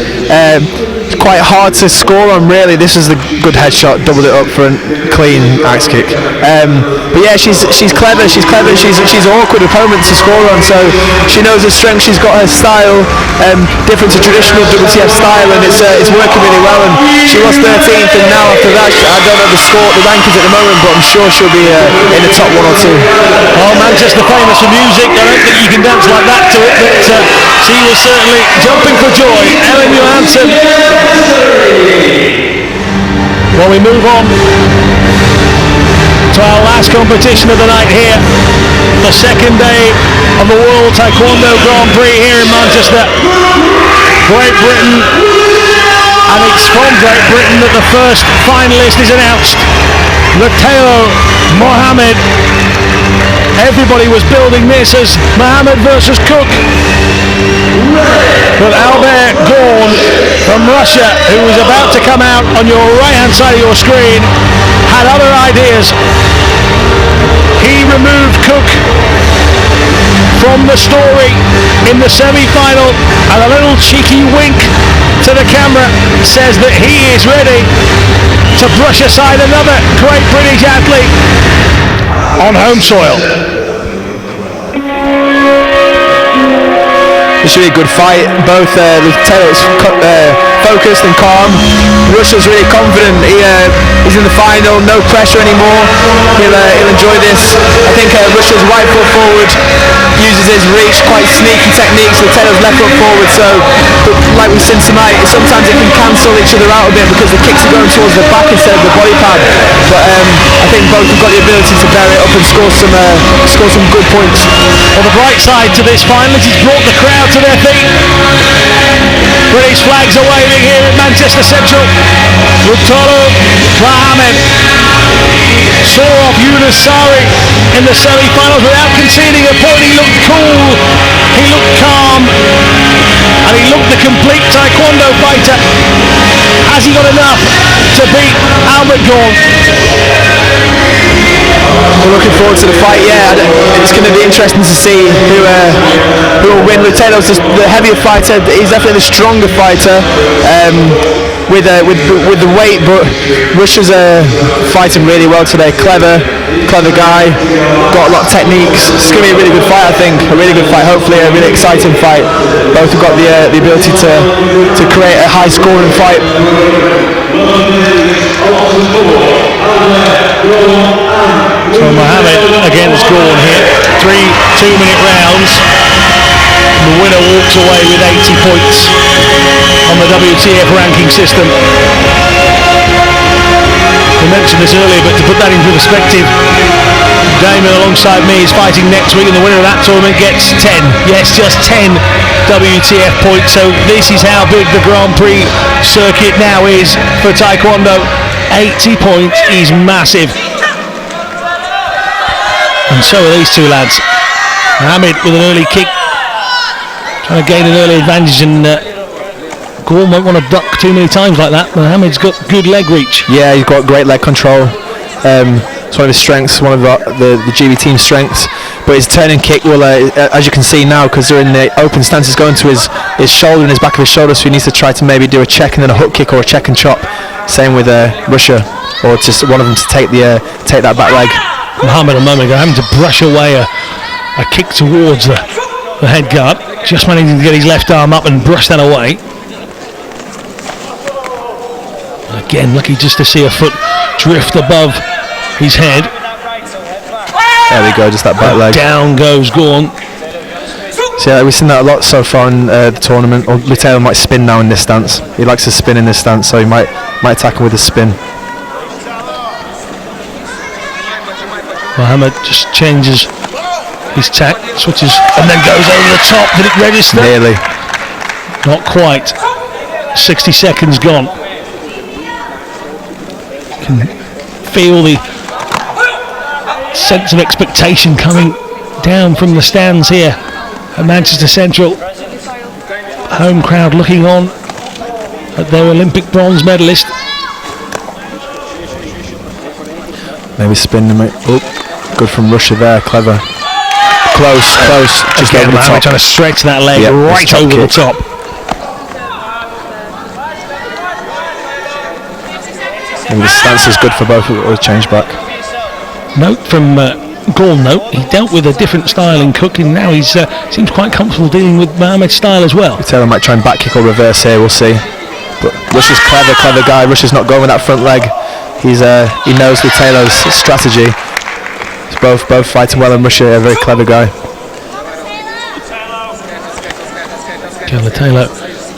It's quite hard to score on, really. This is the good headshot, doubled it up for a clean axe kick. But yeah, she's clever. She's an awkward opponent to score on. So she knows her strength. She's got her style, different to traditional WTF style, and it's working really well. And she was 13th, and now after that, I don't know the rankings at the moment, but I'm sure she'll be in the top 1 or 2. Oh, Manchester famous for music. I don't think you can dance like that to it, but she was certainly jumping for joy. Ellen Johansson. Well, we move on to our last competition of the night here, the second day of the World Taekwondo Grand Prix here in Manchester. Great Britain, and it's from Great Britain that the first finalist is announced. Matteo Mohammed. Everybody was building this as Mohammed versus Cook, but Albert Gorn from Russia, who was about to come out on your right hand side of your screen, had other ideas. He removed Cook from the story in the semi-final, and a little cheeky wink to the camera says that he is ready to brush aside another great British athlete on home soil. It should be a good fight. Both Taylor's focused and calm. Russia's really confident. He's in the final, no pressure anymore. He'll enjoy this. I think Russia's right foot forward uses his reach, quite sneaky techniques. The Taylor's left foot forward, so like we've seen tonight, sometimes it can cancel each other out a bit because the kicks are going towards the back instead of the body pad. But I think both have got the ability to bear it up and score some good points. On the bright side to this final, he's brought the crowd to their feet. British flags are waving here in Manchester Central. Rutolo Mohammed saw off Yunus Sari in the semi-finals without conceding a point. He looked cool, he looked calm, and he looked the complete Taekwondo fighter. Has he got enough to beat Ahmed Gorn? We're looking forward to the fight. Yeah, it's going to be interesting to see who will win. Taylor's the heavier fighter. He's definitely the stronger fighter with the weight, but Russia's fighting really well today. Clever guy, got a lot of techniques. It's going to be a really good fight, I think. A really good fight. Hopefully, a really exciting fight. Both have got the ability to create a high-scoring fight. So Mohammed against Gorn here. 3 2-minute rounds. The winner walks away with 80 points on the WTF ranking system. We mentioned this earlier, but to put that into perspective, Damon alongside me is fighting next week, and the winner of that tournament gets 10. Yes, just 10 WTF points. So this is how big the Grand Prix circuit now is for Taekwondo. 80 points is massive. And so are these two lads. Mohammed with an early kick, trying to gain an early advantage, and Gorn won't want to duck too many times like that. Mohammed's got good leg reach. Yeah, he's got great leg control. It's one of his strengths, one of the GB team's strengths. But his turning kick will, as you can see now, because they're in the open stance, is going to his shoulder and his back of his shoulder, so he needs to try to maybe do a check and then a hook kick or a check and chop. Same with Russia, or just one of them to take that back leg. Mohammed a moment ago having to brush away a kick towards the head guard, just managing to get his left arm up and brush that away. Again, lucky just to see a foot drift above his head. There we go, just that back leg. Down goes Gorn. So yeah, we've seen that a lot so far in the tournament. Or Taylor might spin now in this stance. He likes to spin in this stance, so he might attack him with a spin. Mohammed just changes his tack, switches, and then goes over the top. Did it register? Nearly. Not quite. 60 seconds gone. Can feel the sense of expectation coming down from the stands here at Manchester Central. Home crowd looking on at their Olympic bronze medalist. Maybe spin him. Oh, good from Russia there, clever. Close, just again, over the top. Trying to stretch that leg right over the top. Maybe the stance is good for both of the change back. Note from Gorn, he dealt with a different style in cooking. Now he seems quite comfortable dealing with Mohammed's style as well. Taylor might try and back kick or reverse here, we'll see. But Russia's clever guy. Russia's not going with that front leg. He knows the Taylor's strategy. It's both fighting well, and Russia a very clever guy. Taylor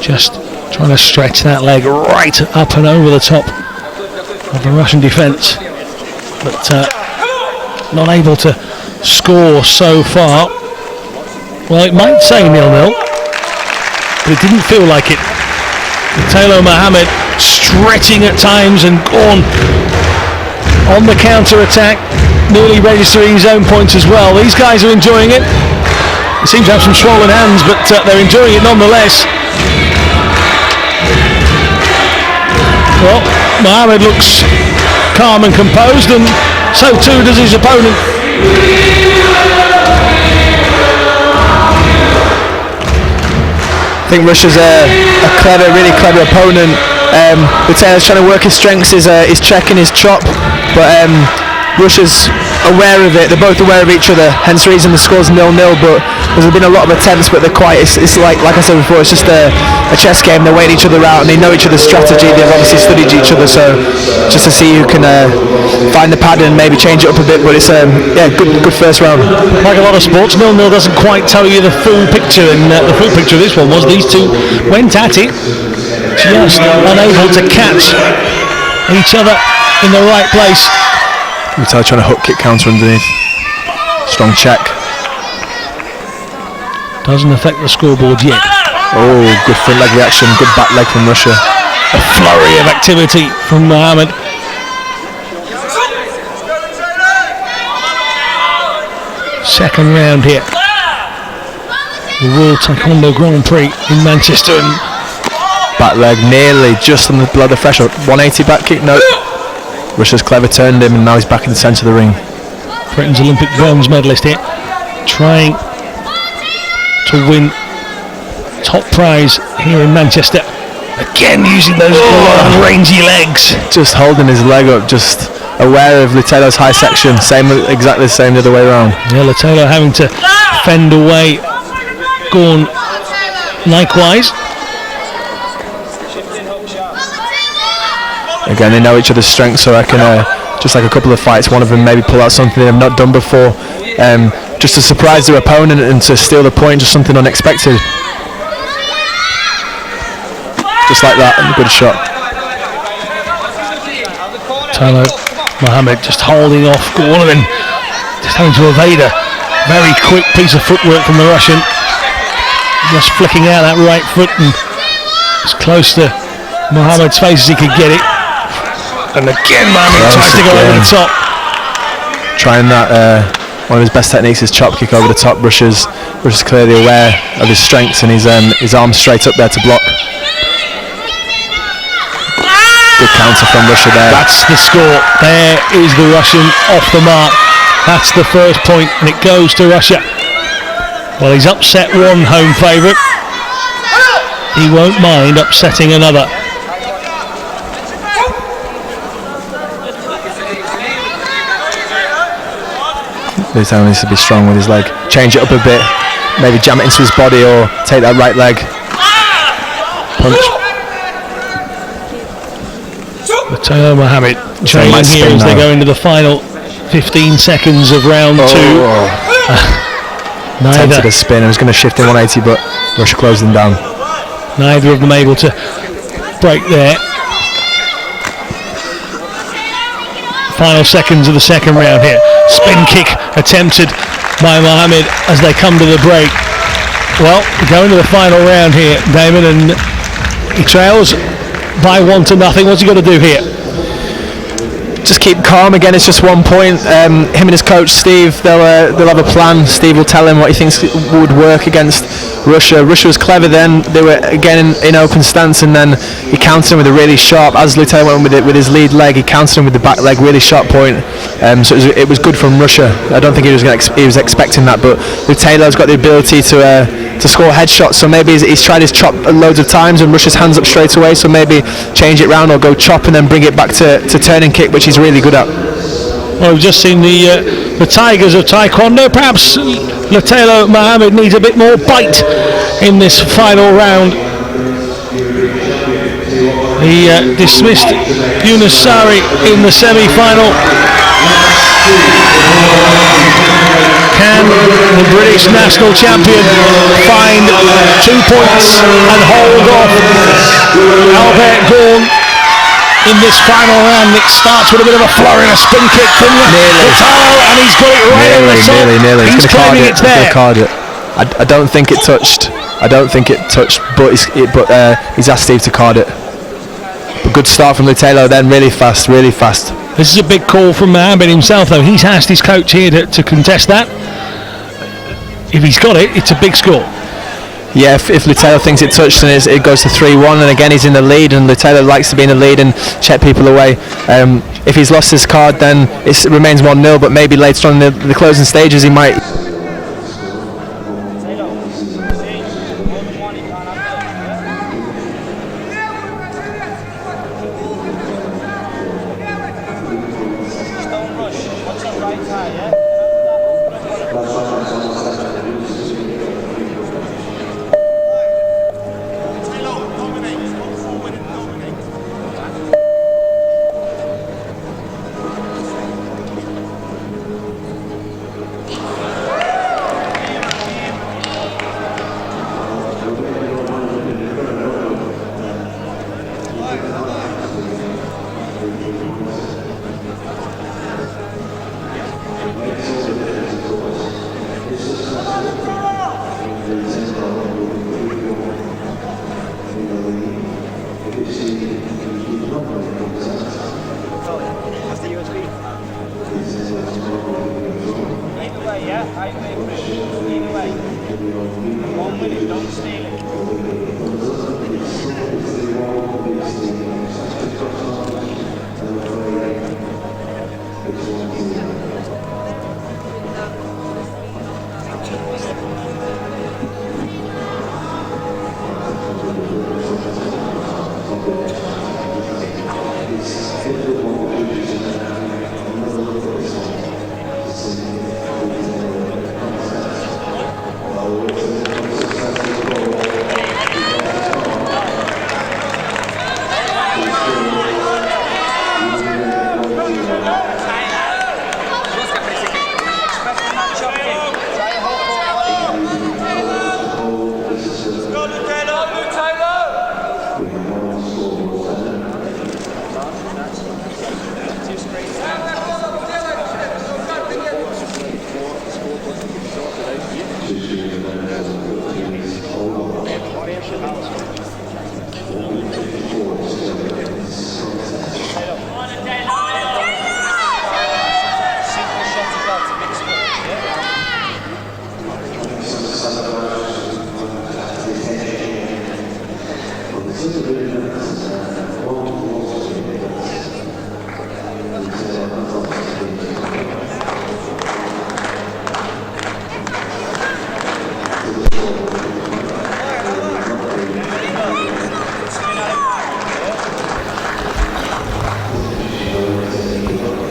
just trying to stretch that leg right up and over the top of the Russian defence, but not able to score so far. Well, it might say 0-0, but it didn't feel like it. Taylor Mohammed stretching at times, and Gorn on the counter-attack, nearly registering his own points as well. These guys are enjoying it. They seem to have some swollen hands, but they're enjoying it nonetheless. Well, Mohammed looks calm and composed, and so too does his opponent. I think Russia's a really clever opponent. Taylor's trying to work his strengths, his check and his chop, but Russia's aware of it. They're both aware of each other. Hence the reason the score's 0-0. But there's been a lot of attempts, but they're quite. It's like I said before. It's just a chess game. They're weighing each other out, and they know each other's strategy. They've obviously studied each other. So just to see who can find the pattern and maybe change it up a bit. But it's good first round. Like a lot of sports, 0-0 doesn't quite tell you the full picture, and the full picture of this one was these two went at it, just unable to catch each other in the right place. Mattel trying to hook kick counter underneath. Strong check. Doesn't affect the scoreboard yet. Oh, good front leg reaction, good back leg from Russia. A flurry of activity from Mohammed. Second round here. The World Taekwondo Grand Prix in Manchester. Back leg nearly just on the below the threshold. 180 back kick, no. Russia's clever turned him, and now he's back in the centre of the ring. Britain's Olympic bronze medalist here, trying to win top prize here in Manchester. Again using those long rangy legs. Just holding his leg up, just aware of Lutelo's high section. Exactly the same the other way around. Yeah, Lutelo having to fend away Gorn likewise. Again, they know each other's strengths, so I can, just like a couple of fights, one of them maybe pull out something they've not done before, just to surprise their opponent and to steal the point, just something unexpected. Just like that, and a good shot. Talo Mohammed just holding off Gorn and just having to evade a very quick piece of footwork from the Russian. Just flicking out that right foot and as close to Mohammed's face as he could get it. And again, Mohammed tries to go over the top. Trying that, one of his best techniques is chop kick over the top. Russia's clearly aware of his strengths and his arms straight up there to block. Good counter from Russia there. That's the score. There is the Russian off the mark. That's the first point, and it goes to Russia. Well, he's upset one home favourite. He won't mind upsetting another. Lutelo needs to be strong with his leg. Change it up a bit. Maybe jam it into his body or take that right leg. Punch. Mateo Mohammed trailing here as they go into the final 15 seconds of round two. Attempted a spin and was going to shift in 180, but Russia closed him down. Neither of them able to break there. Final seconds of the second round here. Spin kick attempted by Mohammed as they come to the break. Well, going to the final round here, Damon, and he trails by 1-0. What's he got to do here? Just keep calm. Again, it's just 1 point. Him and his coach Steve, they'll have a plan. Steve will tell him what he thinks would work against Russia. Russia was clever then. They were again in open stance, and then he countered him with a really sharp. As Lutelo went with his lead leg, he countered him with the back leg, really sharp point. So it was good from Russia. I don't think he was expecting that, but Lutelo's got the ability to score headshots. So maybe he's tried his chop loads of times, and Russia's hands up straight away. So maybe change it round or go chop and then bring it back to turning kick, which he's really good at. Well, we've just seen the Tigers of Taekwondo. Perhaps Lutelo Mohammed needs a bit more bite in this final round. He dismissed Yunus Sari in the semi-final. Can the British national champion find 2 points and hold off Albert Gorn in this final round? It starts with a bit of a flurry and a spin kick from Lutelo, and he's got it right on the top. Nearly. He's claiming it's there. I don't think it touched. But he's asked Steve to card it. But good start from Lutelo then, really fast. This is a big call from Mohammed himself, though. He's asked his coach here to contest that. If he's got it, it's a big score. Yeah, if Lutelo thinks it touched, then it goes to 3-1, and again he's in the lead, and Lutelo likes to be in the lead and check people away. If he's lost his card, then it remains 1-0, but maybe later on in the closing stages he might. Don't rush. Watch your right eye, yeah?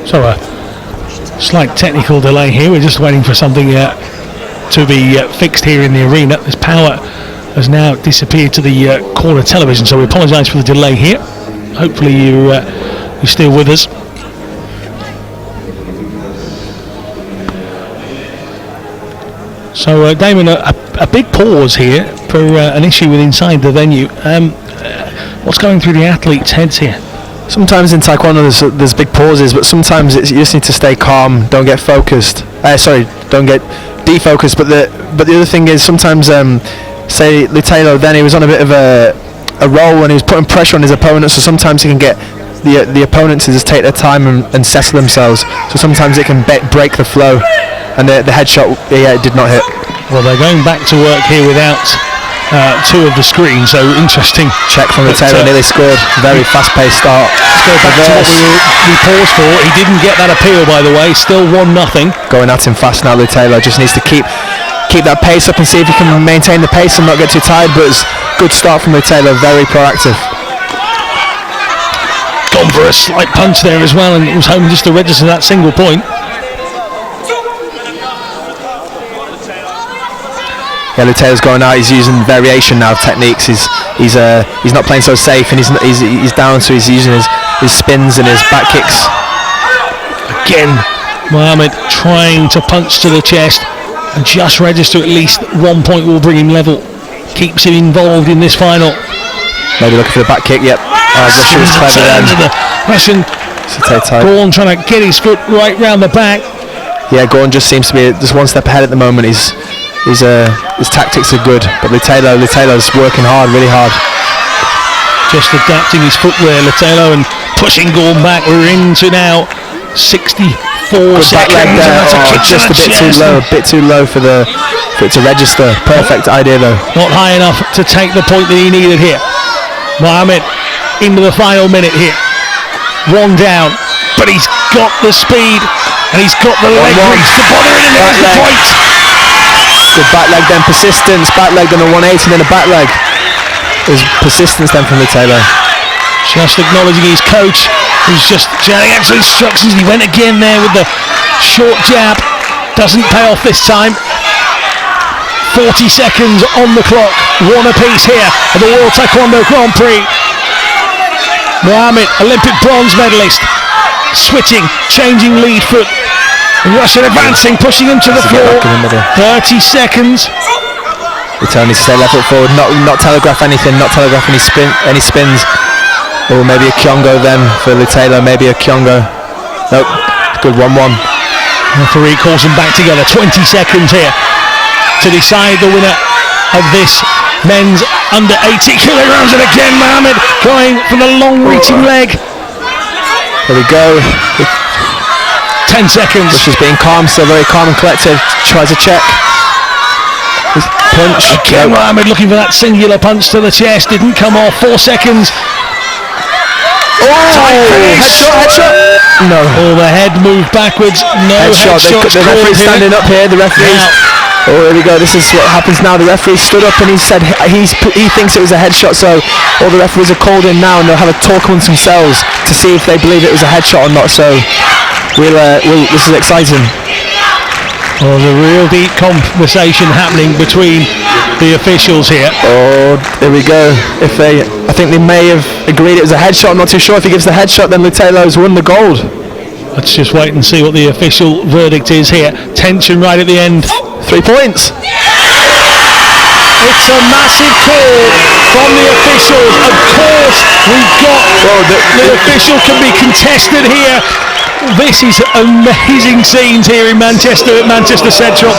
So a slight technical delay here. We're just waiting for something to be fixed here in the arena. This power has now disappeared to the corner television, so we apologise for the delay here. Hopefully you're still with us. So Damon, a big pause here for an issue with inside the venue. What's going through the athletes' heads here? Sometimes in Taekwondo there's big pauses, but sometimes you just need to stay calm, don't get focused. Don't get defocused. But the other thing is sometimes, say Lutalo, then he was on a bit of a roll and he was putting pressure on his opponent, so sometimes he can get the opponent to just take their time and settle themselves. So sometimes it can break the flow, and the headshot it did not hit. Well, they're going back to work here without two of the screens, so interesting. Check from Lutalo, nearly scored. Very fast-paced start. Let's go back to what we paused for. He didn't get that appeal, by the way. Still 1-0. Going at him fast now. Lutalo just needs to keep that pace up and see if he can maintain the pace and not get too tired. But it's good start from Lutalo. Very proactive. Gone for a slight punch there as well, and was hoping just to register that single point. Yeah, Lutalo's going out. He's using variation now of techniques. He's not playing so safe, and he's down, so he's using his spins and his back kicks. Again, Mohammed trying to punch to the chest and just register at least 1 point will bring him level. Keeps him involved in this final. Maybe looking for the back kick. Yep. Russia was clever then. The Russian Gorn trying to get his foot right round the back. Yeah, Gorn just seems to be just one step ahead at the moment. His tactics are good, but Lutalo's working hard, really hard. Just adapting his footwear, Lutalo, and pushing Gorn back. We're into now 64 seconds. Just a bit too low for it to register. Perfect idea though. Not high enough to take the point that he needed here. Mohammed into the final minute here. One down, but he's got the speed and he's got the leg reach to bother it, and there's the point. Good back leg, then persistence. Back leg, then a 180, then a back leg. There's persistence then from Lutalo. Just acknowledging his coach, who's just shouting out some instructions. He went again there with the short jab. Doesn't pay off this time. 40 seconds on the clock. One apiece here at the World Taekwondo Grand Prix. Mohammed, Olympic bronze medalist, switching, changing lead foot. Russian advancing, pushing him to the floor. 30 seconds. Lutalo needs to stay left foot forward, not telegraph anything, not telegraph any spins. Or maybe a Kyongo then for Lutalo, maybe a Kyongo. Nope, good 1-1. Referee calls them back together, 20 seconds here. to decide the winner of this men's under 80 kilograms. And again, Mohammed going for the long-reaching leg. There we go. 10 seconds. Russia's being calm, still very calm and collected. Tries a check. Punch. Again, Mohammed looking for that singular punch to the chest. Didn't come off. 4 seconds. Headshot. No. Oh, the head moved backwards. No headshot. The referee's standing up here. The referee's. Oh, here we go. This is what happens now. The referee stood up and he said he thinks it was a headshot. So all the referees are called in now and they'll have a talk amongst themselves to see if they believe it was a headshot or not. So this is exciting. Oh, there's a real deep conversation happening between the officials here. Oh, there we go. I think they may have agreed it was a headshot. I'm not too sure. If he gives the headshot, then Lutelo's won the gold. Let's just wait and see what the official verdict is here. Tension right at the end. 3 points. It's a massive call from the officials. Of course, we've got the official can be contested here. This is amazing scenes here in Manchester at Manchester Central.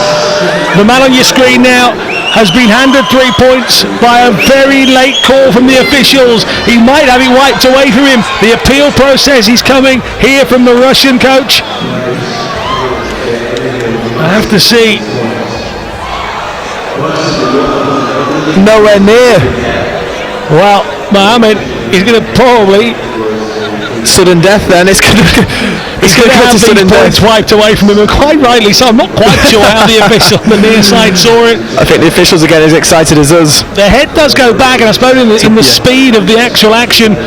The man on your screen now has been handed 3 points by a very late call from the officials. He might have it wiped away from him. The appeal process is coming here from the Russian coach. I have to see. Nowhere near. Well, Mohammed is going to probably sudden death then. He's going to have these points wiped away from him, and quite rightly so. I'm not quite sure how the official on the near side saw it. I think the officials are getting as excited as us. The head does go back, and I suppose in the speed of the actual action,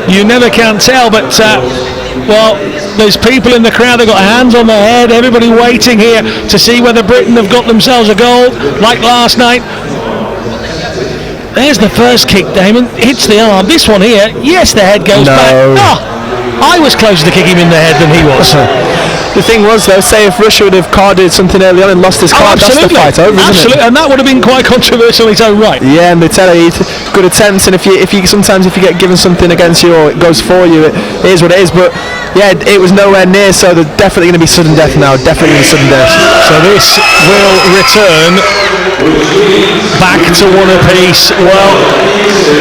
you never can tell, but well, there's people in the crowd that got hands on their head, everybody waiting here to see whether Britain have got themselves a gold, like last night. There's the first kick, Damon. Hits the arm. This one here, yes, the head goes back. Oh, I was closer to kick him in the head than he was. The thing was, though, say if Russia would have carded something early on and lost his card, that's the fight over, isn't it? And that would have been quite controversial in its own right. Yeah, and they tell you, good attempts, and if you sometimes if you get given something against you or it goes for you, it is what it is. But yeah, it was nowhere near, so there's definitely going to be sudden death now. Definitely going to be sudden death. So this will return back to one apiece. Well,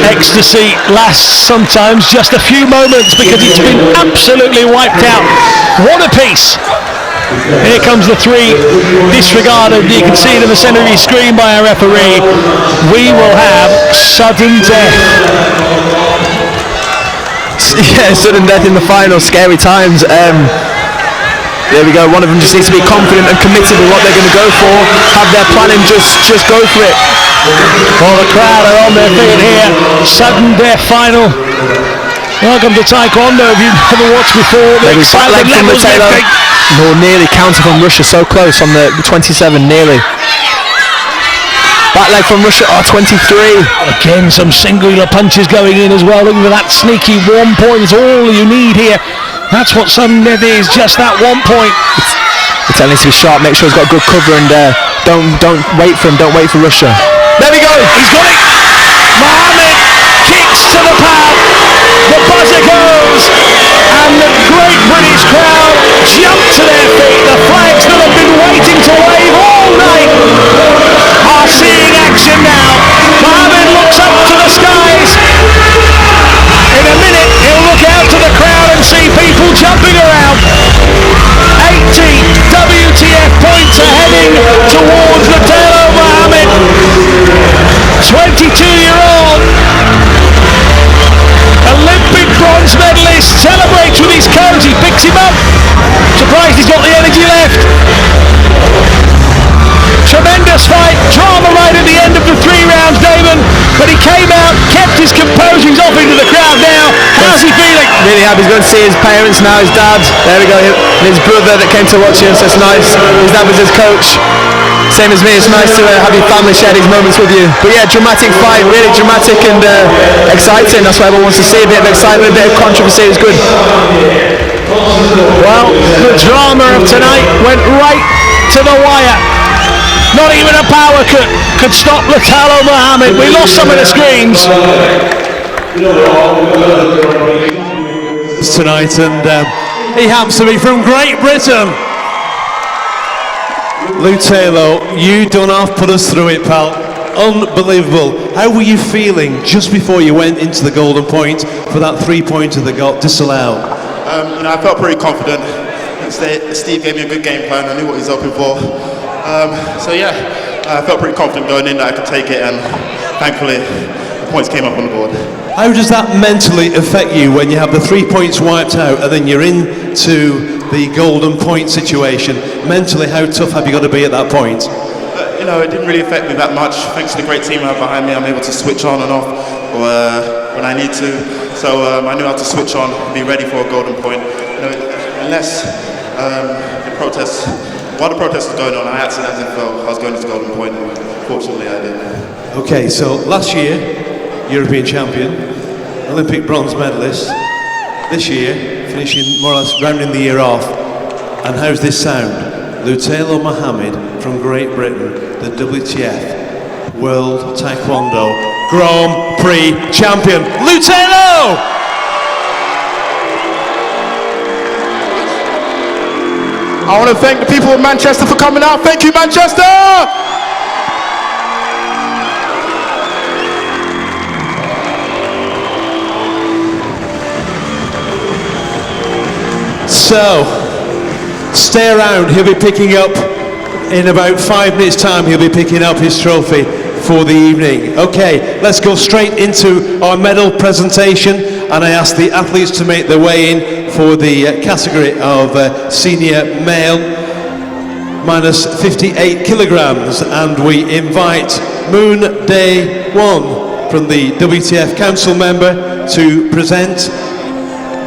ecstasy lasts sometimes just a few moments because it's been absolutely wiped out. One apiece. Here comes the three disregarded. You can see it in the centre of your screen by our referee. We will have sudden death. Yeah, sudden death in the final. Scary times. There we go. One of them just needs to be confident and committed with what they're going to go for. Have their plan and just go for it. Well, the crowd are on their feet here. Sudden death final. Welcome to Taekwondo. If you've never watched before, the excitement levels lifting. No, nearly counter from Russia. So close on the 27, nearly. Back leg from Russia, 23. Again, some singular punches going in as well. Looking for that sneaky 1 point. It's all you need here. That's what sudden death is, just that 1 point. It's telling to be sharp, make sure he's got good cover, and don't wait for him, don't wait for Russia. There we go, he's got it! Mohammed kicks to the pad, the buzzer goes, and the great British crowd jump to their feet. The flags that have been waiting to wave all night are seeing action now. Mohammed looks up to the skies. In a minute, he'll look out to the crowd and see people jumping around. 80 WTF points are heading towards Latelo Mohammed. 22-year-old Olympic bronze medalist celebrates with his coach. He picks him up. Surprised he's got the energy left. Tremendous fight, drama right at the end of the 3 rounds, Damon. But he came out, kept his composure. He's off into the crowd now. How's he feeling? Really happy. He's going to see his parents now, his dad. There we go. And his brother that came to watch him, so it's nice. His dad was his coach. Same as me. It's nice to have your family share these moments with you. But yeah, dramatic fight, really dramatic and exciting. That's what everyone wants to see. A bit of excitement, a bit of controversy. It was good. Well, the drama of tonight went right to the wire. Not even a power could stop Latelo Mohammed. We lost some of the screens tonight, and he happens to be from Great Britain. Lou Taylor, you don't have to put us through it, pal. Unbelievable. How were you feeling just before you went into the golden point for that 3-pointer that got disallowed? I felt pretty confident. Steve gave me a good game plan. I knew what he was hoping for. I felt pretty confident going in that I could take it, and thankfully the points came up on the board. How does that mentally affect you when you have the 3 points wiped out and then you're into the golden point situation? Mentally, how tough have you got to be at that point? It didn't really affect me that much. Thanks to the great team I have behind me, I'm able to switch on and off when I need to. So I knew how to switch on and be ready for a golden point. Unless while the protest was going on, I accidentally felt I was going to the golden point. Fortunately, I did. Okay, so last year, European champion, Olympic bronze medalist. This year, finishing more or less rounding the year off. And how's this sound? Lutalo Mohammed from Great Britain, the WTF World Taekwondo Grand Prix champion. Lutalo! I want to thank the people of Manchester for coming out. Thank you, Manchester! So, stay around. He'll be picking up, in about 5 minutes' time, he'll be picking up his trophy for the evening. Okay, let's go straight into our medal presentation, and I ask the athletes to make their way in for the category of senior male, minus 58 kilograms, and we invite Moon Day 1 from the WTF Council member to present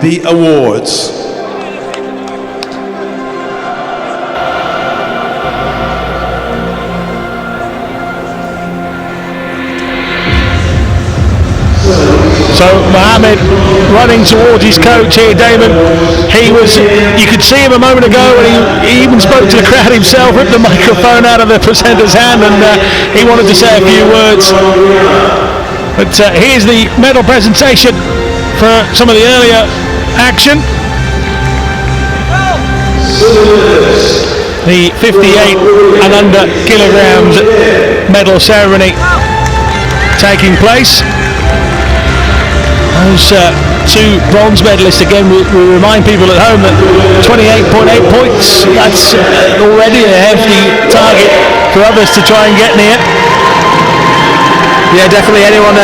the awards. So Mohammed running towards his coach here, Damon. You could see him a moment ago, and he even spoke to the crowd himself, ripped the microphone out of the presenter's hand, and he wanted to say a few words. But here's the medal presentation for some of the earlier action. The 58 and under kilograms medal ceremony taking place. Those two bronze medalists, again, we remind people at home that 28.8 points, that's already a hefty target for others to try and get near. Yeah, definitely anyone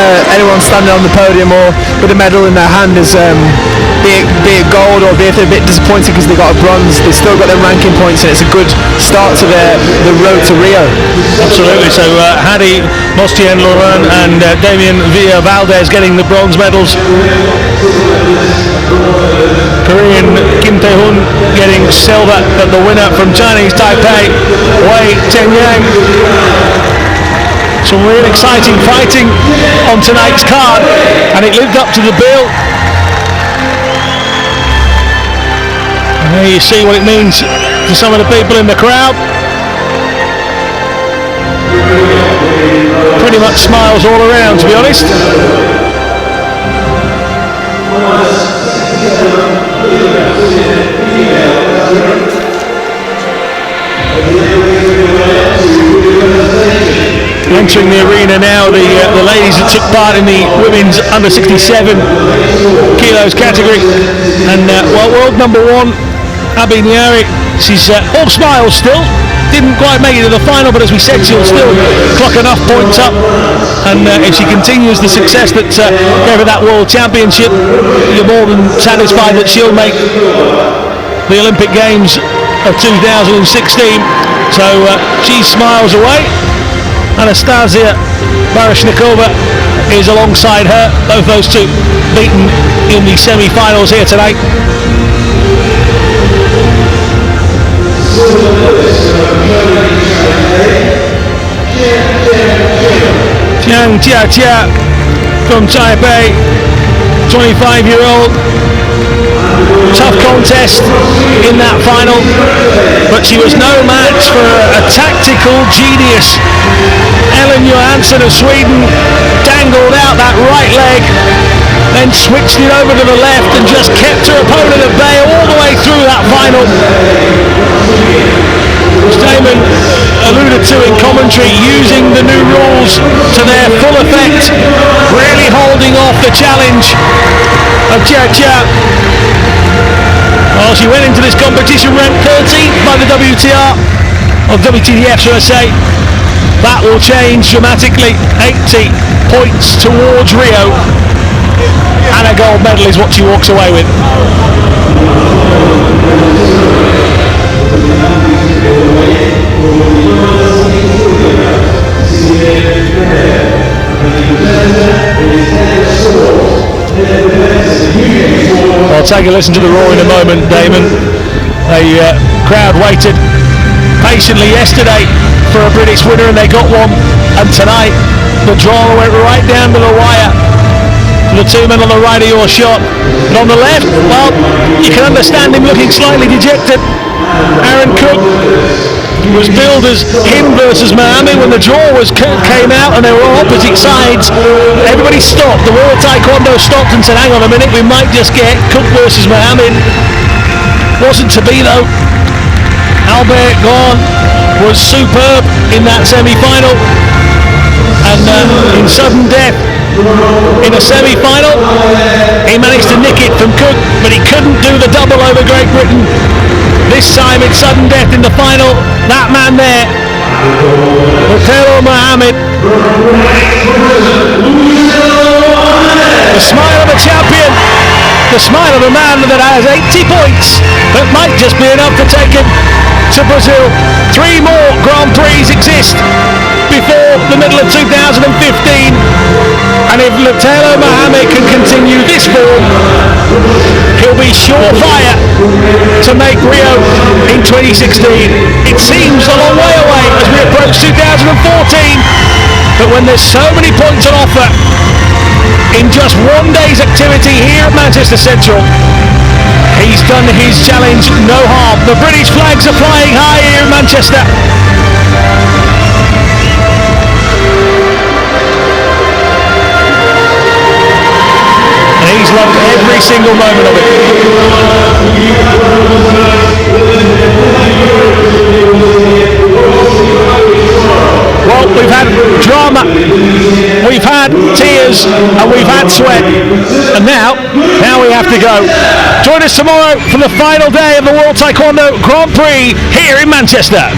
standing on the podium or with a medal in their hand is, be it gold or be it they're a bit disappointed because they got a bronze, they've still got their ranking points, and it's a good start to the road to Rio. Absolutely. So Hadi Mostian Laurent and Damien Villa Valdez getting the bronze medals. Korean Kim Tae-hun getting silver, but the winner from Chinese Taipei, Wei Tengyang. Some real exciting fighting on tonight's card, and it lived up to the bill. And there you see what it means to some of the people in the crowd. Pretty much smiles all around, to be honest. Entering the arena now, the ladies that took part in the women's under 67 kilos category, and world number one, Abi Nyari, she's all smiles still. Didn't quite make it to the final, but as we said, she'll still clock enough points up, and if she continues the success that gave her that world championship, you're more than satisfied that she'll make the Olympic Games of 2016. So she smiles away. Anastasia Barashnikova is alongside her. Both those two beaten in the semi-finals here tonight. Jiang Jia from Taipei, 25-year-old. Tough contest in that final, but she was no match for a tactical genius. Ellen Johansson of Sweden dangled out that right leg, then switched it over to the left and just kept her opponent at bay all the way through that final. as Damon alluded to in commentary, using the new rules to their full effect, really holding off the challenge of Chia. Well, she went into this competition ranked 13th by the WTF, should I say. That will change dramatically. 80 points towards Rio, and a gold medal is what she walks away with. I'll take a listen to the roar in a moment, Damon. The crowd waited patiently yesterday for a British winner, and they got one. And tonight, the drama went right down to the wire. The two men on the right of your shot. But on the left, well, you can understand him looking slightly dejected. Aaron Cook was billed as him versus Mohammed when the draw came out and they were on opposite sides. Everybody stopped. The World Taekwondo stopped and said, hang on a minute, we might just get Cook versus Mohammed. Wasn't to be though. Albert Gone was superb in that semi-final, and in sudden death in a semi-final he managed to nick it from Cook, but he couldn't do the double over Great Britain. This time in sudden death in the final, that man there, Taylor Mohammed, the smile of a champion, the smile of a man that has 80 points that might just be enough to take him to Brazil. 3 more Grand Prix exist before the middle of 2015, and if Taylor Mohammed can continue this form, he'll be surefire to make Rio in 2016. It seems a long way away as we approach 2014, but when there's so many points on offer in just one day's activity here at Manchester Central, he's done his challenge no harm. The British flags are flying high here in Manchester. And he's loved every single moment of it. Well, we've had drama, we've had tears, and we've had sweat, and now we have to go. Join us tomorrow for the final day of the World Taekwondo Grand Prix here in Manchester.